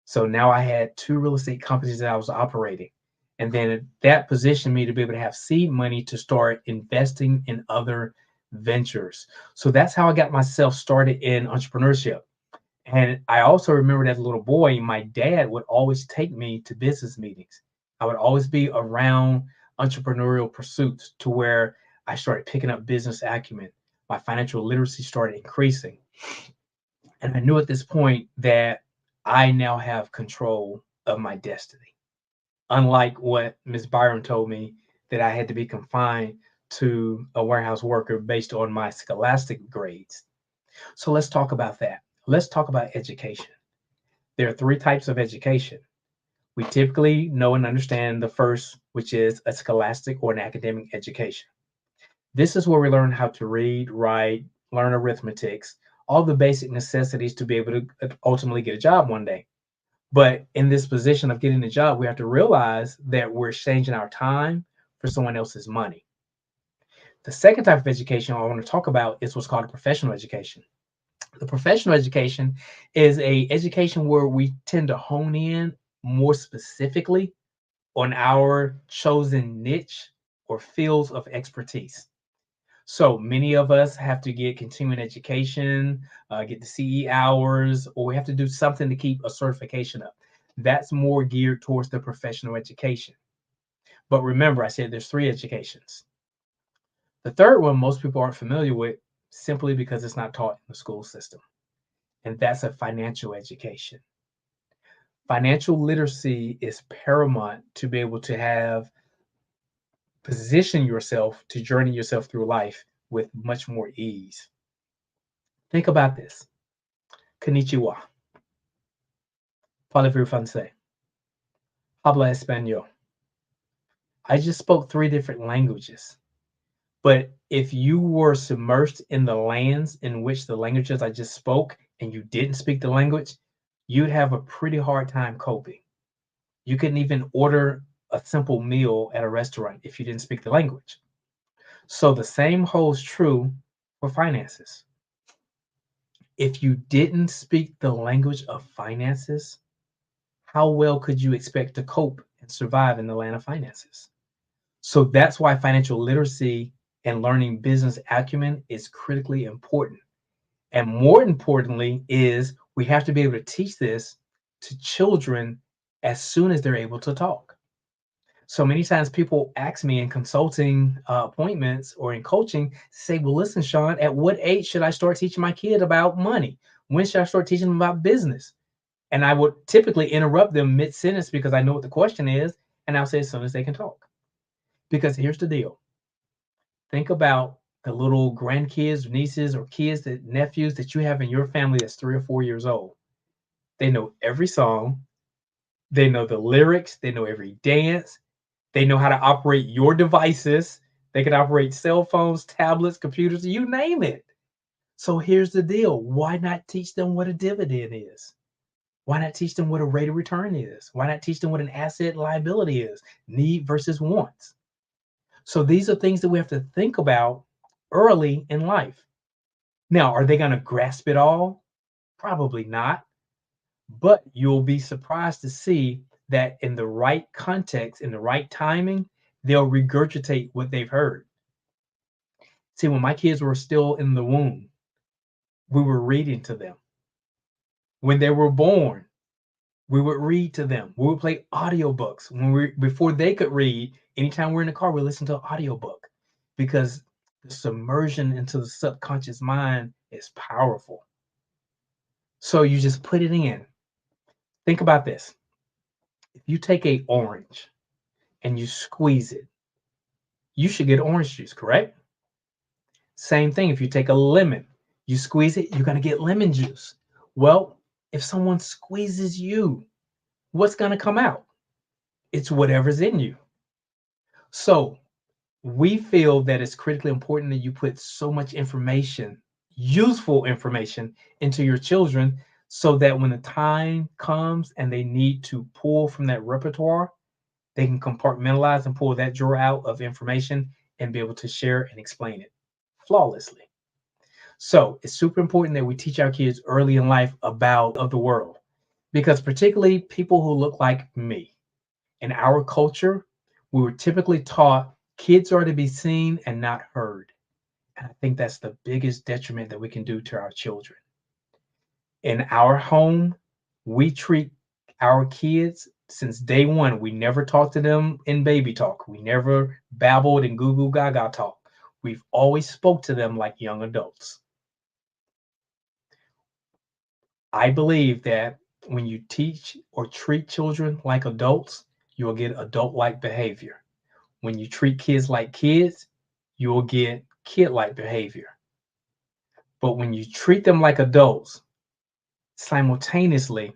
So now I had 2 real estate companies that I was operating. And then that positioned me to be able to have seed money to start investing in other ventures. So that's how I got myself started in entrepreneurship. And I also remember as a little boy, my dad would always take me to business meetings. I would always be around entrepreneurial pursuits to where I started picking up business acumen. My financial literacy started increasing. And I knew at this point that I now have control of my destiny. Unlike what Ms. Byron told me that I had to be confined to a warehouse worker based on my scholastic grades. So let's talk about that. Let's talk about education. There are 3 types of education. We typically know and understand the first, which is a scholastic or an academic education. This is where we learn how to read, write, learn arithmetics, all the basic necessities to be able to ultimately get a job one day. But in this position of getting a job, we have to realize that we're exchanging our time for someone else's money. The second type of education I want to talk about is what's called a professional education. The professional education is an education where we tend to hone in more specifically on our chosen niche or fields of expertise. So many of us have to get continuing education, get the CE hours, or we have to do something to keep a certification up. That's more geared towards the professional education. But remember, I said there's 3 educations. The third one most people aren't familiar with simply because it's not taught in the school system. And that's a financial education. Financial literacy is paramount to be able to position yourself to journey yourself through life with much more ease. Think about this. Konnichiwa. Parlez-vous français? Habla español. I just spoke 3 different languages. But if you were submerged in the lands in which the languages I just spoke and you didn't speak the language, you'd have a pretty hard time coping. You couldn't even order a simple meal at a restaurant if you didn't speak the language. So the same holds true for finances. If you didn't speak the language of finances, how well could you expect to cope and survive in the land of finances? So that's why financial literacy and learning business acumen is critically important. And more importantly is we have to be able to teach this to children as soon as they're able to talk. So many times people ask me in consulting appointments or in coaching, say, well, listen, Sean, at what age should I start teaching my kid about money? When should I start teaching them about business? And I would typically interrupt them mid-sentence because I know what the question is. And I'll say as soon as they can talk. Because here's the deal. Think about the little grandkids, nieces, or kids, nephews that you have in your family that's 3 or 4 years old. They know every song. They know the lyrics. They know every dance. They know how to operate your devices. They can operate cell phones, tablets, computers, you name it. So here's the deal. Why not teach them what a dividend is? Why not teach them what a rate of return is? Why not teach them what an asset liability is? Need versus wants. So these are things that we have to think about early in life. Now, are they going to grasp it all? Probably not. But you'll be surprised to see that in the right context, in the right timing, they'll regurgitate what they've heard. See, when my kids were still in the womb, we were reading to them. When they were born, we would read to them. We would play audiobooks. Before they could read, anytime we're in the car, we listen to an audiobook because the submersion into the subconscious mind is powerful. So you just put it in. Think about this. If you take an orange and you squeeze it, you should get orange juice, correct? Same thing, if you take a lemon, you squeeze it, you're going to get lemon juice. Well, if someone squeezes you, what's going to come out? It's whatever's in you. So we feel that it's critically important that you put so much information, useful information, into your children so that when the time comes and they need to pull from that repertoire, they can compartmentalize and pull that drawer out of information and be able to share and explain it flawlessly. So it's super important that we teach our kids early in life about the world, because particularly people who look like me, in our culture, we were typically taught kids are to be seen and not heard. And I think that's the biggest detriment that we can do to our children. In our home, we treat our kids since day one. We never talked to them in baby talk. We never babbled in goo goo gaga talk. We've always spoke to them like young adults. I believe that when you teach or treat children like adults, you will get adult-like behavior. When you treat kids like kids, you will get kid-like behavior. But when you treat them like adults, simultaneously,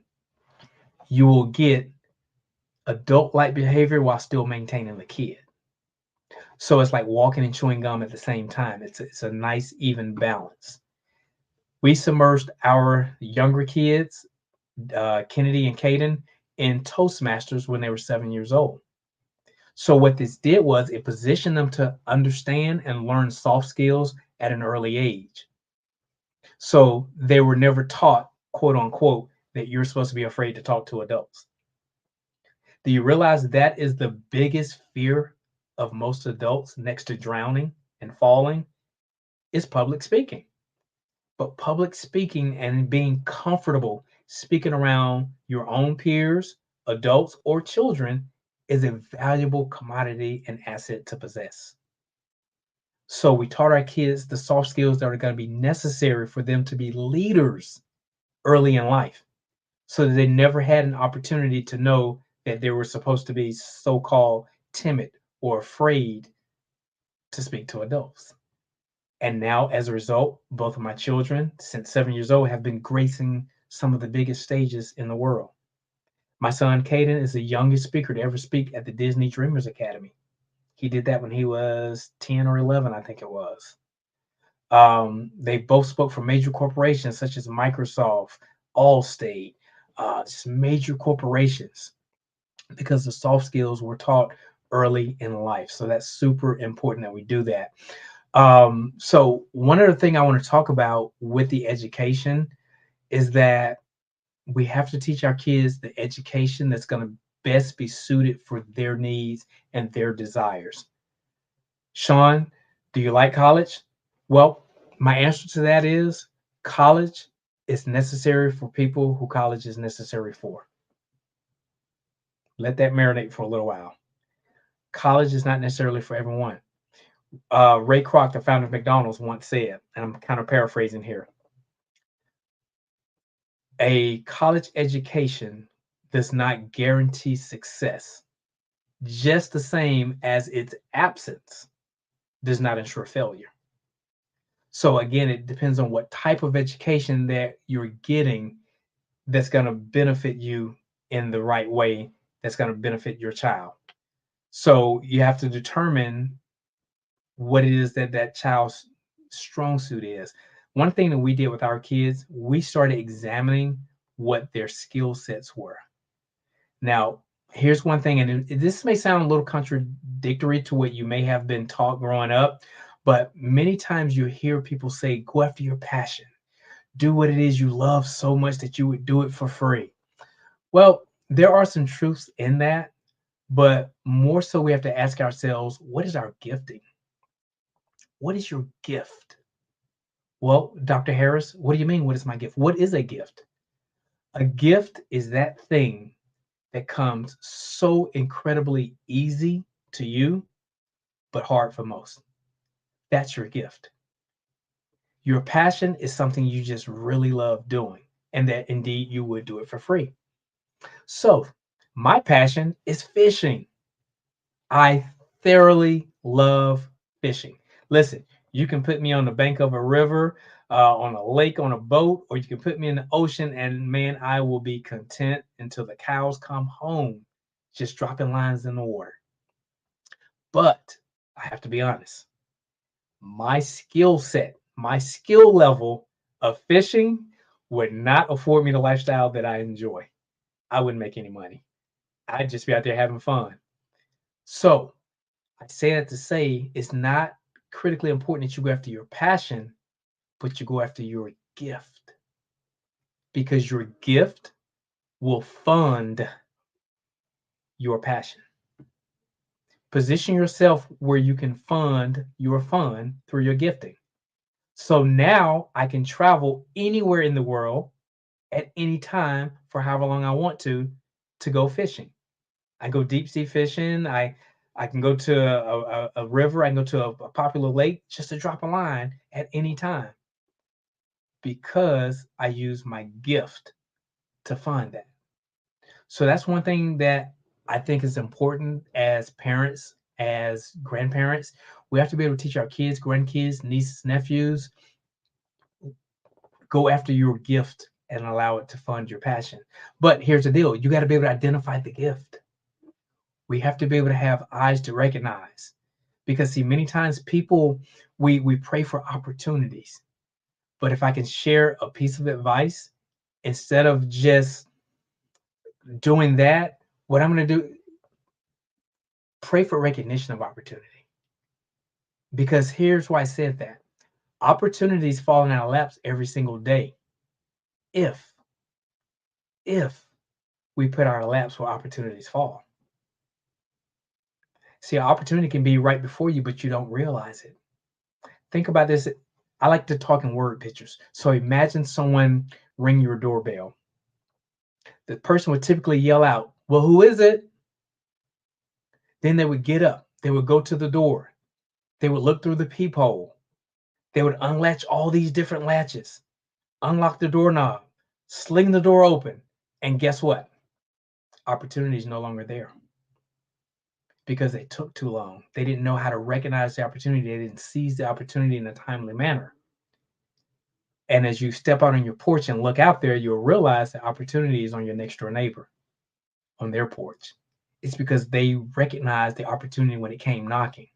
you will get adult-like behavior while still maintaining the kid. So it's like walking and chewing gum at the same time. It's a nice, even balance. We submerged our younger kids, Kennedy and Caden, in Toastmasters when they were 7 years old. So what this did was it positioned them to understand and learn soft skills at an early age. So they were never taught, quote unquote, that you're supposed to be afraid to talk to adults. Do you realize that is the biggest fear of most adults next to drowning and falling? Is public speaking. But public speaking and being comfortable speaking around your own peers, adults, or children is a valuable commodity and asset to possess. So we taught our kids the soft skills that are going to be necessary for them to be leaders early in life, so that they never had an opportunity to know that they were supposed to be so-called timid or afraid to speak to adults. And now, as a result, both of my children, since 7 years old, have been gracing some of the biggest stages in the world. My son, Caden, is the youngest speaker to ever speak at the Disney Dreamers Academy. He did that when he was 10 or 11, I think it was. They both spoke for major corporations such as Microsoft, Allstate, just major corporations, because the soft skills were taught early in life. So that's super important that we do that. So one other thing I want to talk about with the education is that we have to teach our kids the education that's going to best be suited for their needs and their desires. Sean, do you like college? Well, my answer to that is college is necessary for people who college is necessary for. Let that marinate for a little while. College is not necessarily for everyone. Ray Kroc, the founder of McDonald's, once said, and I'm kind of paraphrasing here, a college education does not guarantee success, just the same as its absence does not ensure failure. So again, it depends on what type of education that you're getting that's going to benefit you in the right way, that's going to benefit your child. So you have to determine what it is that that child's strong suit is. One thing that we did with our kids, we started examining what their skill sets were. Now, here's one thing, and this may sound a little contradictory to what you may have been taught growing up, but many times you hear people say, go after your passion. Do what it is you love so much that you would do it for free. Well, there are some truths in that, but more so we have to ask ourselves, what is our gifting? What is your gift? Well, Dr. Harris, what do you mean? What is my gift? What is a gift? A gift is that thing that comes so incredibly easy to you, but hard for most. That's your gift. Your passion is something you just really love doing, and that indeed you would do it for free. So, my passion is fishing. I thoroughly love fishing. Listen, you can put me on the bank of a river, on a lake, on a boat, or you can put me in the ocean, and man, I will be content until the cows come home, just dropping lines in the water. But I have to be honest, my skill set, my skill level of fishing would not afford me the lifestyle that I enjoy. I wouldn't make any money. I'd just be out there having fun. So I say that to say it's not critically important that you go after your passion, but you go after your gift, because your gift will fund your passion. Position yourself where you can fund your fun through your gifting. So now I can travel anywhere in the world at any time for however long I want to go fishing. I go deep sea fishing. I can go to a river. I can go to a popular lake just to drop a line at any time, because I use my gift to find that. So that's one thing that I think is important as parents, as grandparents. We have to be able to teach our kids, grandkids, nieces, nephews, go after your gift and allow it to fund your passion. But here's the deal. You got to be able to identify the gift. We have to be able to have eyes to recognize, because see, many times people, we pray for opportunities. But if I can share a piece of advice, instead of just doing that, what I'm going to do, pray for recognition of opportunity. Because here's why I said that. Opportunities fall in our laps every single day. If we put our laps where opportunities fall. See, an opportunity can be right before you, but you don't realize it. Think about this. I like to talk in word pictures. So imagine someone ring your doorbell. The person would typically yell out, well, who is it? Then they would get up. They would go to the door. They would look through the peephole. They would unlatch all these different latches, unlock the doorknob, sling the door open. And guess what? Opportunity is no longer there, because they took too long. They didn't know how to recognize the opportunity. They didn't seize the opportunity in a timely manner. And as you step out on your porch and look out there, you'll realize the opportunity is on your next door neighbor, on their porch. It's because they recognized the opportunity when it came knocking.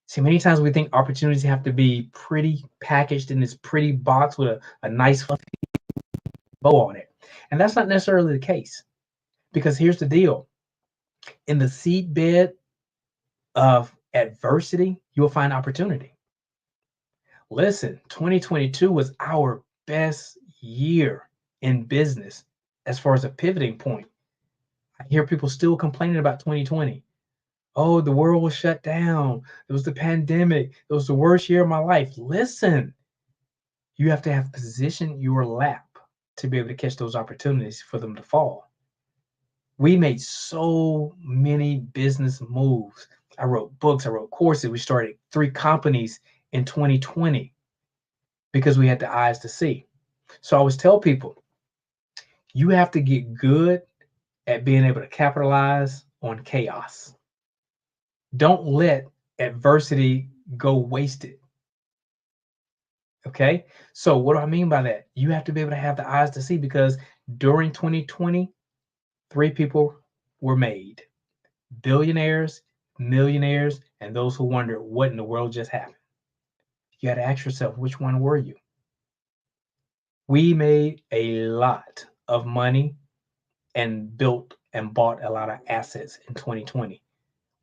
See, many times we think opportunities have to be pretty packaged in this pretty box with a nice fluffy bow on it. And that's not necessarily the case, because here's the deal. In the seedbed of adversity, you'll find opportunity. Listen, 2022 was our best year in business as far as a pivoting point. I hear people still complaining about 2020. Oh, the world was shut down. It was the pandemic. It was the worst year of my life. Listen, you have to have positioned your lap to be able to catch those opportunities for them to fall. We made so many business moves. I wrote books, I wrote courses. We started 3 companies in 2020 because we had the eyes to see. So I always tell people, you have to get good at being able to capitalize on chaos. Don't let adversity go wasted. Okay? So what do I mean by that? You have to be able to have the eyes to see, because during 2020, 3 people were made: billionaires, millionaires, and those who wonder what in the world just happened. You got to ask yourself, which one were you? We made a lot of money and built and bought a lot of assets in 2020,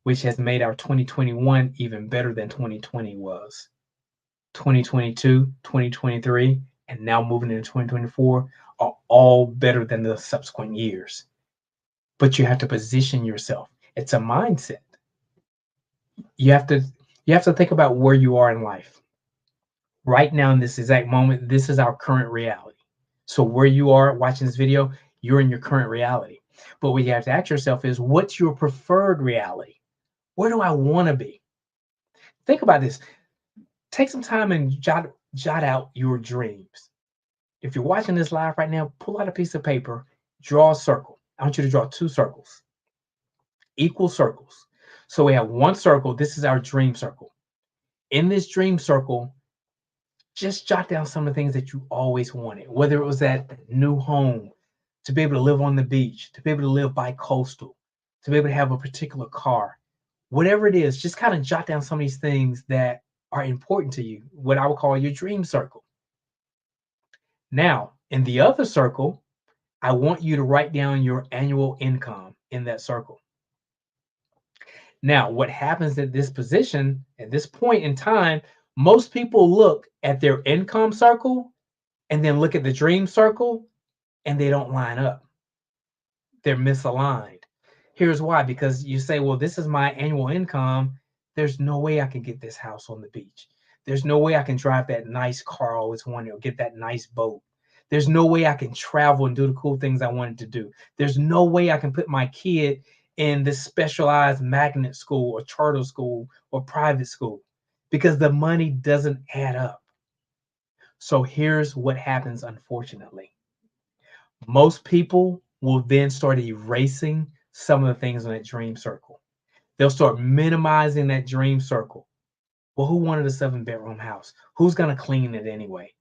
which has made our 2021 even better than 2020 was. 2022, 2023, and now moving into 2024 are all better than the subsequent years. But you have to position yourself. It's a mindset. You have to think about where you are in life. Right now, in this exact moment, this is our current reality. So where you are watching this video, you're in your current reality. But what you have to ask yourself is, what's your preferred reality? Where do I want to be? Think about this. Take some time and jot out your dreams. If you're watching this live right now, pull out a piece of paper, draw a circle. I want you to draw 2 circles, equal circles. So we have one circle. This is our dream circle. In this dream circle, just jot down some of the things that you always wanted, whether it was that new home, to be able to live on the beach, to be able to live bi-coastal, to be able to have a particular car, whatever it is, just kind of jot down some of these things that are important to you, what I would call your dream circle. Now, in the other circle, I want you to write down your annual income in that circle. Now, what happens at this position, at this point in time, most people look at their income circle and then look at the dream circle, and they don't line up. They're misaligned. Here's why. Because you say, well, this is my annual income. There's no way I can get this house on the beach. There's no way I can drive that nice car I always wanted, or get that nice boat. There's no way I can travel and do the cool things I wanted to do. There's no way I can put my kid in this specialized magnet school or charter school or private school, because the money doesn't add up. So here's what happens, unfortunately. Most people will then start erasing some of the things in that dream circle. They'll start minimizing that dream circle. Well, who wanted a 7-bedroom house? Who's going to clean it anyway?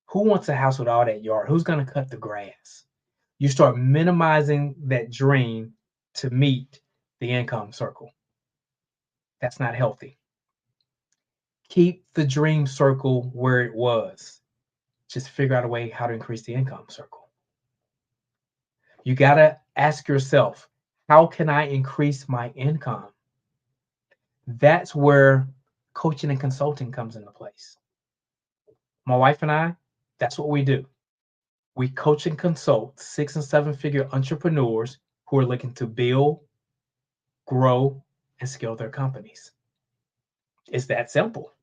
Who wants a house with all that yard? Who's going to cut the grass? You start minimizing that dream to meet the income circle. That's not healthy. Keep the dream circle where it was. Just figure out a way how to increase the income circle. You got to ask yourself, how can I increase my income? That's where coaching and consulting comes into place. My wife and I, that's what we do. We coach and consult 6- and 7-figure entrepreneurs who are looking to build, grow, and scale their companies. It's that simple.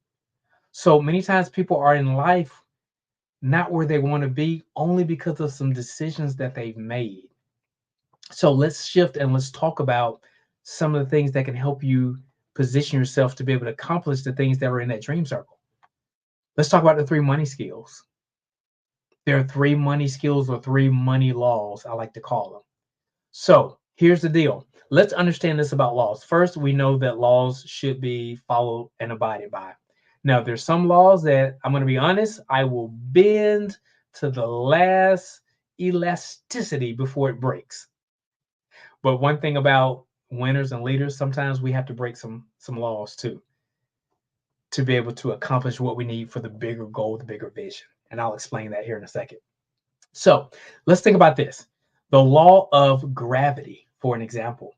So many times people are in life not where they want to be, only because of some decisions that they've made. So let's shift and let's talk about some of the things that can help you position yourself to be able to accomplish the things that are in that dream circle. Let's talk about the 3 money skills. There are 3 money skills, or 3 money laws, I like to call them. So here's the deal. Let's understand this about laws. First, we know that laws should be followed and abided by. Now, there's some laws that, I'm going to be honest, I will bend to the last elasticity before it breaks. But one thing about winners and leaders, sometimes we have to break some laws too, to be able to accomplish what we need for the bigger goal, the bigger vision. And I'll explain that here in a second. So let's think about this. The law of gravity, for an example.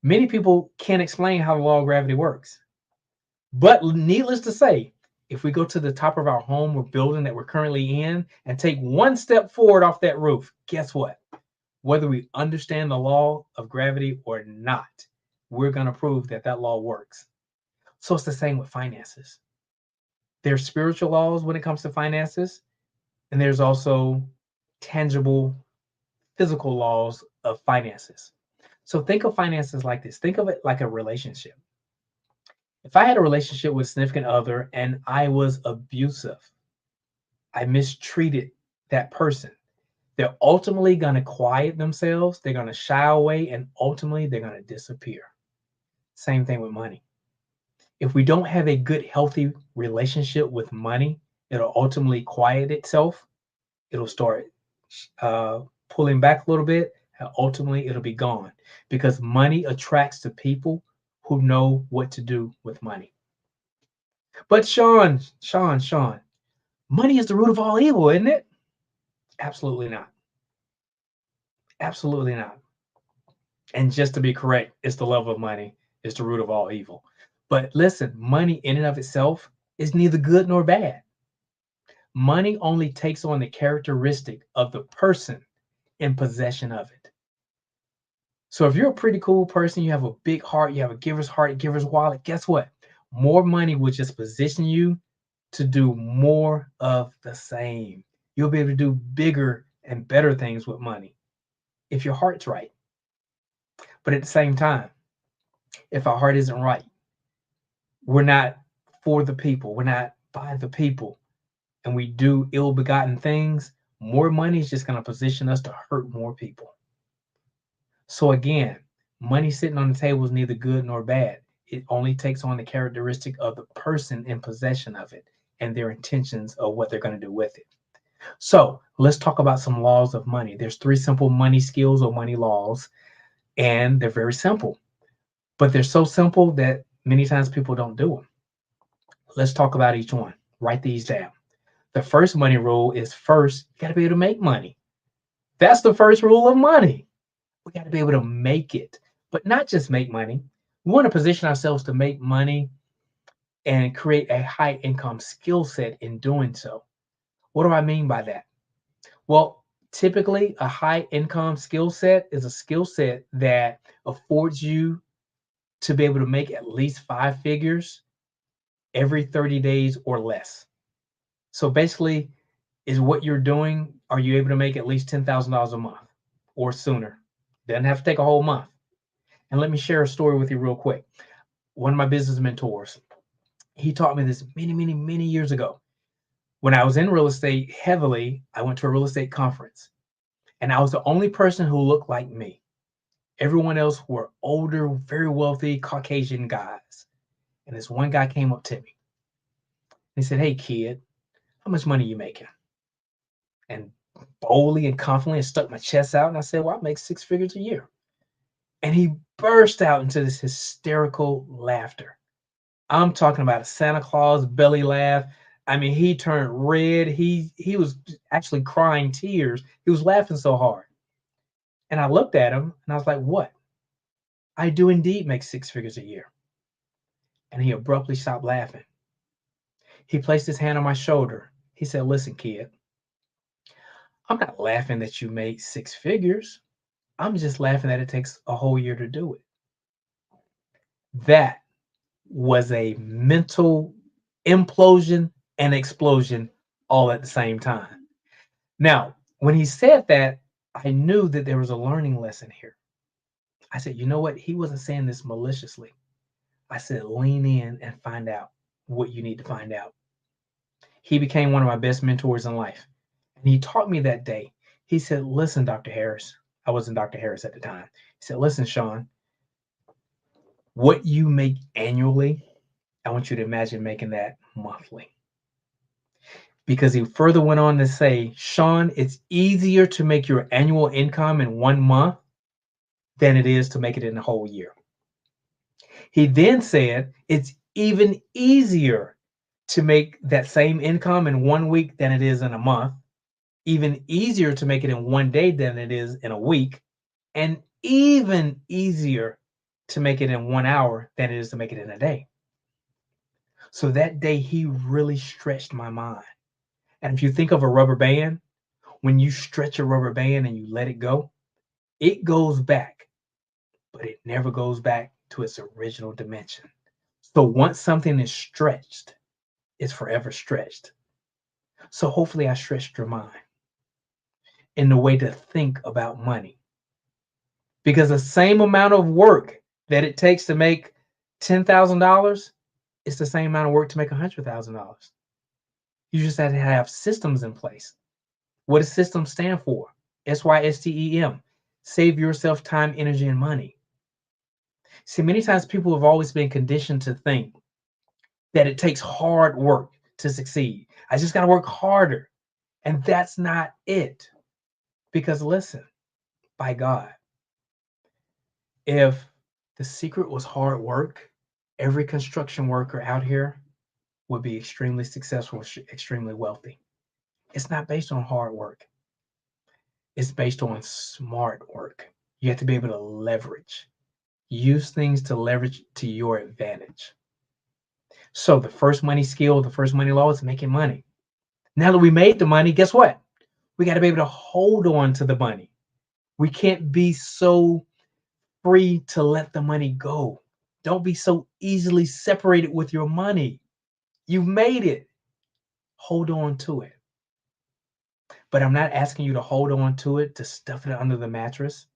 Many people can't explain how the law of gravity works. But needless to say, if we go to the top of our home or building that we're currently in and take one step forward off that roof, guess what? Whether we understand the law of gravity or not, we're going to prove that that law works. So it's the same with finances. There's spiritual laws when it comes to finances, and there's also tangible, physical laws of finances. So think of finances like this. Think of it like a relationship. If I had a relationship with a significant other and I was abusive, I mistreated that person, they're ultimately going to quiet themselves, they're going to shy away, and ultimately they're going to disappear. Same thing with money. If we don't have a good, healthy relationship with money, it'll ultimately quiet itself. It'll start pulling back a little bit, and ultimately it'll be gone, because money attracts the people who know what to do with money. But Sean, money is the root of all evil, isn't it? Absolutely not. Absolutely not. And just to be correct, it's the love of money is the root of all evil. But listen, money in and of itself is neither good nor bad. Money only takes on the characteristic of the person in possession of it. So if you're a pretty cool person, you have a big heart, you have a giver's heart, giver's wallet, guess what? More money will just position you to do more of the same. You'll be able to do bigger and better things with money if your heart's right. But at the same time, if our heart isn't right, we're not for the people, we're not by the people, and we do ill-begotten things, more money is just going to position us to hurt more people. So again, money sitting on the table is neither good nor bad. It only takes on the characteristic of the person in possession of it and their intentions of what they're going to do with it. So let's talk about some laws of money. There's 3 simple money skills or money laws, and they're very simple, but they're so simple that many times people don't do them. Let's talk about each one. Write these down. The first money rule is first, you got to be able to make money. That's the first rule of money. We got to be able to make it, but not just make money. We want to position ourselves to make money and create a high income skill set in doing so. What do I mean by that? Well, typically a high income skill set is a skill set that affords you to be able to make at least 5 figures every 30 days or less. So basically, is what you're doing, are you able to make at least $10,000 a month or sooner? Doesn't have to take a whole month. And let me share a story with you real quick. One of my business mentors, he taught me this many, many, many years ago. When I was in real estate heavily, I went to a real estate conference, and I was the only person who looked like me. Everyone else were older, very wealthy Caucasian guys. And this one guy came up to me. He said, "Hey kid, how much money are you making?" And boldly and confidently stuck my chest out, and I said, "Well, I make 6 figures a year." And he burst out into this hysterical laughter. I'm talking about a Santa Claus belly laugh. I mean, he turned red. He was actually crying tears. He was laughing so hard. And I looked at him and I was like, "What?" "I do indeed make 6 figures a year." And he abruptly stopped laughing. He placed his hand on my shoulder. He said, "Listen, kid, I'm not laughing that you made 6 figures. I'm just laughing that it takes a whole year to do it." That was a mental implosion and explosion all at the same time. Now, when he said that, I knew that there was a learning lesson here. I said, you know what? He wasn't saying this maliciously. I said, lean in and find out what you need to find out. He became one of my best mentors in life. And he taught me that day. He said, "Listen, Dr. Harris." I wasn't Dr. Harris at the time. He said, "Listen, Sean, what you make annually, I want you to imagine making that monthly." Because he further went on to say, "Sean, it's easier to make your annual income in 1 month than it is to make it in a whole year." He then said, "It's even easier to make that same income in 1 week than it is in a month, even easier to make it in 1 day than it is in a week, and even easier to make it in 1 hour than it is to make it in a day." So that day, he really stretched my mind. And if you think of a rubber band, when you stretch a rubber band and you let it go, it goes back, but it never goes back to its original dimension. So once something is stretched, it's forever stretched. So hopefully I stretched your mind in the way to think about money. Because the same amount of work that it takes to make $10,000, it's the same amount of work to make $100,000. You just have to have systems in place. What does systems stand for? SYSTEM. Save yourself time, energy, and money. See, many times people have always been conditioned to think that it takes hard work to succeed. I just got to work harder. And that's not it. Because listen, by God, if the secret was hard work, every construction worker out here would be extremely successful, extremely wealthy. It's not based on hard work. It's based on smart work. You have to be able to leverage, use things to leverage to your advantage. So the first money skill, the first money law is making money. Now that we made the money, guess what? We got to be able to hold on to the money. We can't be so free to let the money go. Don't be so easily separated with your money. You've made it. Hold on to it. But I'm not asking you to hold on to it to stuff it under the mattress.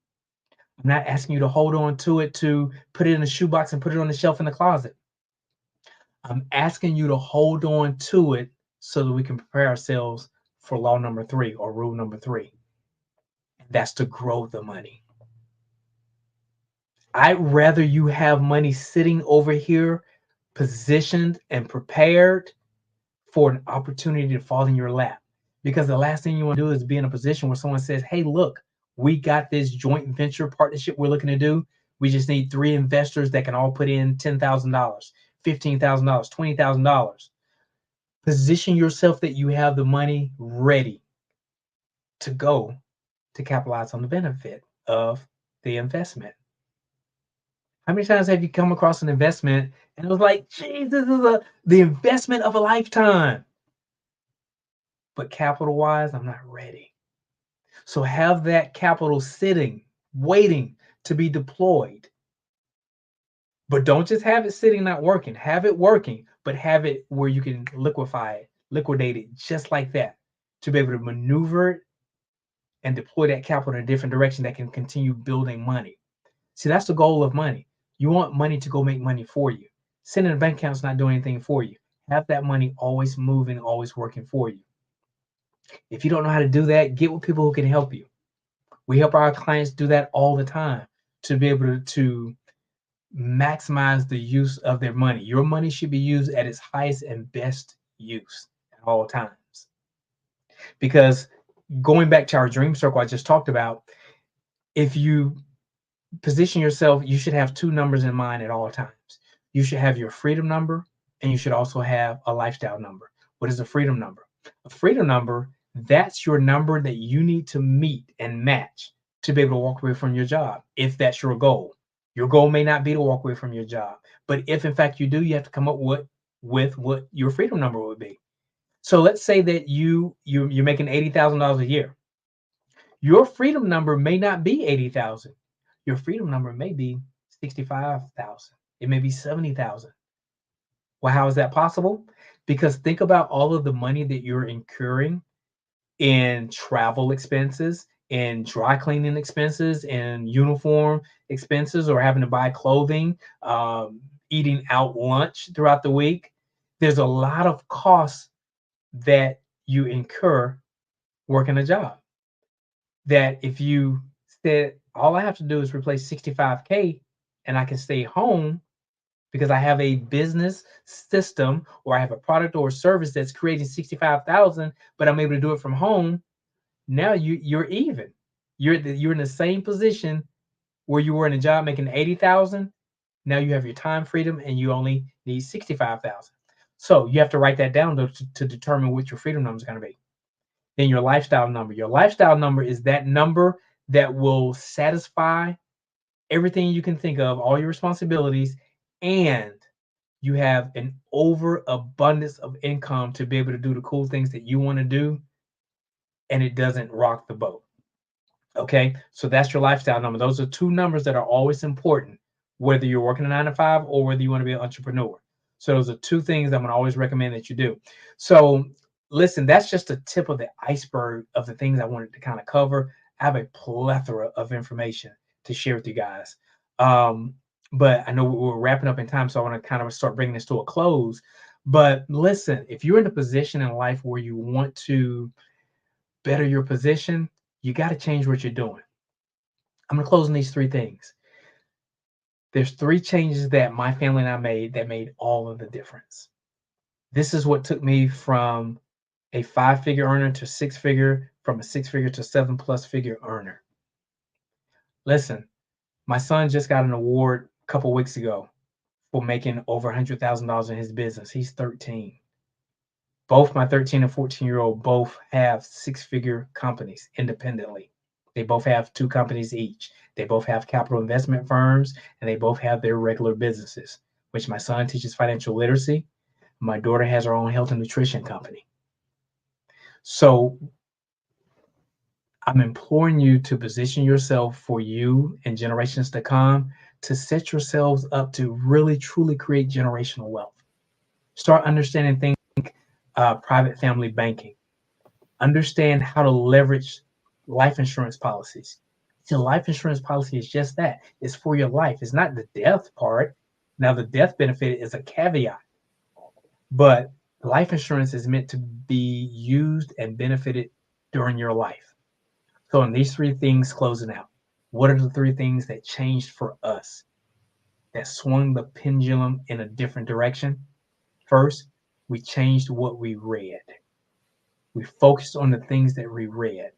I'm not asking you to hold on to it to put it in a shoebox and put it on the shelf in the closet. I'm asking you to hold on to it so that we can prepare ourselves for law number 3 or rule number 3. And that's to grow the money. I'd rather you have money sitting over here, positioned and prepared for an opportunity to fall in your lap. Because the last thing you want to do is be in a position where someone says, hey, look, we got this joint venture partnership we're looking to do. We just need 3 investors that can all put in $10,000, $15,000, $20,000. Position yourself that you have the money ready to go to capitalize on the benefit of the investment. How many times have you come across an investment and it was like, geez, this is the investment of a lifetime. But capital-wise, I'm not ready. So have that capital sitting, waiting to be deployed. But don't just have it sitting, not working. Have it working, but have it where you can liquidate it just like that to be able to maneuver it and deploy that capital in a different direction that can continue building money. See, that's the goal of money. You want money to go make money for you. Sitting in a bank account is not doing anything for you. Have that money always moving, always working for you. If you don't know how to do that, get with people who can help you. We help our clients do that all the time to be able to maximize the use of their money. Your money should be used at its highest and best use at all times. Because going back to our dream circle I just talked about, if you position yourself, you should have 2 numbers in mind at all times. You should have your freedom number and you should also have a lifestyle number. What is a freedom number? A freedom number, that's your number that you need to meet and match to be able to walk away from your job, if that's your goal. Your goal may not be to walk away from your job, but if in fact you do, you have to come up with what your freedom number would be. So let's say that you're making $80,000 a year. Your freedom number may not be 80,000. Your freedom number may be 65,000. It may be 70,000. Well, how is that possible? Because think about all of the money that you're incurring in travel expenses, in dry cleaning expenses, in uniform expenses, or having to buy clothing, eating out lunch throughout the week. There's a lot of costs that you incur working a job. That if you said, all I have to do is replace 65K and I can stay home because I have a business system or I have a product or a service that's creating 65,000, but I'm able to do it from home. Now you're even. You're in the same position where you were in a job making 80,000. Now you have your time freedom and you only need 65,000. So you have to write that down to determine what your freedom number is going to be. Then your lifestyle number. Your lifestyle number is that number that will satisfy everything you can think of, all your responsibilities, and you have an overabundance of income to be able to do the cool things that you want to do, and it doesn't rock the boat. Okay, so that's your lifestyle number. Those are 2 numbers that are always important, whether you're working a 9-to-5 or whether you want to be an entrepreneur. So those are 2 things I'm going to always recommend that you do. So listen, that's just a tip of the iceberg of the things I wanted to kind of cover. I have a plethora of information to share with you guys. But I know we're wrapping up in time, so I want to kind of start bringing this to a close. But listen, if you're in a position in life where you want to better your position, you got to change what you're doing. I'm going to close on these 3 things. There's 3 changes that my family and I made that made all of the difference. This is what took me from a 5-figure earner to 6-figure, from a 6-figure to 7+ figure earner. Listen, my son just got an award a couple weeks ago for making over $100,000 in his business. He's 13. Both my 13 and 14-year-old both have 6-figure companies independently. They both have 2 companies each. They both have capital investment firms, and they both have their regular businesses, which my son teaches financial literacy. My daughter has her own health and nutrition company. So I'm imploring you to position yourself for you and generations to come, to set yourselves up to really, truly create generational wealth. Start understanding things like private family banking. Understand how to leverage life insurance policies. So life insurance policy is just that. It's for your life. It's not the death part. Now, the death benefit is a caveat, but life insurance is meant to be used and benefited during your life. So in these 3 things closing out, what are the 3 things that changed for us, that swung the pendulum in a different direction? First, we changed what we read. We focused on the things that we read.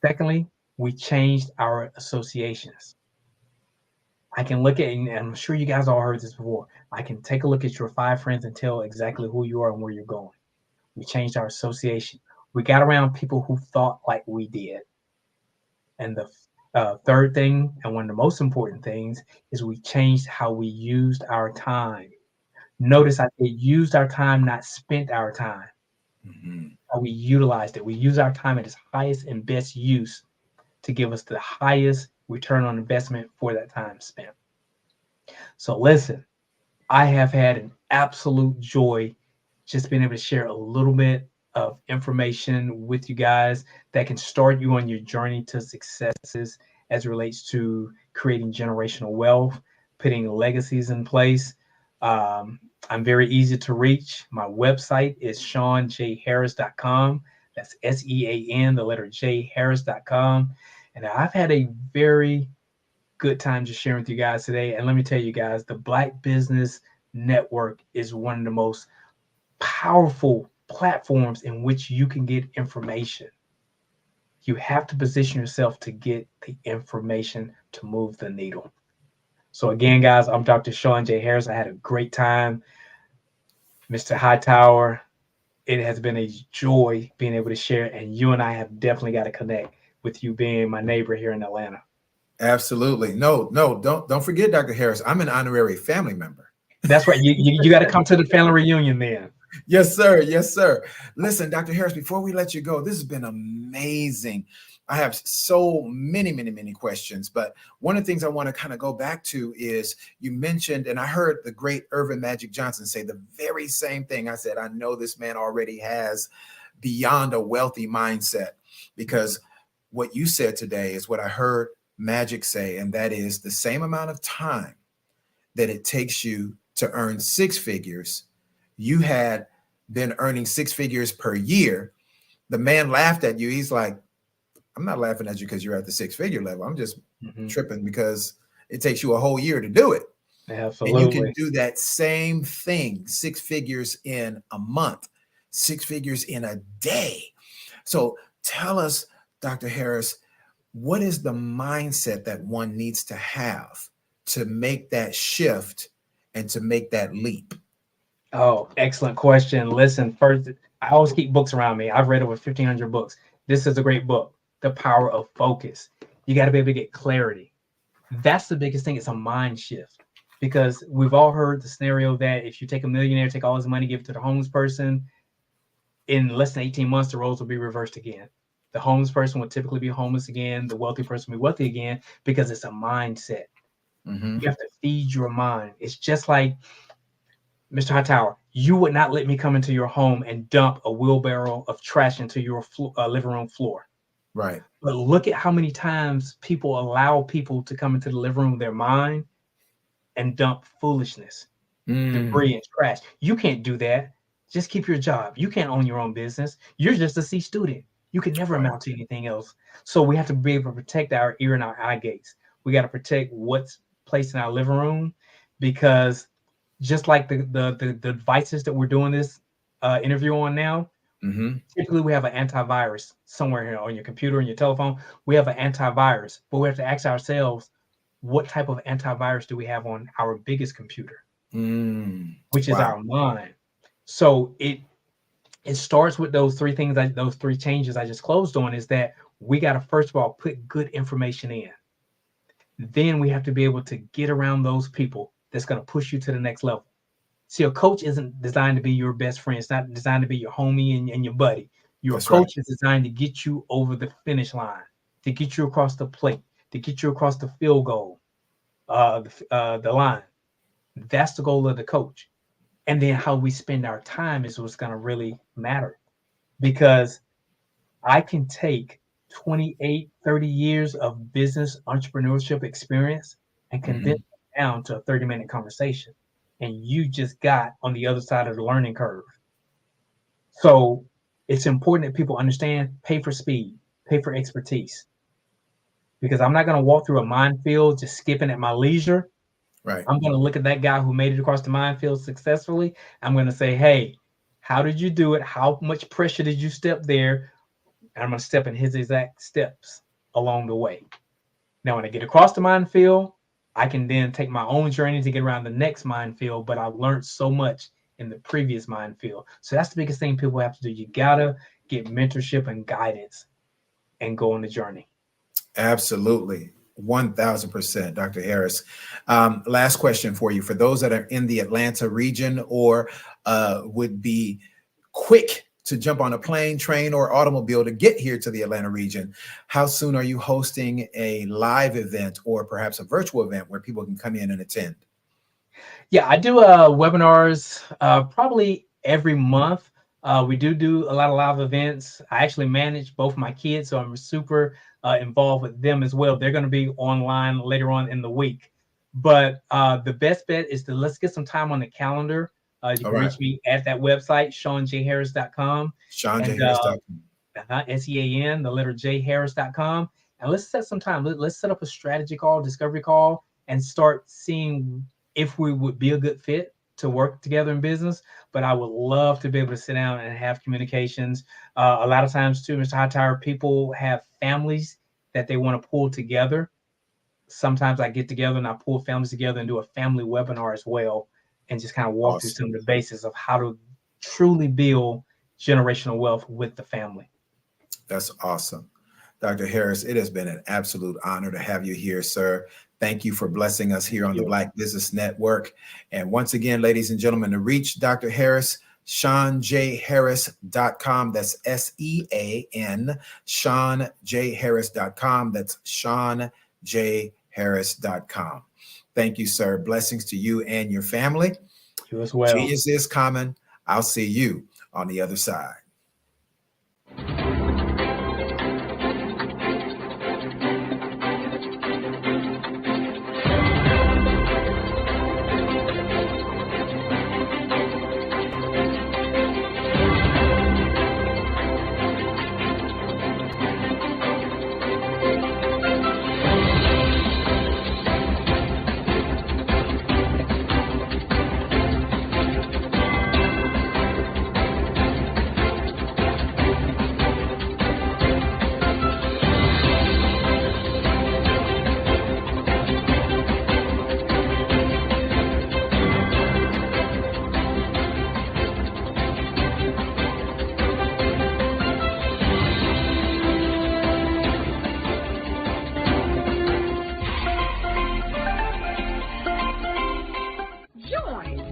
Secondly, we changed our associations. I can look at, and I'm sure you guys all heard this before, I can take a look at your 5 friends and tell exactly who you are and where you're going. We changed our association. We got around people who thought like we did. And the third thing, and one of the most important things, is we changed how we used our time. Notice I said used our time, not spent our time. How we utilized it. We use our time at its highest and best use to give us the highest return on investment for that time spent. So listen, I have had an absolute joy just being able to share a little bit of information with you guys that can start you on your journey to successes as it relates to creating generational wealth, putting legacies in place. I'm very easy to reach. My website is SeanJHarris.com. That's SEAN, the letter J, Harris.com. And I've had a very good time just sharing with you guys today. And let me tell you guys, the Black Business Network is one of the most powerful platforms in which you can get information. You have to position yourself to get the information to move the needle. So again, guys, I'm Dr. Sean J. Harris. I had a great time. Mr. Hightower, it has been a joy being able to share, and you and I have definitely got to connect with you being my neighbor here in Atlanta. Absolutely. No, don't forget, Dr. Harris, I'm an honorary family member. That's right. You got to come to the family reunion then. Yes, sir. Yes, sir. Listen, Dr. Harris, before we let you go, this has been amazing. I have so many questions, but one of the things I want to kind of go back to is you mentioned, and I heard the great Irvin Magic Johnson say the very same thing. I said, I know this man already has beyond a wealthy mindset, because what you said today is what I heard Magic say, and that is the same amount of time that it takes you to earn 6 figures. You had been earning 6 figures per year. The man laughed at you. He's like, I'm not laughing at you because you're at the 6-figure level. I'm just tripping because it takes you a whole year to do it. Absolutely. And you can do that same thing, 6 figures in a month, 6 figures in a day. So tell us, Dr. Harris, what is the mindset that one needs to have to make that shift and to make that leap? Oh, excellent question. Listen, first, I always keep books around me. I've read over 1,500 books. This is a great book, The Power of Focus. You got to be able to get clarity. That's the biggest thing. It's a mind shift, because we've all heard the scenario that if you take a millionaire, take all his money, give it to the homeless person, in less than 18 months, the roles will be reversed again. The homeless person will typically be homeless again. The wealthy person will be wealthy again, because it's a mindset. You have to feed your mind. It's just like, Mr. Hightower, you would not let me come into your home and dump a wheelbarrow of trash into your living room floor. Right. But look at how many times people allow people to come into the living room of their mind and dump foolishness, debris, and trash. You can't do that. Just keep your job. You can't own your own business. You're just a C student. You can never amount to anything else. So we have to be able to protect our ear and our eye gates. We got to protect what's placed in our living room, because just like the devices that we're doing this interview on now, typically we have an antivirus somewhere here on your computer and your telephone. We have an antivirus, but we have to ask ourselves, what type of antivirus do we have on our biggest computer, which is our mind? So it starts with those 3 things, those 3 changes I just closed on, is that we got to, first of all, put good information in. Then we have to be able to get around those people that's going to push you to the next level. See, a coach isn't designed to be your best friend. It's not designed to be your homie and your buddy. Your coach is designed to get you over the finish line, to get you across the plate, to get you across the field goal, the line. That's the goal of the coach. And then how we spend our time is what's going to really matter. Because I can take 28, 30 years of business entrepreneurship experience and condense it down to a 30-minute conversation. And you just got on the other side of the learning curve. So it's important that people understand, pay for speed, pay for expertise. Because I'm not going to walk through a minefield just skipping at my leisure. Right. I'm going to look at that guy who made it across the minefield successfully. I'm going to say, hey, how did you do it? How much pressure did you step there? And I'm going to step in his exact steps along the way. Now, when I get across the minefield, I can then take my own journey to get around the next minefield, but I've learned so much in the previous minefield. So that's the biggest thing people have to do. You got to get mentorship and guidance and go on the journey. Absolutely. 1000%, Dr. Harris. Last question for you. For those that are in the Atlanta region or would be quick to jump on a plane, train, or automobile to get here to the Atlanta region, how soon are you hosting a live event or perhaps a virtual event where people can come in and attend? Yeah, I do webinars probably every month. We do a lot of live events. I actually manage both my kids, so I'm super involved with them as well. They're going to be online later on in the week. But the best bet is to let's get some time on the calendar. You can reach me at that website, SeanJHarris.com. SeanJHarris.com. SEAN, the letter J, Harris.com. And let's set some time. Let's set up a strategy call, discovery call, and start seeing if we would be a good fit to work together in business. But I would love to be able to sit down and have communications. A lot of times too, Mr. Hightower, people have families that they want to pull together. Sometimes I get together and I pull families together and do a family webinar as well, and just kind of walk through some of the basis of how to truly build generational wealth with the family. That's awesome. Dr. Harris, it has been an absolute honor to have you here, sir. Thank you for blessing us here on the Black Business Network. And once again, ladies and gentlemen, to reach Dr. Harris, SeanJHarris.com. That's SEAN, SeanJHarris.com. That's SeanJHarris.com. Thank you, sir. Blessings to you and your family. You as well. Genius is coming. I'll see you on the other side.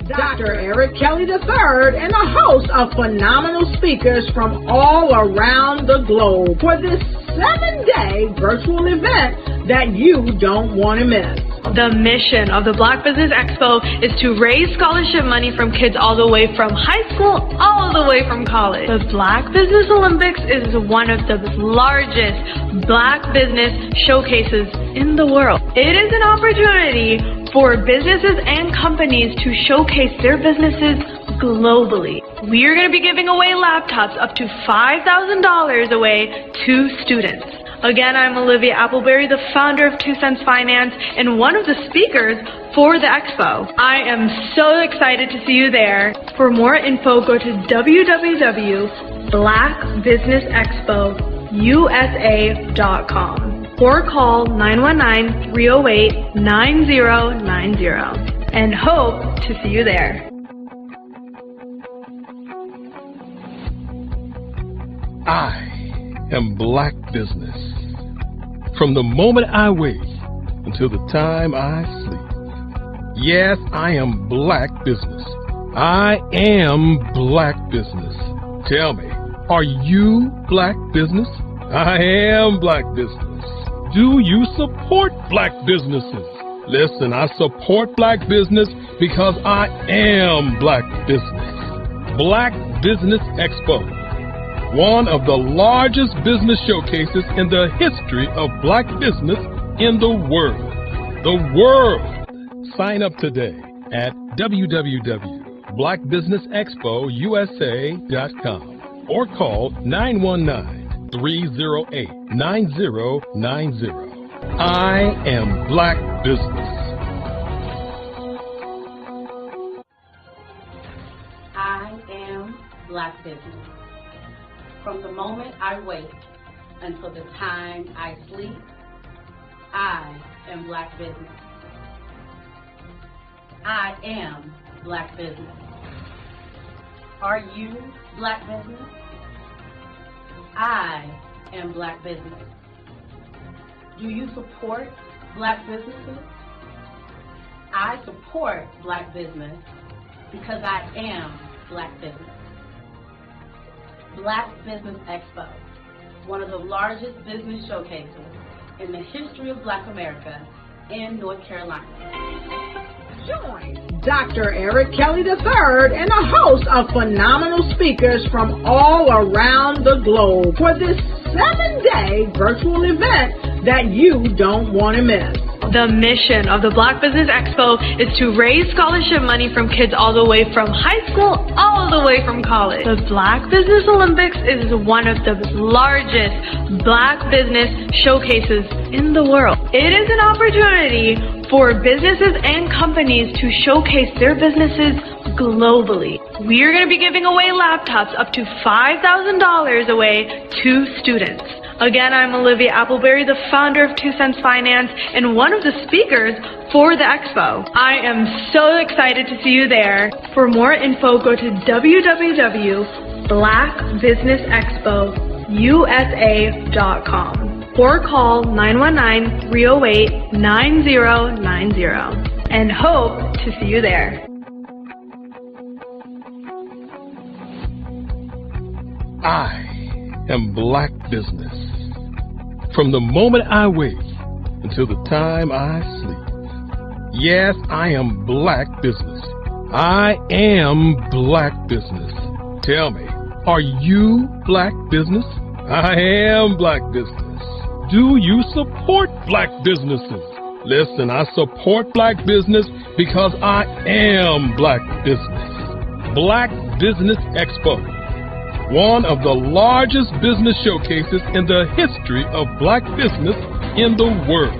Dr. Eric Kelly III and a host of phenomenal speakers from all around the globe for this 7-day virtual event that you don't want to miss. The mission of the Black Business Expo is to raise scholarship money from kids all the way from high school, all the way from college. The Black Business Olympics is one of the largest Black business showcases in the world. It is an opportunity for businesses and companies to showcase their businesses globally. We are going to be giving away laptops up to $5,000 away to students. Again, I'm Olivia Appleberry, the founder of 2 Cents Finance and one of the speakers for the expo. I am so excited to see you there. For more info, go to www.blackbusinessexpousa.com or call 919-308-9090 and hope to see you there. I am Black business. From the moment I wake until the time I sleep. Yes, I am Black business. I am Black business. Tell me, are you Black business? I am Black business. Do you support Black businesses? Listen, I support Black business because I am Black business. Black Business Expo, one of the largest business showcases in the history of Black business in the world. The world! Sign up today at www.blackbusinessexpousa.com or call 919-308-9090. I am Black business. I am Black business. From the moment I wake until the time I sleep, I am Black business. I am Black business. Are you Black business? I am Black business. Do you support Black businesses? I support Black business because I am Black business. Black Business Expo, one of the largest business showcases in the history of Black America in North Carolina. Join Dr. Eric Kelly III and a host of phenomenal speakers from all around the globe for this 7-day virtual event that you don't want to miss. The mission of the Black Business Expo is to raise scholarship money from kids all the way from high school all the way from college. The Black Business Olympics is one of the largest Black business showcases in the world. It is an opportunity for businesses and companies to showcase their businesses globally. We are going to be giving away laptops up to $5,000 away to students. Again, I'm Olivia Appleberry, the founder of 2 Cents Finance and one of the speakers for the expo. I am so excited to see you there. For more info, go to www.blackbusinessexpousa.com or call 919-308-9090 and hope to see you there. I am Black business. From the moment I wake until the time I sleep. Yes, I am Black business. I am Black business. Tell me, are you Black business? I am Black business. Do you support Black businesses? Listen, I support Black business because I am Black business. Black Business Expo, one of the largest business showcases in the history of Black business in the world.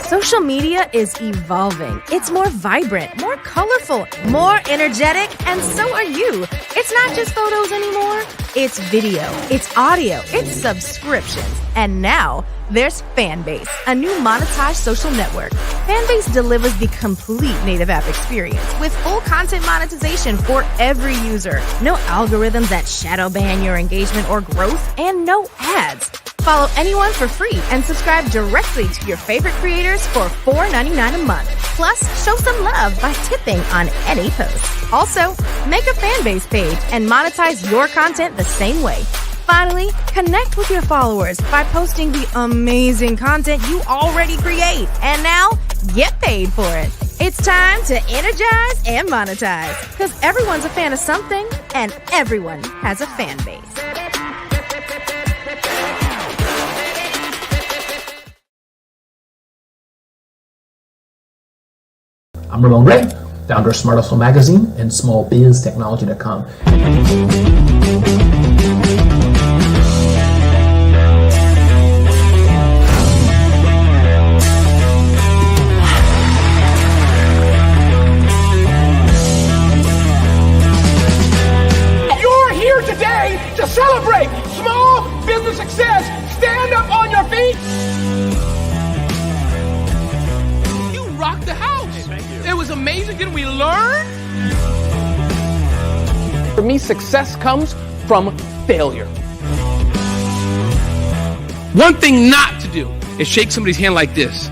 Social media is evolving. It's more vibrant, more colorful, more energetic, and so are you. It's not just photos anymore. It's video, it's audio, it's subscriptions. And now there's Fanbase, a new monetized social network. Fanbase delivers the complete native app experience with full content monetization for every user. No algorithms that shadow ban your engagement or growth, and no ads. Follow anyone for free and subscribe directly to your favorite creators for $4.99 a month. Plus, show some love by tipping on any post. Also, make a Fanbase page and monetize your content the same way. Finally, connect with your followers by posting the amazing content you already create. And now, get paid for it. It's time to energize and monetize. Because everyone's a fan of something, and everyone has a fan base. I'm Ramon Ray, founder of Smart Hustle Magazine and smallbiztechnology.com. You're here today to celebrate small Didn't we learn? For me, success comes from failure. One thing not to do is shake somebody's hand like this.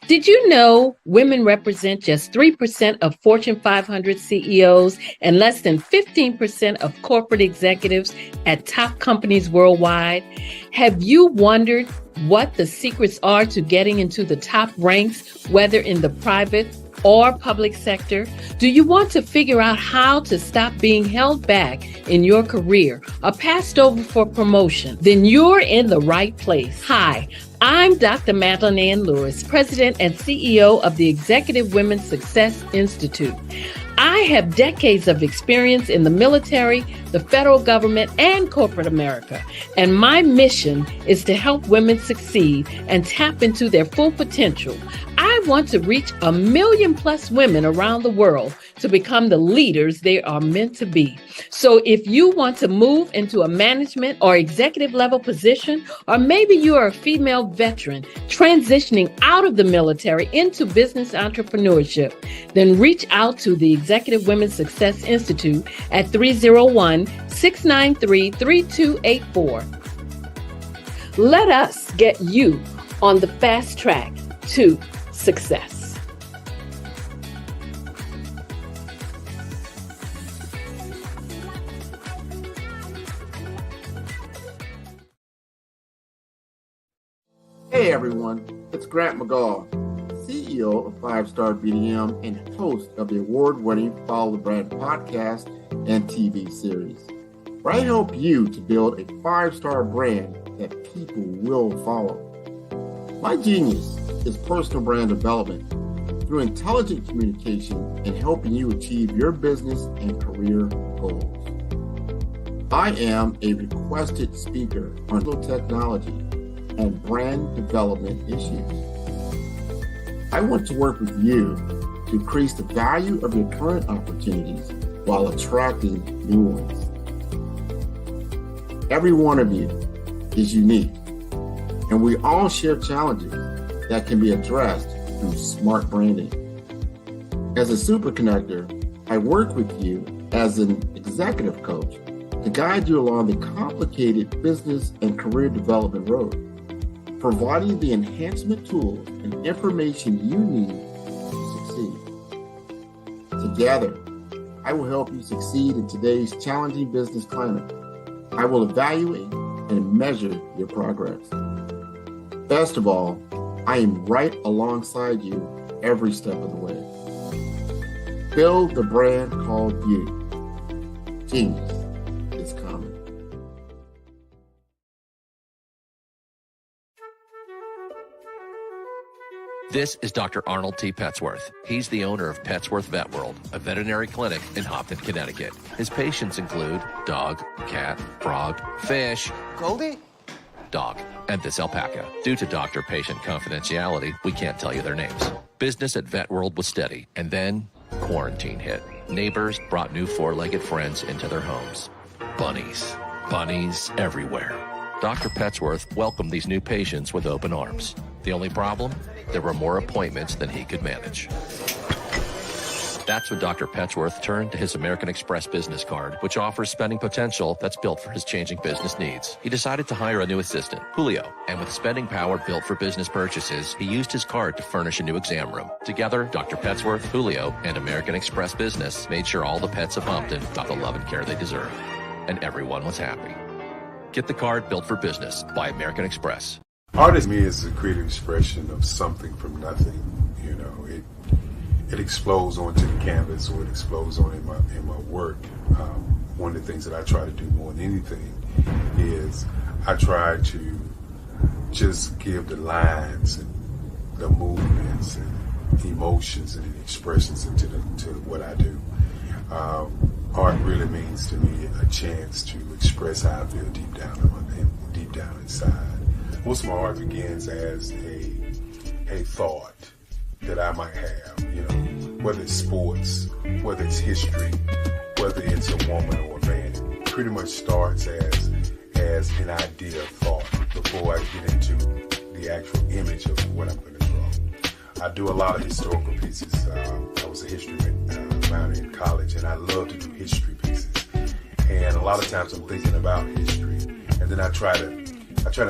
Did you know women represent just 3% of Fortune 500 CEOs and less than 15% of corporate executives at top companies worldwide? Have you wondered what the secrets are to getting into the top ranks, whether in the private or public sector? Do you want to figure out how to stop being held back in your career or passed over for promotion? Then you're in the right place. Hi, I'm Dr. Madeline Ann Lewis, President and CEO of the Executive Women's Success Institute. I have decades of experience in the military, the federal government, and corporate America. And my mission is to help women succeed and tap into their full potential. I want to reach 1 million+ women around the world to become the leaders they are meant to be. So if you want to move into a management or executive level position, or maybe you are a female veteran transitioning out of the military into business entrepreneurship, then reach out to the Executive Women's Success Institute at 301-693-3284. Let us get you on the fast track to success. Hey everyone, it's Grant McGaw, CEO of 5-Star BDM and host of the award-winning Follow the Brand podcast and TV series, where I help you to build a 5-star brand that people will follow. My genius is personal brand development through intelligent communication and helping you achieve your business and career goals. I am a requested speaker on technology and brand development issues. I want to work with you to increase the value of your current opportunities while attracting new ones. Every one of you is unique, and we all share challenges that can be addressed through smart branding. As a super connector, I work with you as an executive coach to guide you along the complicated business and career development road, providing the enhancement tools and information you need to succeed. Together, I will help you succeed in today's challenging business climate. I will evaluate and measure your progress. Best of all, I am right alongside you every step of the way. Build the brand called you. Genius is coming. This is Dr. Arnold T. Petsworth. He's the owner of Petsworth Vet World, a veterinary clinic in Hopton, Connecticut. His patients include dog, cat, frog, fish, Goldie, dog, and this alpaca. Due to doctor-patient confidentiality, we can't tell you their names. Business at Vet World was steady, and then quarantine hit. Neighbors brought new four-legged friends into their homes. Bunnies. Bunnies everywhere. Dr. Petsworth welcomed these new patients with open arms. The only problem? There were more appointments than he could manage. That's when Dr. Petsworth turned to his American Express business card, which offers spending potential that's built for his changing business needs. He decided to hire a new assistant, Julio, and with spending power built for business purchases, he used his card to furnish a new exam room. Together, Dr. Petsworth, Julio, and American Express Business made sure all the pets of Hopton got the love and care they deserve. And everyone was happy. Get the card built for business by American Express. Art to me is a creative expression of something from nothing. You know, it explodes onto the canvas, or it explodes on in my work. One of the things that I try to do more than anything is I try to just give the lines and the movements and emotions and expressions into what I do. Art really means to me a chance to express how I feel deep down inside. Most of my art begins as a thought that I might have, you know, whether it's sports, whether it's history, whether it's a woman or a man, it pretty much starts as an idea of thought before I get into the actual image of what I'm going to draw. I do a lot of historical pieces. I was a history minor in college, and I love to do history pieces. And a lot of times I'm thinking about history, and then I try to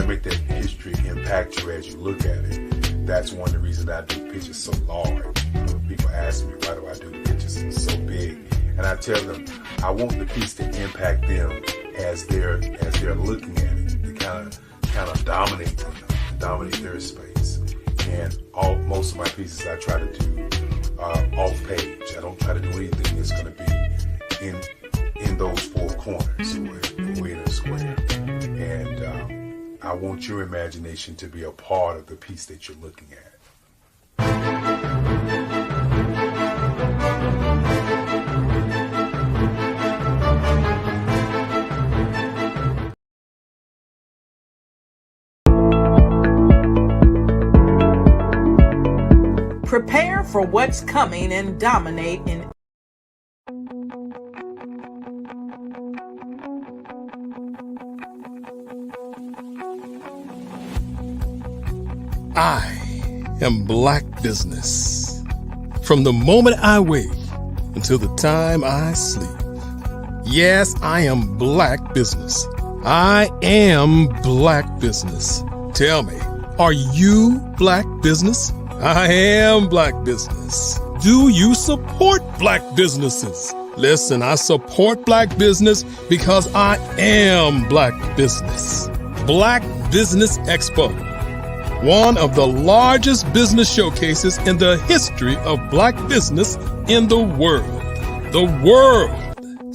make that history impact you as you look at it. That's one of the reasons I do pictures so large. People ask me, why do I do pictures so big? And I tell them, I want the piece to impact them as they're looking at it, to kind of dominate them, dominate their space. And most of my pieces I try to do off page. I don't try to do anything that's going to be in those four corners or in a square. And I want your imagination to be a part of the piece that you're looking at. Prepare for what's coming and dominate in. I am Black Business. From the moment I wake until the time I sleep. Yes, I am Black Business. I am Black Business. Tell me, are you Black Business? I am Black Business. Do you support Black businesses? Listen, I support Black business because I am Black Business. Black Business Expo, one of the largest business showcases in the history of Black business in the world. The world!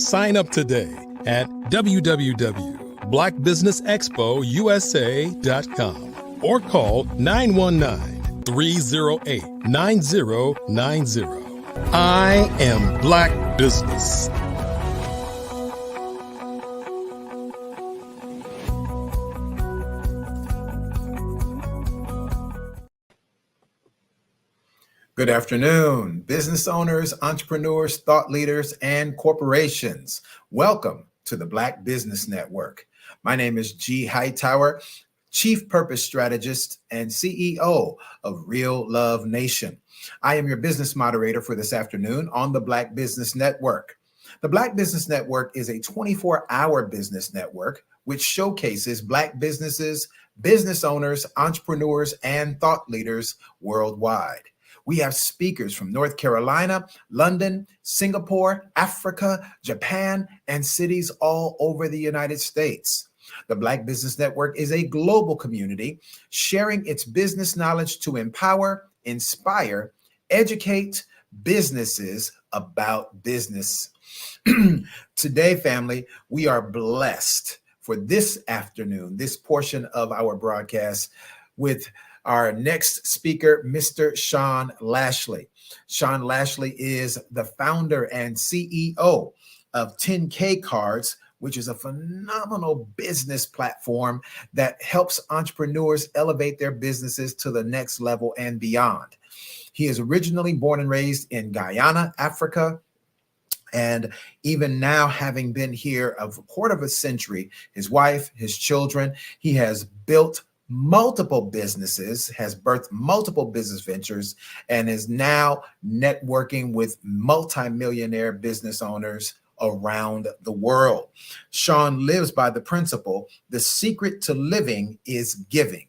Sign up today at www.blackbusinessexpousa.com or call 919-308-9090. I am Black Business. Good afternoon, business owners, entrepreneurs, thought leaders, and corporations. Welcome to the Black Business Network. My name is G. Hightower, Chief Purpose Strategist and CEO of Real Love Nation. I am your business moderator for this afternoon on the Black Business Network. The Black Business Network is a 24-hour business network which showcases Black businesses, business owners, entrepreneurs, and thought leaders worldwide. We have speakers from North Carolina, London, Singapore, Africa, Japan, and cities all over the United States. The Black Business Network is a global community sharing its business knowledge to empower, inspire, educate businesses about business. Today, family, we are blessed for this afternoon, this portion of our broadcast with our next speaker, Mr. Sean Lashley. Sean Lashley is the founder and CEO of 10K Cards, which is a phenomenal business platform that helps entrepreneurs elevate their businesses to the next level and beyond. He is originally born and raised in Guyana, Africa, and even now, having been here a quarter of a century, his wife, his children, he has built multiple businesses, has birthed multiple business ventures, and is now networking with multimillionaire business owners around the world. Sean lives by the principle, the secret to living is giving.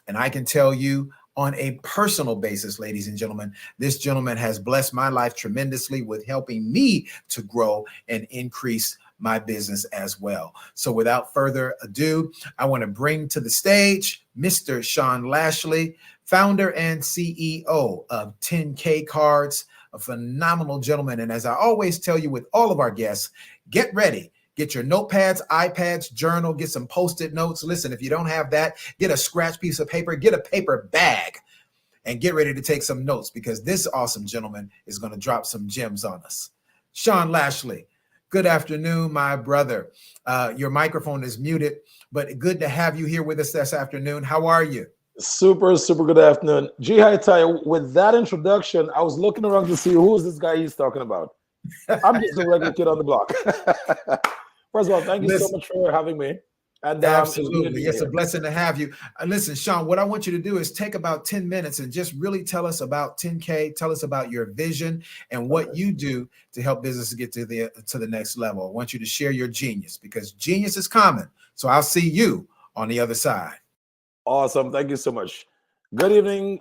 And I can tell you on a personal basis, ladies and gentlemen, this gentleman has blessed my life tremendously with helping me to grow and increase my business as well. So without further ado, I want to bring to the stage Mr. Sean Lashley, founder and CEO of 10K Cards, a phenomenal gentleman. And as I always tell you with all of our guests, get ready. Get your notepads, iPads, journal, get some Post-it notes. Listen, if you don't have that, get a scratch piece of paper, get a paper bag, and get ready to take some notes because this awesome gentleman is going to drop some gems on us. Sean Lashley, good afternoon, my brother. Your microphone is muted, but good to have you here with us this afternoon. How are you? Super good afternoon. G. Hightower, with that introduction, I was looking around to see who is this guy he's talking about. I'm just a regular kid on the block. First of all, thank you so Listen, much for having me. And absolutely. It's a blessing to have you. Listen, Sean, what I want you to do is take about 10 minutes and just really tell us about 10K. Tell us about your vision and what you do to help businesses get to the next level. I want you to share your genius, because genius is common. So I'll see you on the other side. Awesome. Thank you so much. Good evening,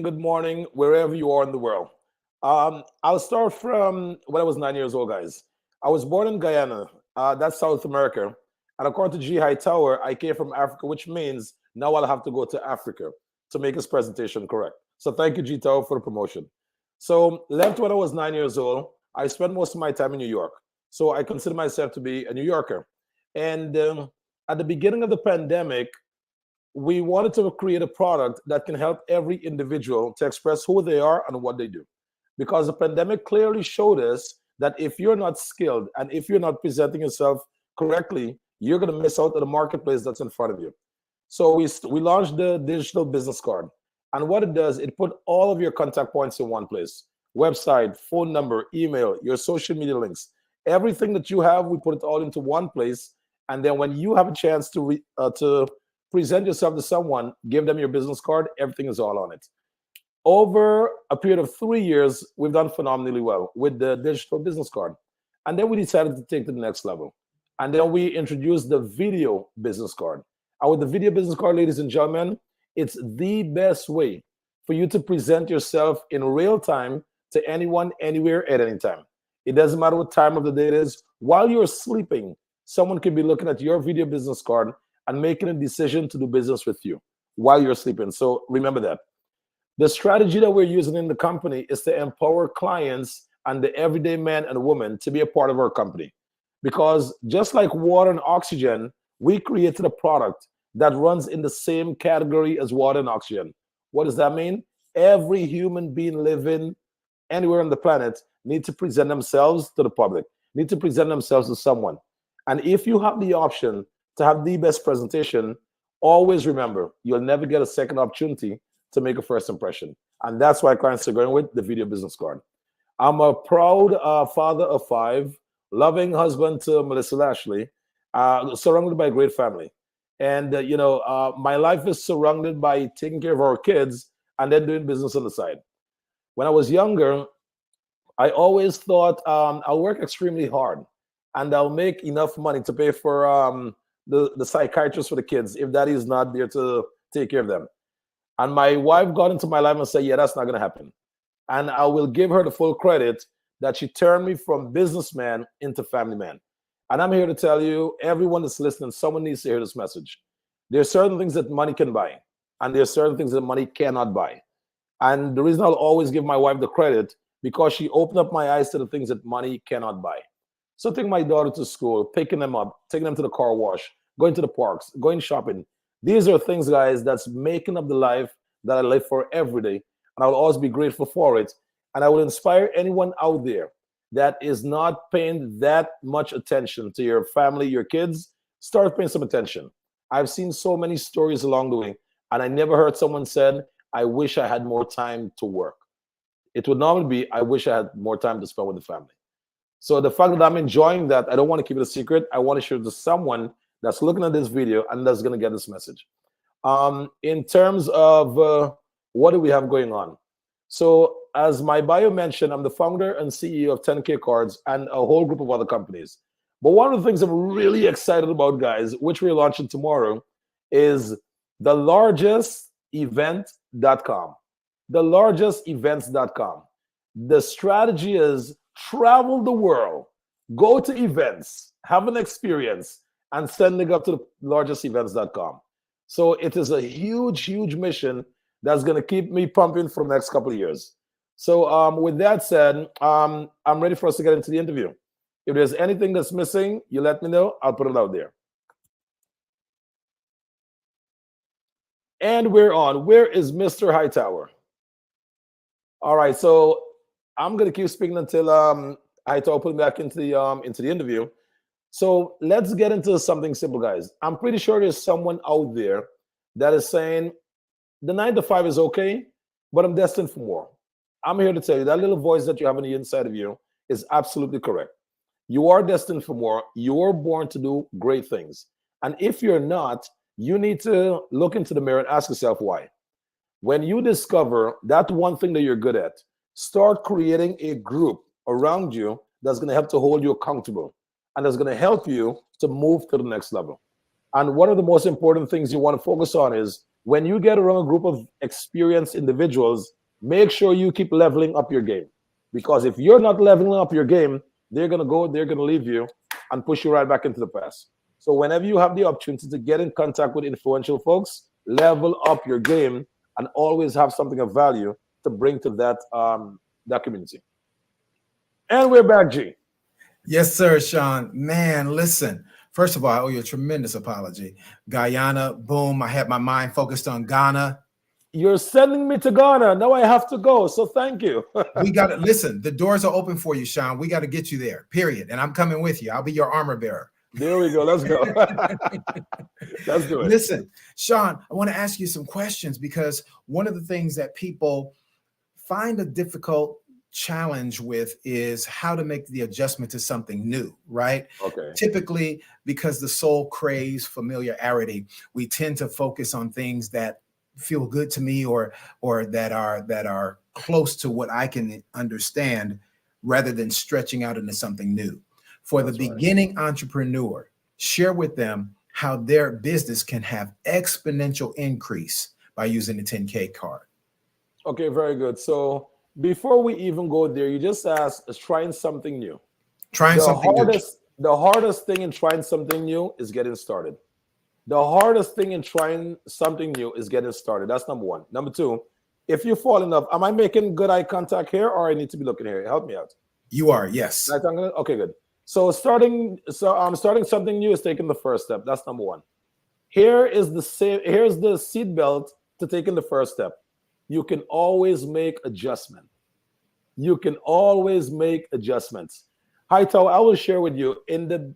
good morning, wherever you are in the world. I'll start from when I was 9 years old, guys. I was born in Guyana, that's South America. And according to G. Hightower, I came from Africa, which means now I'll have to go to Africa to make his presentation correct. So thank you, G. Tower, for the promotion. So left when I was 9 years old. I spent most of my time in New York. So I consider myself to be a New Yorker. And at the beginning of the pandemic, we wanted to create a product that can help every individual to express who they are and what they do. Because the pandemic clearly showed us that if you're not skilled and if you're not presenting yourself correctly, you're going to miss out on the marketplace that's in front of you. So we launched the digital business card. And what it does, it put all of your contact points in one place. Website, phone number, email, your social media links. Everything that you have, we put it all into one place. And then when you have a chance to present yourself to someone, give them your business card, everything is all on it. Over a period of 3 years, we've done phenomenally well with the digital business card. And then we decided to take it to the next level. And then we introduced the video business card. And with the video business card, ladies and gentlemen, it's the best way for you to present yourself in real time to anyone, anywhere, at any time. It doesn't matter what time of the day it is. While you're sleeping, someone can be looking at your video business card and making a decision to do business with you while you're sleeping. So remember that. The strategy that we're using in the company is to empower clients and the everyday man and woman to be a part of our company. Because just like water and oxygen, we created a product that runs in the same category as water and oxygen. What does that mean? Every human being living anywhere on the planet need to present themselves to the public, need to present themselves to someone. And if you have the option to have the best presentation, always remember, you'll never get a second opportunity to make a first impression. And that's why clients are going with the video business card. I'm a proud father of 5, loving husband to Melissa Lashley, surrounded by a great family. And, my life is surrounded by taking care of our kids and then doing business on the side. When I was younger, I always thought I'll work extremely hard and I'll make enough money to pay for the psychiatrist for the kids if daddy is not there to take care of them. And my wife got into my life and said, yeah, that's not going to happen. And I will give her the full credit that she turned me from businessman into family man. And I'm here to tell you, everyone that's listening, someone needs to hear this message. There are certain things that money can buy, and there are certain things that money cannot buy. And the reason I'll always give my wife the credit, because she opened up my eyes to the things that money cannot buy. So taking my daughter to school, picking them up, taking them to the car wash, going to the parks, going shopping. These are things, guys, that's making up the life that I live for every day. And I will always be grateful for it. And I will inspire anyone out there that is not paying that much attention to your family, your kids. Start paying some attention. I've seen so many stories along the way, and I never heard someone said, I wish I had more time to work. It would normally be, I wish I had more time to spend with the family. So the fact that I'm enjoying that, I don't want to keep it a secret. I want to share it to someone that's looking at this video and that's going to get this message. In terms of what do we have going on? So as my bio mentioned, I'm the founder and CEO of 10K Cards and a whole group of other companies. But one of the things I'm really excited about, guys, which we're launching tomorrow, is the largest event.com. The largest events.com. The strategy is travel the world, go to events, have an experience, and send it up to the largest events.com. So it is a huge, huge mission that's going to keep me pumping for the next couple of years. So with that said, I'm ready for us to get into the interview. If there's anything that's missing, you let me know. I'll put it out there. And we're on. Where is Mr. Hightower? All right, so I'm going to keep speaking until Hightower put me back into the interview. So let's get into something simple, guys. I'm pretty sure there's someone out there that is saying, the 9 to 5 is okay, but I'm destined for more. I'm here to tell you that little voice that you have on the inside of you is absolutely correct. You are destined for more. You're born to do great things. And if you're not, you need to look into the mirror and ask yourself why. When you discover that one thing that you're good at, start creating a group around you that's going to help to hold you accountable and that's going to help you to move to the next level. And one of the most important things you want to focus on is when you get around a group of experienced individuals, make sure you keep leveling up your game. Because if you're not leveling up your game, they're going to leave you and push you right back into the past. So whenever you have the opportunity to get in contact with influential folks, level up your game and always have something of value to bring to that community. And we're back, G. Yes, sir, Sean. Man, listen. First of all, I owe you a tremendous apology. Guyana, boom. I had my mind focused on Ghana. You're sending me to Ghana. Now I have to go. So thank you. We got to listen. The doors are open for you, Sean. We got to get you there, period. And I'm coming with you. I'll be your armor bearer. There we go. Let's go. Let's do it. Listen, Sean, I want to ask you some questions because one of the things that people find a difficult challenge with is how to make the adjustment to something new, right? Okay. Typically, because the soul craves familiarity, we tend to focus on things that feel good to me or that are close to what I can understand rather than stretching out into something new. For the beginning entrepreneur, share with them how their business can have exponential increase by using the 10K card. Okay, very good. So before we even go there, you just asked, is trying something new. The hardest thing in trying something new is getting started. The hardest thing in trying something new is getting started. That's number one. Number two, if you fall in love, am I making good eye contact here or I need to be looking here? Help me out. You are, yes. Okay, good. So starting something new is taking the first step. That's number one. Here's the seat belt to taking the first step. You can always make adjustment. You can always make adjustments. Hightower, I will share with you in the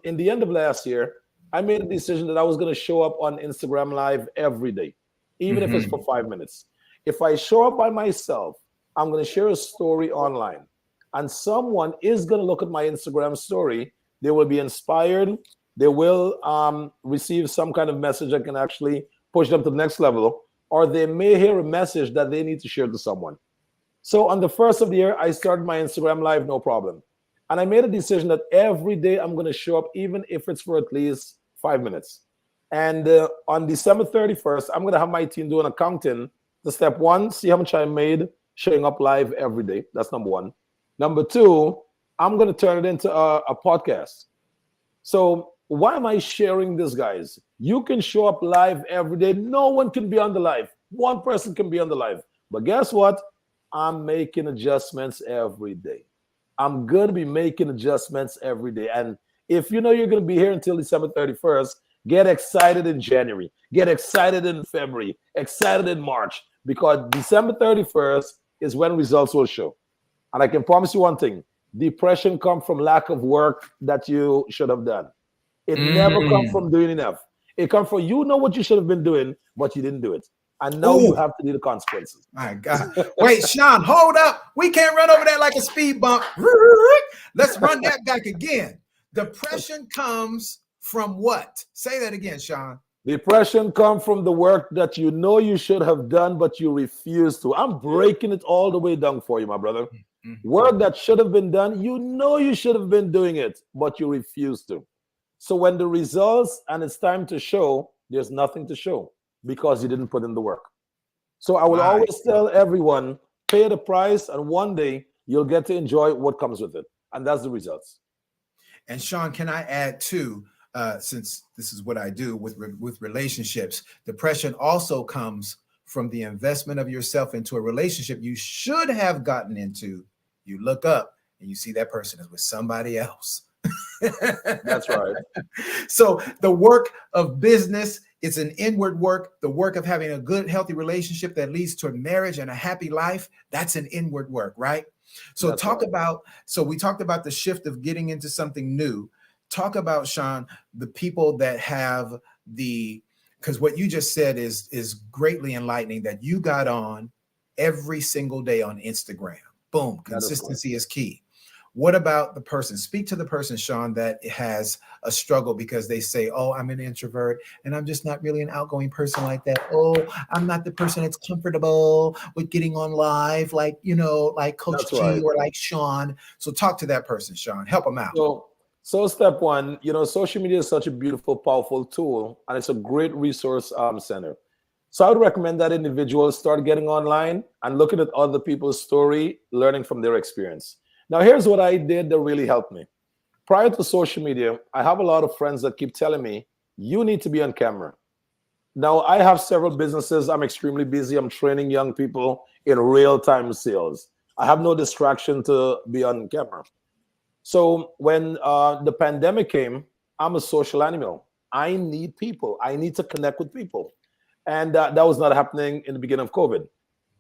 end of last year, I made a decision that I was going to show up on Instagram Live every day, even if it's for 5 minutes. If I show up by myself, I'm going to share a story online. And someone is going to look at my Instagram story. They will be inspired. They will receive some kind of message that can actually push them to the next level. Or they may hear a message that they need to share to someone. So on the first of the year, I started my Instagram Live, no problem. And I made a decision that every day I'm going to show up, even if it's for at least 5 minutes. And on December 31st, I'm going to have my team do an accounting. The step one, see how much I made showing up live every day. That's number one. Number two, I'm going to turn it into a podcast. So why am I sharing this, guys? You can show up live every day. No one can be on the live. One person can be on the live. But guess what? I'm making adjustments every day. I'm going to be making adjustments every day. And if you know you're going to be here until December 31st, get excited in January. Get excited in February. Excited in March. Because December 31st is when results will show. And I can promise you one thing. Depression comes from lack of work that you should have done. It never comes from doing enough. It comes from you know what you should have been doing, but you didn't do it. And now you have to do the consequences. My God. Wait, Sean, hold up. We can't run over that like a speed bump. Let's run that back again. Depression comes from what? Say that again, Sean. Depression comes from the work that you know you should have done, but you refuse to. I'm breaking it all the way down for you, my brother. Work that should have been done, you know you should have been doing it, but you refuse to. So when the results and it's time to show, there's nothing to show because you didn't put in the work. So I will always tell everyone, pay the price, and one day you'll get to enjoy what comes with it. And that's the results. And Sean, can I add too, since this is what I do with relationships, depression also comes from the investment of yourself into a relationship you should have gotten into. You look up and you see that person is with somebody else. That's right. So the work of business, it's an inward work. The work of having a good, healthy relationship that leads to a marriage and a happy life, that's an inward work, right? So we talked about the shift of getting into something new. Talk about, Sean, the people that have because what you just said is greatly enlightening, that you got on every single day on Instagram. Boom. Consistency is key. What about the person? Speak to the person, Sean, that has a struggle because they say, oh, I'm an introvert and I'm just not really an outgoing person like that. Oh, I'm not the person that's comfortable with getting on live like, like Coach That's G right. or like Sean. So talk to that person, Sean. Help them out. So step one, social media is such a beautiful, powerful tool, and it's a great resource center. So I would recommend that individuals start getting online and looking at other people's story, learning from their experience. Now, here's what I did that really helped me. Prior to social media, I have a lot of friends that keep telling me, you need to be on camera. Now, I have several businesses. I'm extremely busy. I'm training young people in real-time sales. I have no distraction to be on camera. So when the pandemic came, I'm a social animal. I need people. I need to connect with people. And that was not happening in the beginning of COVID.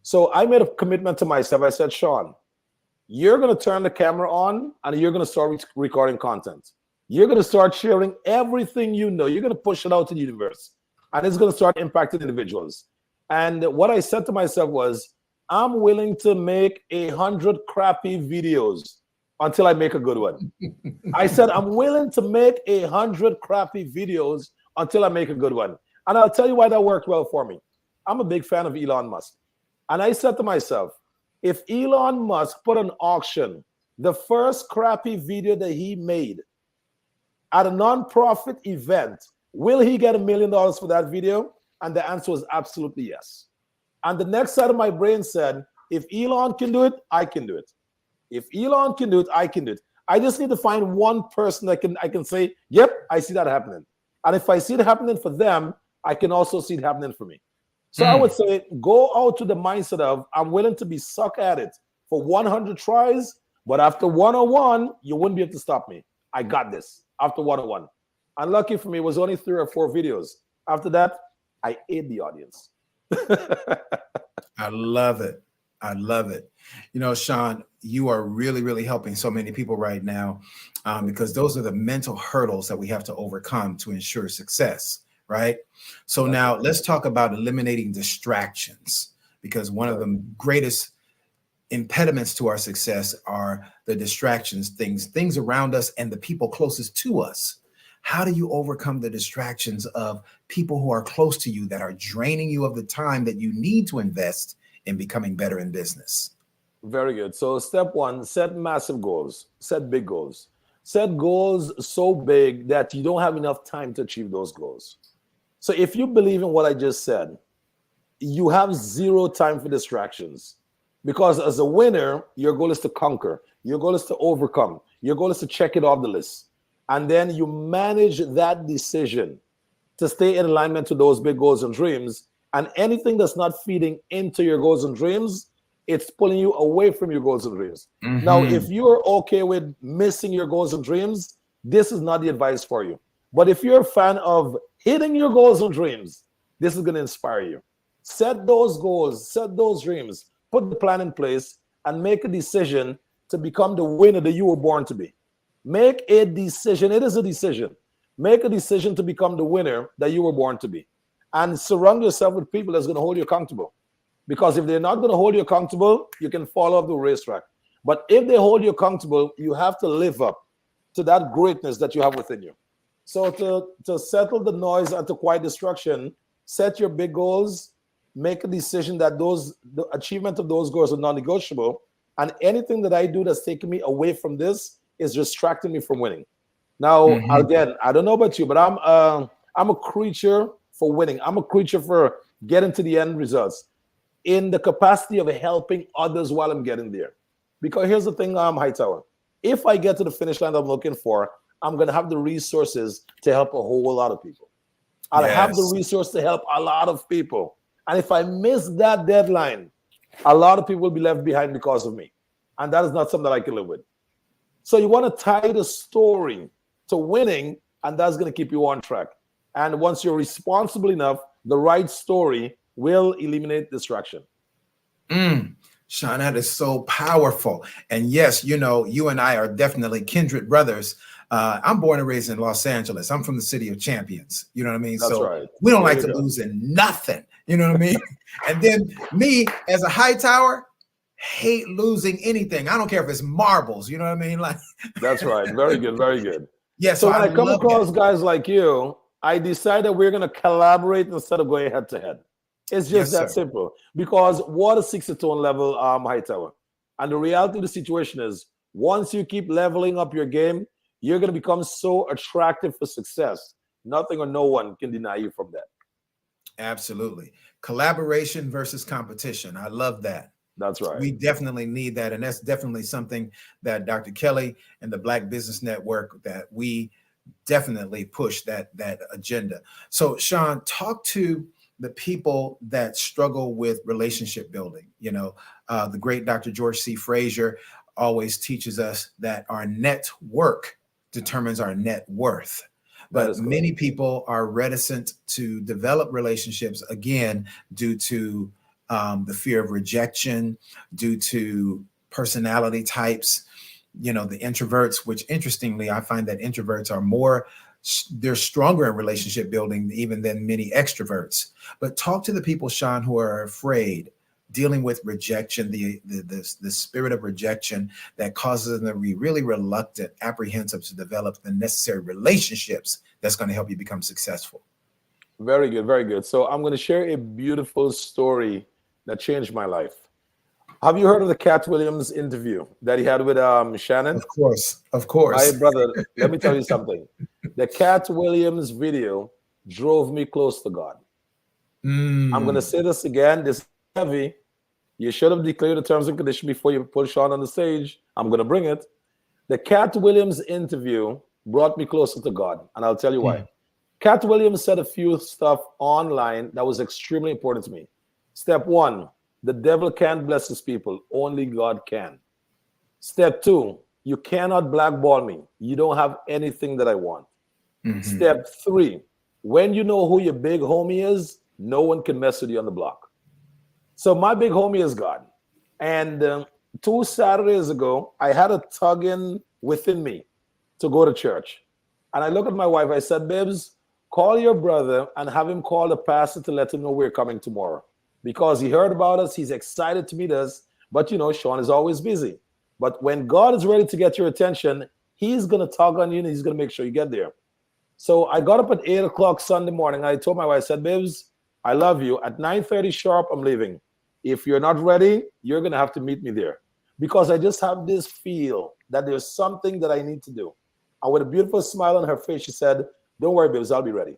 So I made a commitment to myself. I said, Sean, you're going to turn the camera on and you're going to start recording content. You're going to start sharing everything you know. You're going to push it out to the universe. And it's going to start impacting individuals. And what I said to myself was, I'm willing to make 100 crappy videos until I make a good one. I said, I'm willing to make 100 crappy videos until I make a good one. And I'll tell you why that worked well for me. I'm a big fan of Elon Musk. And I said to myself, if Elon Musk put an auction, the first crappy video that he made at a nonprofit event, will he get $1 million for that video? And the answer was absolutely yes. And the next side of my brain said, if Elon can do it, I can do it. If Elon can do it, I can do it. I just need to find one person that I can say, yep, I see that happening. And if I see it happening for them, I can also see it happening for me. So I would say, go out to the mindset of, I'm willing to be suck at it for 100 tries, but after 101, you wouldn't be able to stop me. I got this after 101. And lucky for me, it was only 3 or 4 videos. After that, I ate the audience. I love it. I love it. Sean, you are really, really helping so many people right now because those are the mental hurdles that we have to overcome to ensure success, right? So now let's talk about eliminating distractions, because one of the greatest impediments to our success are the distractions, things around us and the people closest to us. How do you overcome the distractions of people who are close to you that are draining you of the time that you need to invest in becoming better in business? Very good. So step one, set massive goals, set big goals. Set goals so big that you don't have enough time to achieve those goals. So if you believe in what I just said, you have 0 time for distractions, because as a winner, your goal is to conquer. Your goal is to overcome. Your goal is to check it off the list. And then you manage that decision to stay in alignment to those big goals and dreams. And anything that's not feeding into your goals and dreams, it's pulling you away from your goals and dreams. Mm-hmm. Now, if you're okay with missing your goals and dreams, this is not the advice for you. But if you're a fan of hitting your goals and dreams, this is going to inspire you. Set those goals, set those dreams, put the plan in place, and make a decision to become the winner that you were born to be. Make a decision. It is a decision. Make a decision to become the winner that you were born to be. And surround yourself with people that's going to hold you accountable. Because if they're not going to hold you accountable, you can fall off the racetrack. But if they hold you accountable, you have to live up to that greatness that you have within you. So to settle the noise and to quiet destruction, set your big goals, make a decision that the achievement of those goals are non-negotiable. And anything that I do that's taking me away from this is distracting me from winning. Now, again, I don't know about you, but I'm a creature for winning. I'm a creature for getting to the end results in the capacity of helping others while I'm getting there. Because here's the thing, Hightower. If I get to the finish line I'm looking for, I'm going to have the resources to help a whole lot of people. I'll have the resource to help a lot of people. And if I miss that deadline, a lot of people will be left behind because of me. And that is not something that I can live with. So you want to tie the story to winning, and that's going to keep you on track. And once you're responsible enough, the right story will eliminate distraction. Sean, that is so powerful. And yes, you and I are definitely kindred brothers. I'm born and raised in Los Angeles. I'm from the city of champions. You know what I mean? That's right. We don't like to lose in nothing. You know what I mean? And then me as a Hightower, hate losing anything. I don't care if it's marbles. You know what I mean? Like That's right. Very good. Very good. Yeah. So when I come love across that. guys like you, I decided we're going to collaborate instead of going head to head. It's just Yes, that sir. simple. Because water seeks its own level, Hightower. And the reality of the situation is, once you keep leveling up your game, you're going to become so attractive for success. Nothing or no one can deny you from that. Absolutely. Collaboration versus competition. I love that. That's right. We definitely need that. And that's definitely something that Dr. Kelly and the Black Business Network, that we definitely push that agenda. So Sean, talk to the people that struggle with relationship building. You know, the great Dr. George C. Frazier always teaches us that our network determines our net worth. But many people are reticent to develop relationships, again, due to the fear of rejection, due to personality types, you know, the introverts, which interestingly, I find that introverts are they're stronger in relationship building even than many extroverts. But talk to the people, Sean, who are afraid, dealing with rejection, the spirit of rejection that causes them to be really reluctant, apprehensive to develop the necessary relationships that's going to help you become successful. Very good, very good. So I'm going to share a beautiful story that changed my life. Have you heard of the Cat Williams interview that he had with Shannon? Of course, of course. My brother, let me tell you something. The Cat Williams video drove me close to God. I'm going to say this again. This is heavy. You should have declared the terms and conditions before you put Sean on the stage. I'm going to bring it. The Cat Williams interview brought me closer to God, and I'll tell you why. Cat Williams said a few stuff online that was extremely important to me. Step one, the devil can't bless his people. Only God can. Step two, you cannot blackball me. You don't have anything that I want. Step three, when you know who your big homie is, no one can mess with you on the block. So my big homie is God. And 2 Saturdays ago, I had a tugging within me to go to church. And I looked at my wife. I said, babes, call your brother and have him call the pastor to let him know we're coming tomorrow. Because he heard about us. He's excited to meet us. But, you know, Sean is always busy. But when God is ready to get your attention, he's going to tug on you and he's going to make sure you get there. So I got up at 8 o'clock Sunday morning. I told my wife, I said, babes, I love you. At 9:30 sharp, I'm leaving. If you're not ready, you're going to have to meet me there. Because I just have this feel that there's something that I need to do. And with a beautiful smile on her face, she said, don't worry, babes, I'll be ready.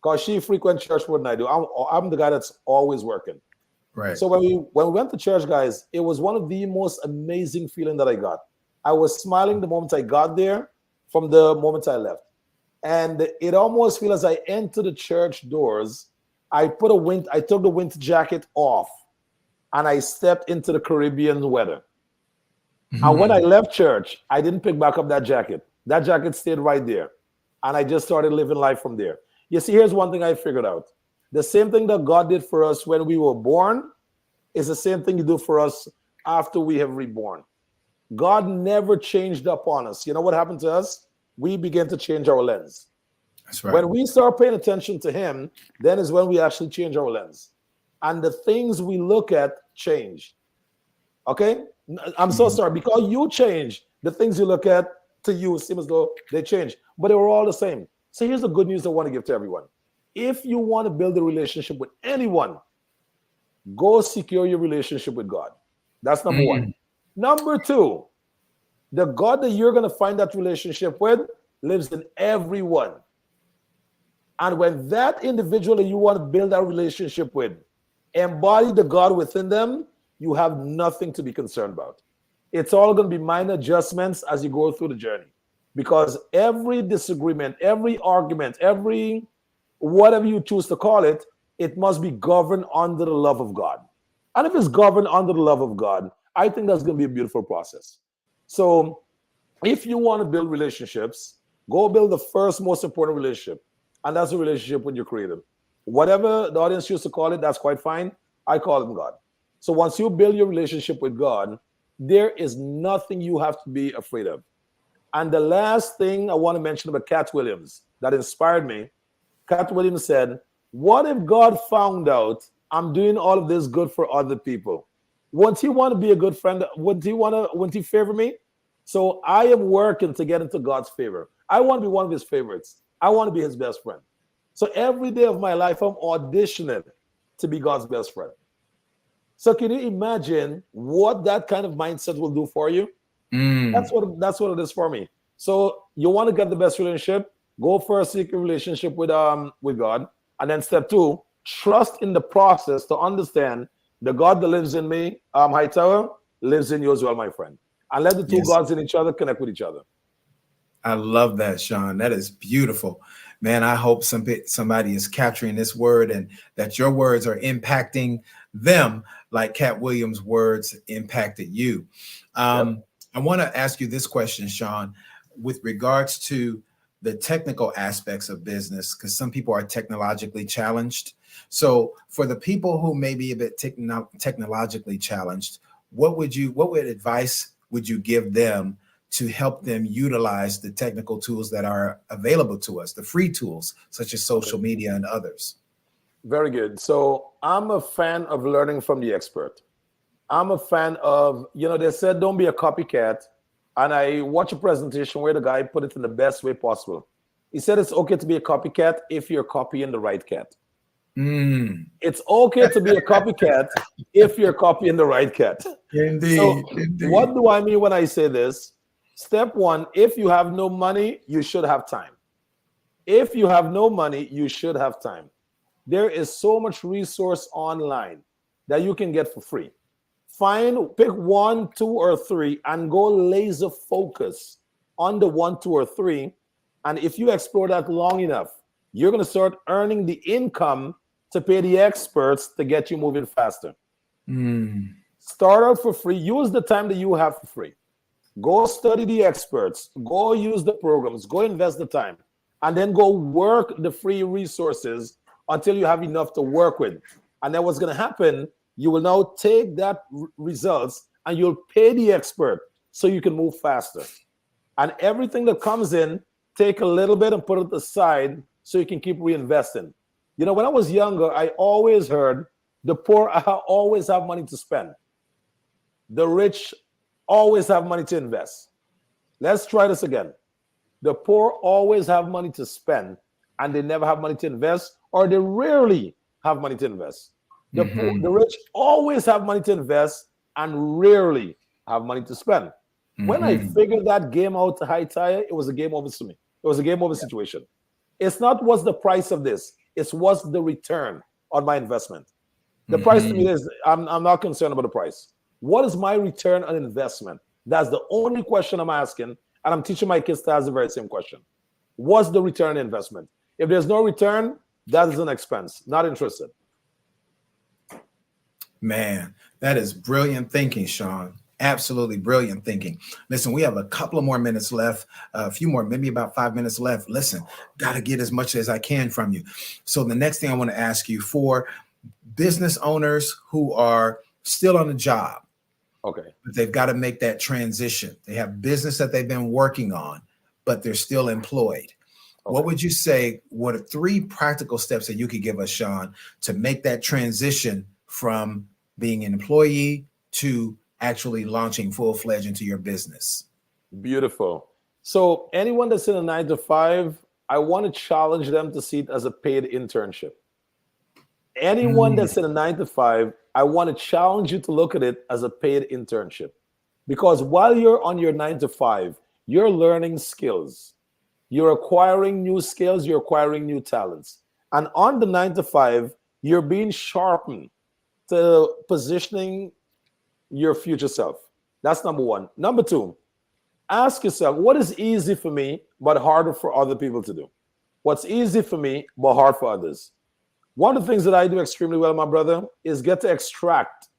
Because she frequents church more than I do. I'm the guy that's always working. Right. So when we went to church, guys, it was one of the most amazing feeling that I got. I was smiling the moment I got there from the moment I left. And it almost feels as I entered the church doors, I took the winter jacket off and I stepped into the Caribbean weather. And when I left church, I didn't pick back up that jacket. That jacket stayed right there. And I just started living life from there. You see, here's one thing I figured out. The same thing that God did for us when we were born is the same thing you do for us after we have reborn. God never changed up on us. You know what happened to us? We began to change our lens. That's right. When we start paying attention to him, then is when we actually change our lens. And the things we look at change. Okay? I'm so sorry. Because you change, the things you look at to you seem as though they change. But they were all the same. So here's the good news I want to give to everyone. If you want to build a relationship with anyone, go secure your relationship with God. That's number one. Number two, the God that you're going to find that relationship with lives in everyone. And when that individual that you want to build that relationship with embody the God within them, you have nothing to be concerned about. It's all going to be minor adjustments as you go through the journey. Because every disagreement, every argument, every whatever you choose to call it, it must be governed under the love of God. And if it's governed under the love of God, I think that's going to be a beautiful process. So if you want to build relationships, go build the first most important relationship. And that's a relationship with your creator. Whatever the audience chooses to call it, that's quite fine. I call him God. So once you build your relationship with God, there is nothing you have to be afraid of. And the last thing I want to mention about Cat Williams that inspired me, Cat Williams said, what if God found out I'm doing all of this good for other people? Wouldn't he want to be a good friend? Wouldn't he favor me? So I am working to get into God's favor. I want to be one of his favorites. I want to be his best friend. So every day of my life, I'm auditioning to be God's best friend. So can you imagine what that kind of mindset will do for you? That's what it is for me. So you want to get the best relationship, go for a secret relationship with God. And then step 2, trust in the process to understand the God that lives in me, Hightower, lives in you as well, my friend. And let the two gods in each other connect with each other. I love that, Sean. That is beautiful. Man, I hope somebody is capturing this word and that your words are impacting them like Cat Williams' words impacted you. I want to ask you this question, Sean, with regards to the technical aspects of business, because some people are technologically challenged. So for the people who may be a bit technologically challenged, what advice would you give them to help them utilize the technical tools that are available to us, the free tools, such as social media and others? Very good. So I'm a fan of learning from the expert. I'm a fan of, they said, don't be a copycat. And I watched a presentation where the guy put it in the best way possible. He said it's okay to be a copycat if you're copying the right cat. It's okay to be a copycat if you're copying the right cat. Indeed. So what do I mean when I say this? Step 1, if you have no money, you should have time. If you have no money, you should have time. There is so much resource online that you can get for free. Pick 1, 2, or 3 and go laser focus on the 1, 2, or 3. And if you explore that long enough, you're going to start earning the income to pay the experts to get you moving faster. Start out for free. Use the time that you have for free. Go study the experts. Go use the programs. Go invest the time. And then go work the free resources until you have enough to work with. And then what's going to happen, you will now take that results and you'll pay the expert so you can move faster. And everything that comes in, take a little bit and put it aside so you can keep reinvesting. When I was younger, I always heard the poor always have money to spend. The rich always have money to invest. Let's try this again. The poor always have money to spend and they never have money to invest, or they rarely have money to invest. The rich always have money to invest and rarely have money to spend. When I figured that game out to Hightower, it was a game over to me. It was a game over situation. It's not what's the price of this. It's what's the return on my investment. The price to me is, I'm not concerned about the price. What is my return on investment? That's the only question I'm asking. And I'm teaching my kids to ask the very same question. What's the return on investment? If there's no return, that is an expense. Not interested. Man, that is brilliant thinking, Sean. Absolutely brilliant thinking. Listen, we have a couple of more minutes left, a few more, maybe about 5 minutes left. Listen, got to get as much as I can from you. So the next thing I want to ask you, for business owners who are still on the job, but they've got to make that transition. They have business that they've been working on, but they're still employed. What would you say, what are 3 practical steps that you could give us, Sean, to make that transition from being an employee to actually launching full-fledged into your business? Beautiful. So anyone that's in a 9-to-5, I want to challenge them to see it as a paid internship. Anyone that's in a 9-to-5, I want to challenge you to look at it as a paid internship. Because while you're on your 9-to-5, you're learning skills. You're acquiring new skills. You're acquiring new talents. And on the 9-to-5, you're being sharpened to positioning your future self. That's number 1. Number 2, ask yourself, what is easy for me but harder for other people to do? What's easy for me but hard for others? One of the things that I do extremely well, my brother, is get to extract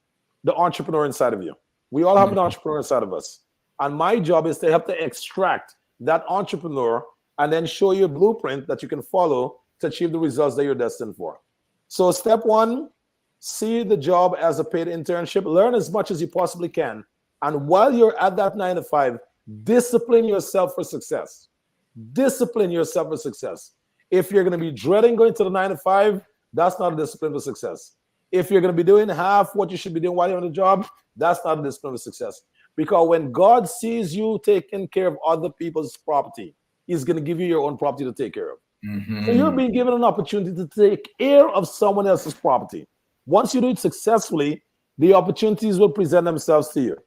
the entrepreneur inside of you. We all have an entrepreneur inside of us. And my job is to help to extract that entrepreneur and then show you a blueprint that you can follow to achieve the results that you're destined for. So step 1, see the job as a paid internship. Learn as much as you possibly can. And while you're at that 9-to-5, discipline yourself for success. Discipline yourself for success. If you're going to be dreading going to the 9-to-5, that's not a discipline for success. If you're going to be doing half what you should be doing while you're on the job, that's not a discipline of success. Because when God sees you taking care of other people's property, he's going to give you your own property to take care of. So you're being given an opportunity to take care of someone else's property. Once you do it successfully, the opportunities will present themselves to you.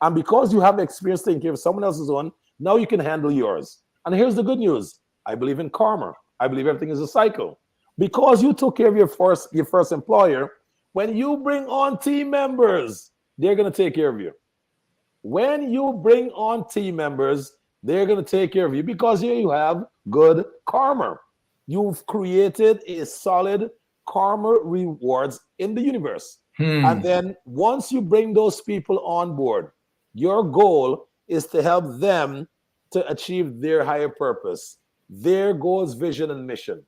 And because you have experience taking care of someone else's own, now you can handle yours. And here's the good news. I believe in karma. I believe everything is a cycle. Because you took care of your first employer, when you bring on team members, they're going to take care of you. When you bring on team members, they're going to take care of you because here you have good karma. You've created a solid karma rewards in the universe. And then once you bring those people on board, your goal is to help them to achieve their higher purpose, their goals, vision, and mission.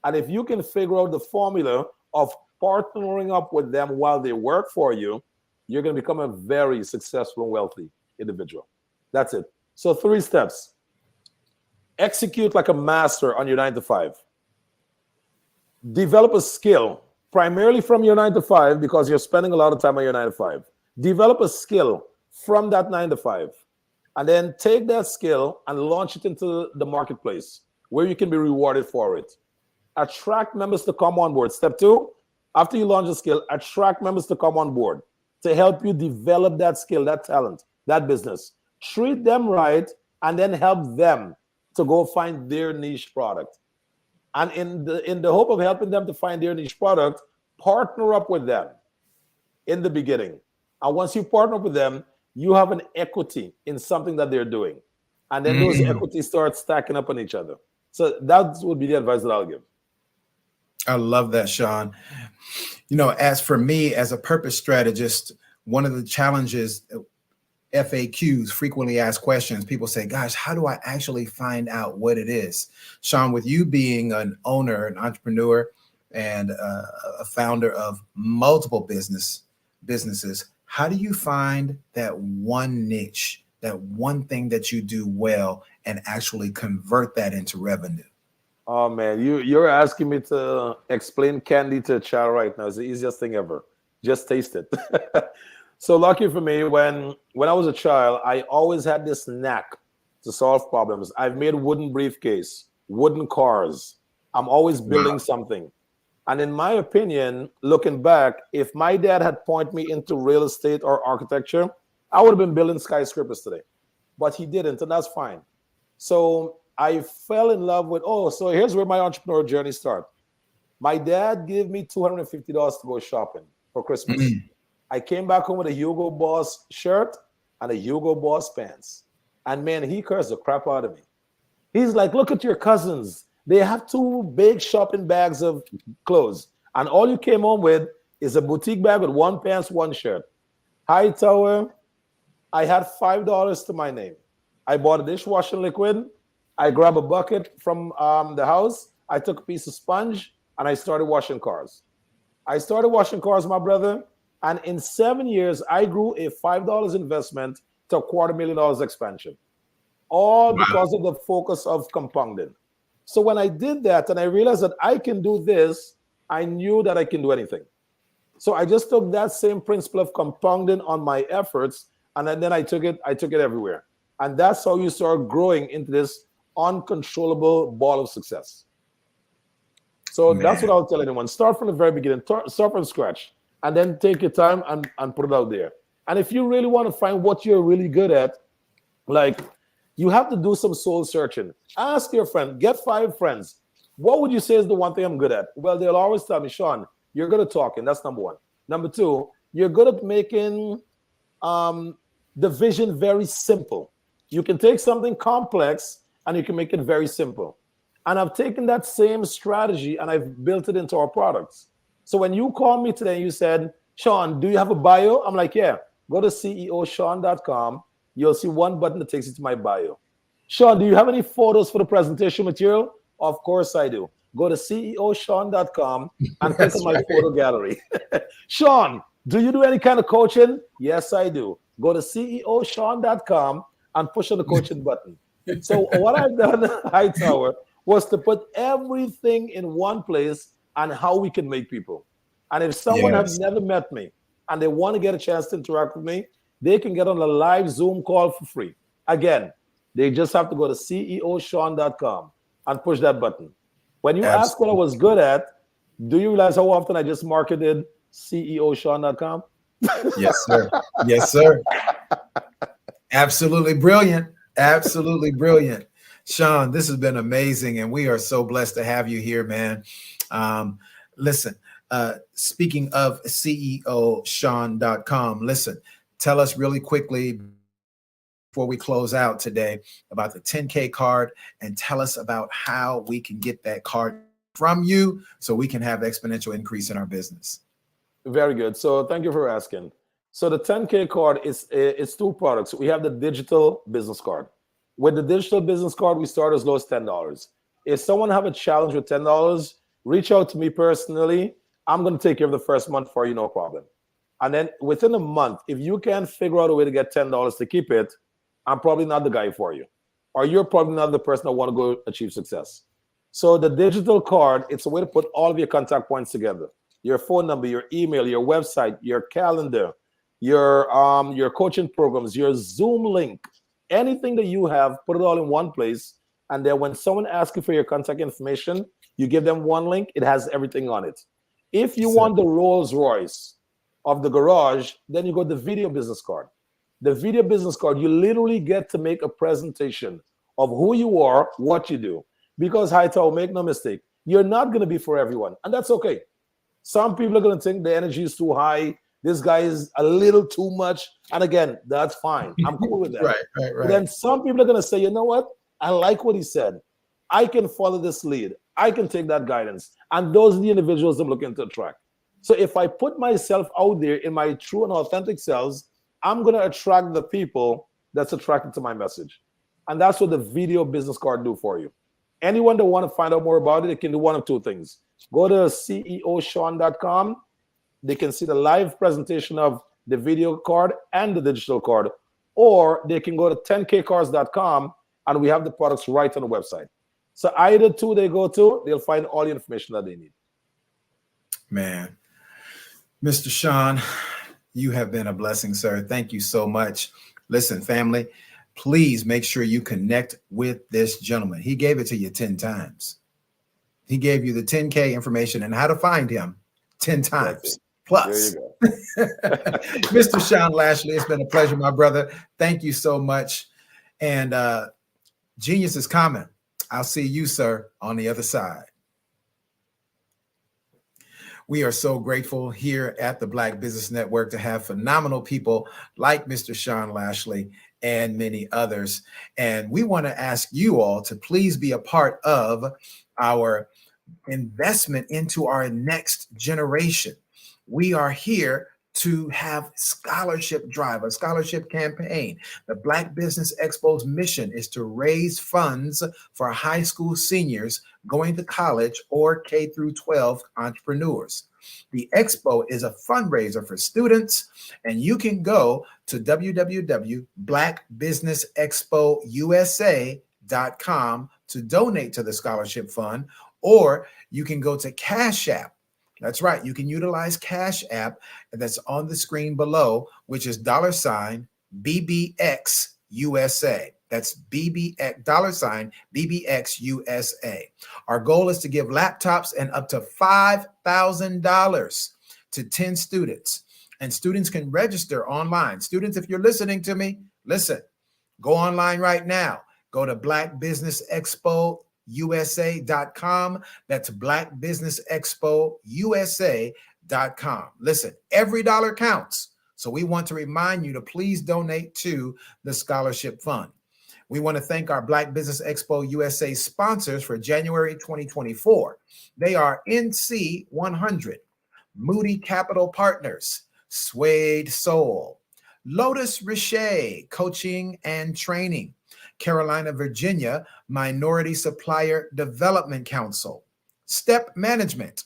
And if you can figure out the formula of partnering up with them while they work for you, you're going to become a very successful and wealthy individual. That's it. So 3 steps. Execute like a master on your 9 to 5. Develop a skill, primarily from your 9 to 5, because you're spending a lot of time on your 9 to 5. Develop a skill from that 9 to 5. And then take that skill and launch it into the marketplace where you can be rewarded for it. Attract members to come on board. Step 2, after you launch a skill, attract members to come on board to help you develop that skill, that talent, that business. Treat them right and then help them to go find their niche product. And in the hope of helping them to find their niche product, partner up with them in the beginning. And once you partner up with them, you have an equity in something that they're doing. And then those equities start stacking up on each other. So that would be the advice that I'll give. I love that, Sean. You know, as for me, as a purpose strategist, one of the challenges, FAQs, frequently asked questions, people say, gosh, how do I actually find out what it is? Sean, with you being an owner, an entrepreneur, and a founder of multiple businesses, how do you find that one niche, that one thing that you do well and actually convert that into revenue? Oh man, you're asking me to explain candy to a child right now. It's the easiest thing ever. Just taste it. So lucky for me, when I was a child, I always had this knack to solve problems. I've made wooden briefcase, wooden cars. I'm always building something. And in my opinion, looking back, if my dad had pointed me into real estate or architecture, I would have been building skyscrapers today. But he didn't, and that's fine. So I fell in love with, so here's where my entrepreneurial journey started. My dad gave me $250 to go shopping for Christmas. I came back home with a Hugo Boss shirt and a Hugo Boss pants. And man, he cursed the crap out of me. He's like, look at your cousins. They have 2 big shopping bags of clothes. And all you came home with is a boutique bag with 1 pants, 1 shirt. Hightower, I had $5 to my name. I bought a dishwashing liquid. I grabbed a bucket from the house. I took a piece of sponge and I started washing cars. I started washing cars, my brother. And in 7 years, I grew a $5 investment to $250,000 expansion. All because of the focus of compounding. So when I did that and I realized that I can do this, I knew that I can do anything. So I just took that same principle of compounding on my efforts, and then I took it everywhere. And that's how you start growing into this uncontrollable ball of success. So that's what I'll tell anyone. Start from the very beginning. Start from scratch. And then take your time and put it out there. And if you really want to find what you're really good at, like, you have to do some soul searching. Ask your friend, get 5 friends. What would you say is the one thing I'm good at? Well, they'll always tell me, Sean, you're good at talking. That's number 1. Number 2, you're good at making the vision very simple. You can take something complex and you can make it very simple. And I've taken that same strategy and I've built it into our products. So when you called me today and you said, Sean, do you have a bio? I'm like, yeah. Go to ceosean.com. You'll see 1 button that takes you to my bio. Sean, do you have any photos for the presentation material? Of course I do. Go to ceosean.com and click on my photo gallery. Sean, do you do any kind of coaching? Yes, I do. Go to ceosean.com and push on the coaching button. So what I've done, Hightower, was to put everything in one place and how we can make people. And if someone Yes. has never met me and they want to get a chance to interact with me, they can get on a live Zoom call for free. Again, they just have to go to ceoshawn.com and push that button. When you ask what I was good at, do you realize how often I just marketed ceoshawn.com? Yes, sir. Yes, sir. Absolutely brilliant. Absolutely brilliant. Sean, this has been amazing, and we are so blessed to have you here, man. Listen, speaking of ceoshawn.com, listen, tell us really quickly before we close out today about the 10K card, and tell us about how we can get that card from you so we can have exponential increase in our business. Very good. So thank you for asking. So the 10K card is it's two products. We have the digital business card. With the digital business card, we start as low as $10. If someone have a challenge with $10, reach out to me personally. I'm going to take care of the first month for you, no problem. And then within a month, if you can figure out a way to get $10 to keep it, I'm probably not the guy for you. Or you're probably not the person that want to go achieve success. So the digital card, it's a way to put all of your contact points together. Your phone number, your email, your website, your calendar, your coaching programs, your Zoom link, anything that you have, put it all in one place. And then when someone asks you for your contact information, you give them one link, it has everything on it. If you want the Rolls Royce of the garage, then you go the video business card. The video business card, you literally get to make a presentation of who you are, what you do. Because Hightower, make no mistake, you're not going to be for everyone. And that's okay. Some people are going to think the energy is too high. This guy is a little too much. And again, that's fine. I'm cool with that. Right. But then some people are going to say, you know what? I like what he said. I can follow this lead. I can take that guidance. And those are the individuals I'm looking to attract. So if I put myself out there in my true and authentic selves, I'm going to attract the people that's attracted to my message. And that's what the video business card do for you. Anyone that want to find out more about it, they can do one of two things. Go to ceoshawn.com. They can see the live presentation of the video card and the digital card. Or they can go to 10kcards.com, and we have the products right on the website. So either two they go to, they'll find all the information that they need. Man, Mr. Sean, you have been a blessing, sir. Thank you so much. Listen, family, please make sure you connect with this gentleman. He gave it to you 10 times. He gave you the 10K information and how to find him 10 times plus. There you go. Mr. Sean Lashley, it's been a pleasure, my brother. Thank you so much. And Genius is coming. I'll see you, sir, on the other side. We are so grateful here at the Black Business Network to have phenomenal people like Mr. Sean Lashley and many others. And we want to ask you all to please be a part of our investment into our next generation. We are here to have scholarship drive, a scholarship campaign. The Black Business Expo's mission is to raise funds for high school seniors going to college or K through 12 entrepreneurs. The expo is a fundraiser for students, and you can go to www.blackbusinessexpousa.com to donate to the scholarship fund, or you can go to Cash App. That's right. You can utilize Cash App that's on the screen below, which is $BBX USA. That's $BBX USA. Our goal is to give laptops and up to $5,000 to 10 students. And students can register online. Students, if you're listening to me, listen, go online right now. Go to blackbusinessexpousa.com. That's blackbusinessexpousa.com. Listen, every dollar counts. So we want to remind you to please donate to the scholarship fund. We want to thank our Black Business Expo USA sponsors for January 2024. They are NC 100, Moody Capital Partners, Suede Soul, Lotus Richey Coaching and Training, Carolina, Virginia Minority Supplier Development Council, Step Management,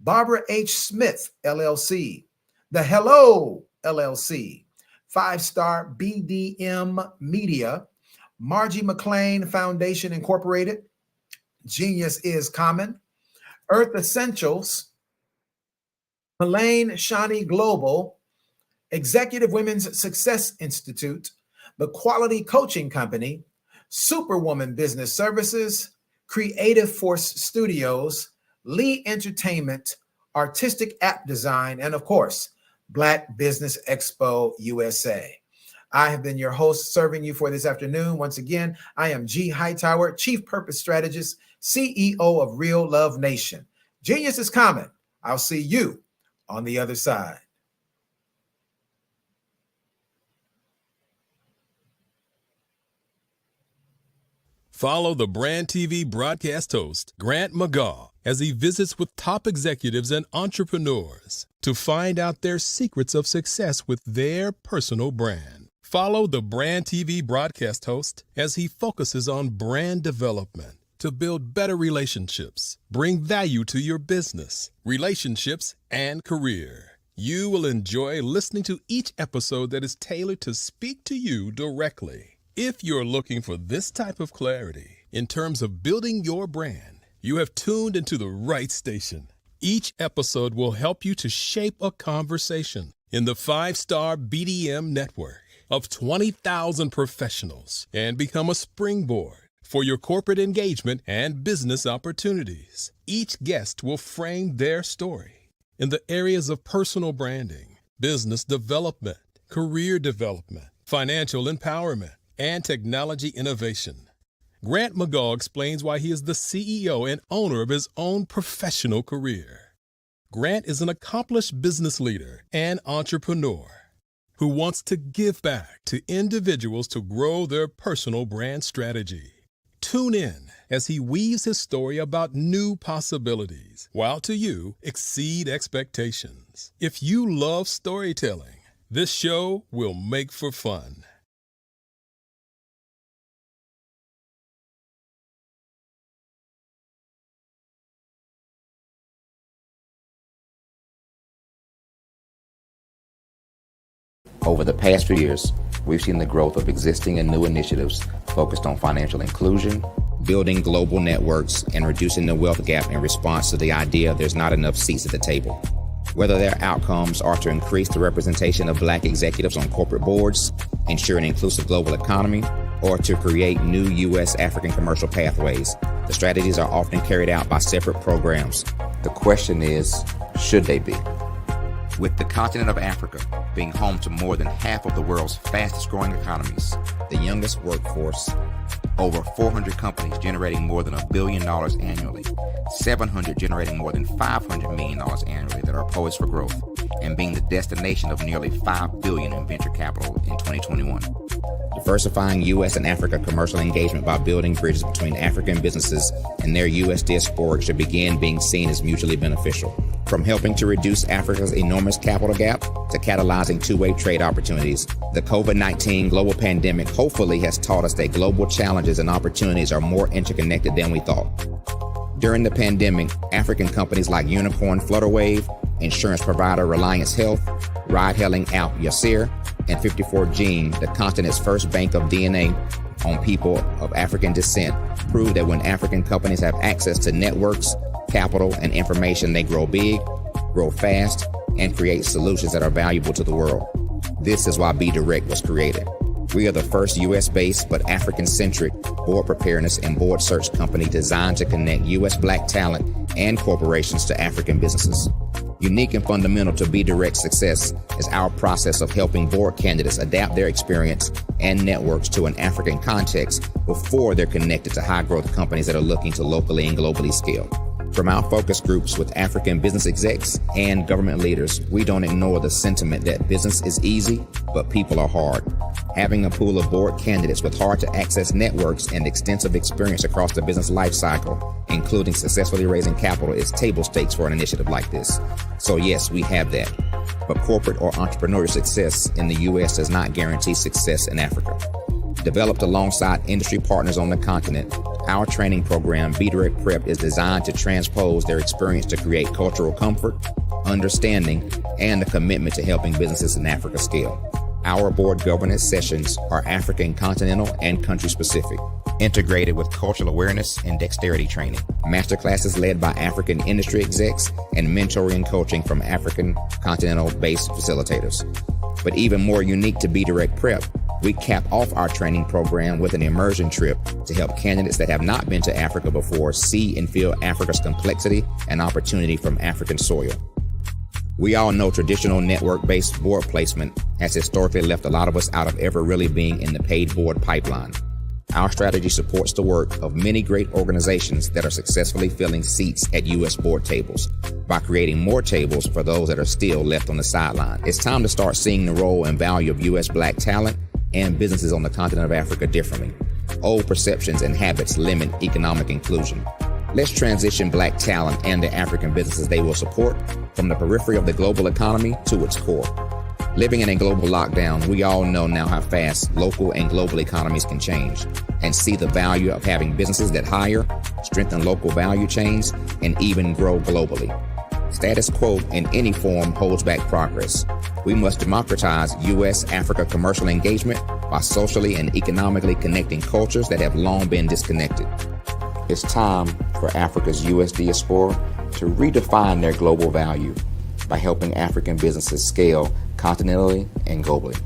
Barbara H. Smith, LLC, The Hello, LLC, 5-Star BDM Media, Margie McLean Foundation Incorporated, Genius is Common, Earth Essentials, Helene Shani Global, Executive Women's Success Institute, The Quality Coaching Company, Superwoman Business Services, Creative Force Studios, Lee Entertainment, Artistic App Design, and of course, Black Business Expo USA. I have been your host serving you for this afternoon. Once again, I am G. Hightower, Chief Purpose Strategist, CEO of Real Love Nation. Genius is common. I'll see you on the other side. Follow the Brand TV broadcast host, Grant McGaugh, as he visits with top executives and entrepreneurs to find out their secrets of success with their personal brand. Follow the Brand TV broadcast host as he focuses on brand development to build better relationships, bring value to your business, relationships, and career. You will enjoy listening to each episode that is tailored to speak to you directly. If you're looking for this type of clarity in terms of building your brand, you have tuned into the right station. Each episode will help you to shape a conversation in the 5-star BDM network of 20,000 professionals and become a springboard for your corporate engagement and business opportunities. Each guest will frame their story in the areas of personal branding, business development, career development, financial empowerment, and technology innovation. Grant McGaugh explains why he is the CEO and owner of his own professional career. Grant is an accomplished business leader and entrepreneur who wants to give back to individuals to grow their personal brand strategy. Tune in as he weaves his story about new possibilities, while to you exceed expectations. If you love storytelling, this show will make for fun. Over the past few years, we've seen the growth of existing and new initiatives focused on financial inclusion, building global networks, and reducing the wealth gap in response to the idea there's not enough seats at the table. Whether their outcomes are to increase the representation of Black executives on corporate boards, ensure an inclusive global economy, or to create new U.S. African commercial pathways, the strategies are often carried out by separate programs. The question is, should they be? With the continent of Africa being home to more than half of the world's fastest growing economies, the youngest workforce, over 400 companies generating more than $1 billion annually, 700 generating more than $500 million annually that are poised for growth, and being the destination of nearly $5 billion in venture capital in 2021. Diversifying U.S. and Africa commercial engagement by building bridges between African businesses and their U.S. diaspora should begin being seen as mutually beneficial. From helping to reduce Africa's enormous capital gap to catalyzing two-way trade opportunities, the COVID-19 global pandemic hopefully has taught us that global challenges and opportunities are more interconnected than we thought. During the pandemic, African companies like Unicorn Flutterwave, insurance provider Reliance Health, ride-hailing app Yasir, and 54Gene, the continent's first bank of DNA on people of African descent, proved that when African companies have access to networks, capital, and information, they grow big, grow fast, and create solutions that are valuable to the world. This is why Be Direct was created. We are the first U.S.-based but African-centric board preparedness and board search company designed to connect U.S. Black talent and corporations to African businesses. Unique and fundamental to Be Direct's success is our process of helping board candidates adapt their experience and networks to an African context before they're connected to high-growth companies that are looking to locally and globally scale. From our focus groups with African business execs and government leaders, we don't ignore the sentiment that business is easy, but people are hard. Having a pool of board candidates with hard-to-access networks and extensive experience across the business lifecycle, including successfully raising capital, is table stakes for an initiative like this. So yes, we have that. But corporate or entrepreneurial success in the U.S. does not guarantee success in Africa. Developed alongside industry partners on the continent, our training program, Be Direct Prep, is designed to transpose their experience to create cultural comfort, understanding, and a commitment to helping businesses in Africa scale. Our board governance sessions are African continental and country specific, integrated with cultural awareness and dexterity training, masterclasses led by African industry execs, and mentoring and coaching from African continental-based facilitators. But even more unique to Be Direct Prep, we cap off our training program with an immersion trip to help candidates that have not been to Africa before see and feel Africa's complexity and opportunity from African soil. We all know traditional network-based board placement has historically left a lot of us out of ever really being in the paid board pipeline. Our strategy supports the work of many great organizations that are successfully filling seats at U.S. board tables by creating more tables for those that are still left on the sideline. It's time to start seeing the role and value of U.S. Black talent and businesses on the continent of Africa differently. Old perceptions and habits limit economic inclusion. Let's transition Black talent and the African businesses they will support from the periphery of the global economy to its core. Living in a global lockdown, we all know now how fast local and global economies can change and see the value of having businesses that hire, strengthen local value chains, and even grow globally. Status quo in any form holds back progress. We must democratize U.S.-Africa commercial engagement by socially and economically connecting cultures that have long been disconnected. It's time for Africa's U.S. diaspora to redefine their global value by helping African businesses scale continentally and globally.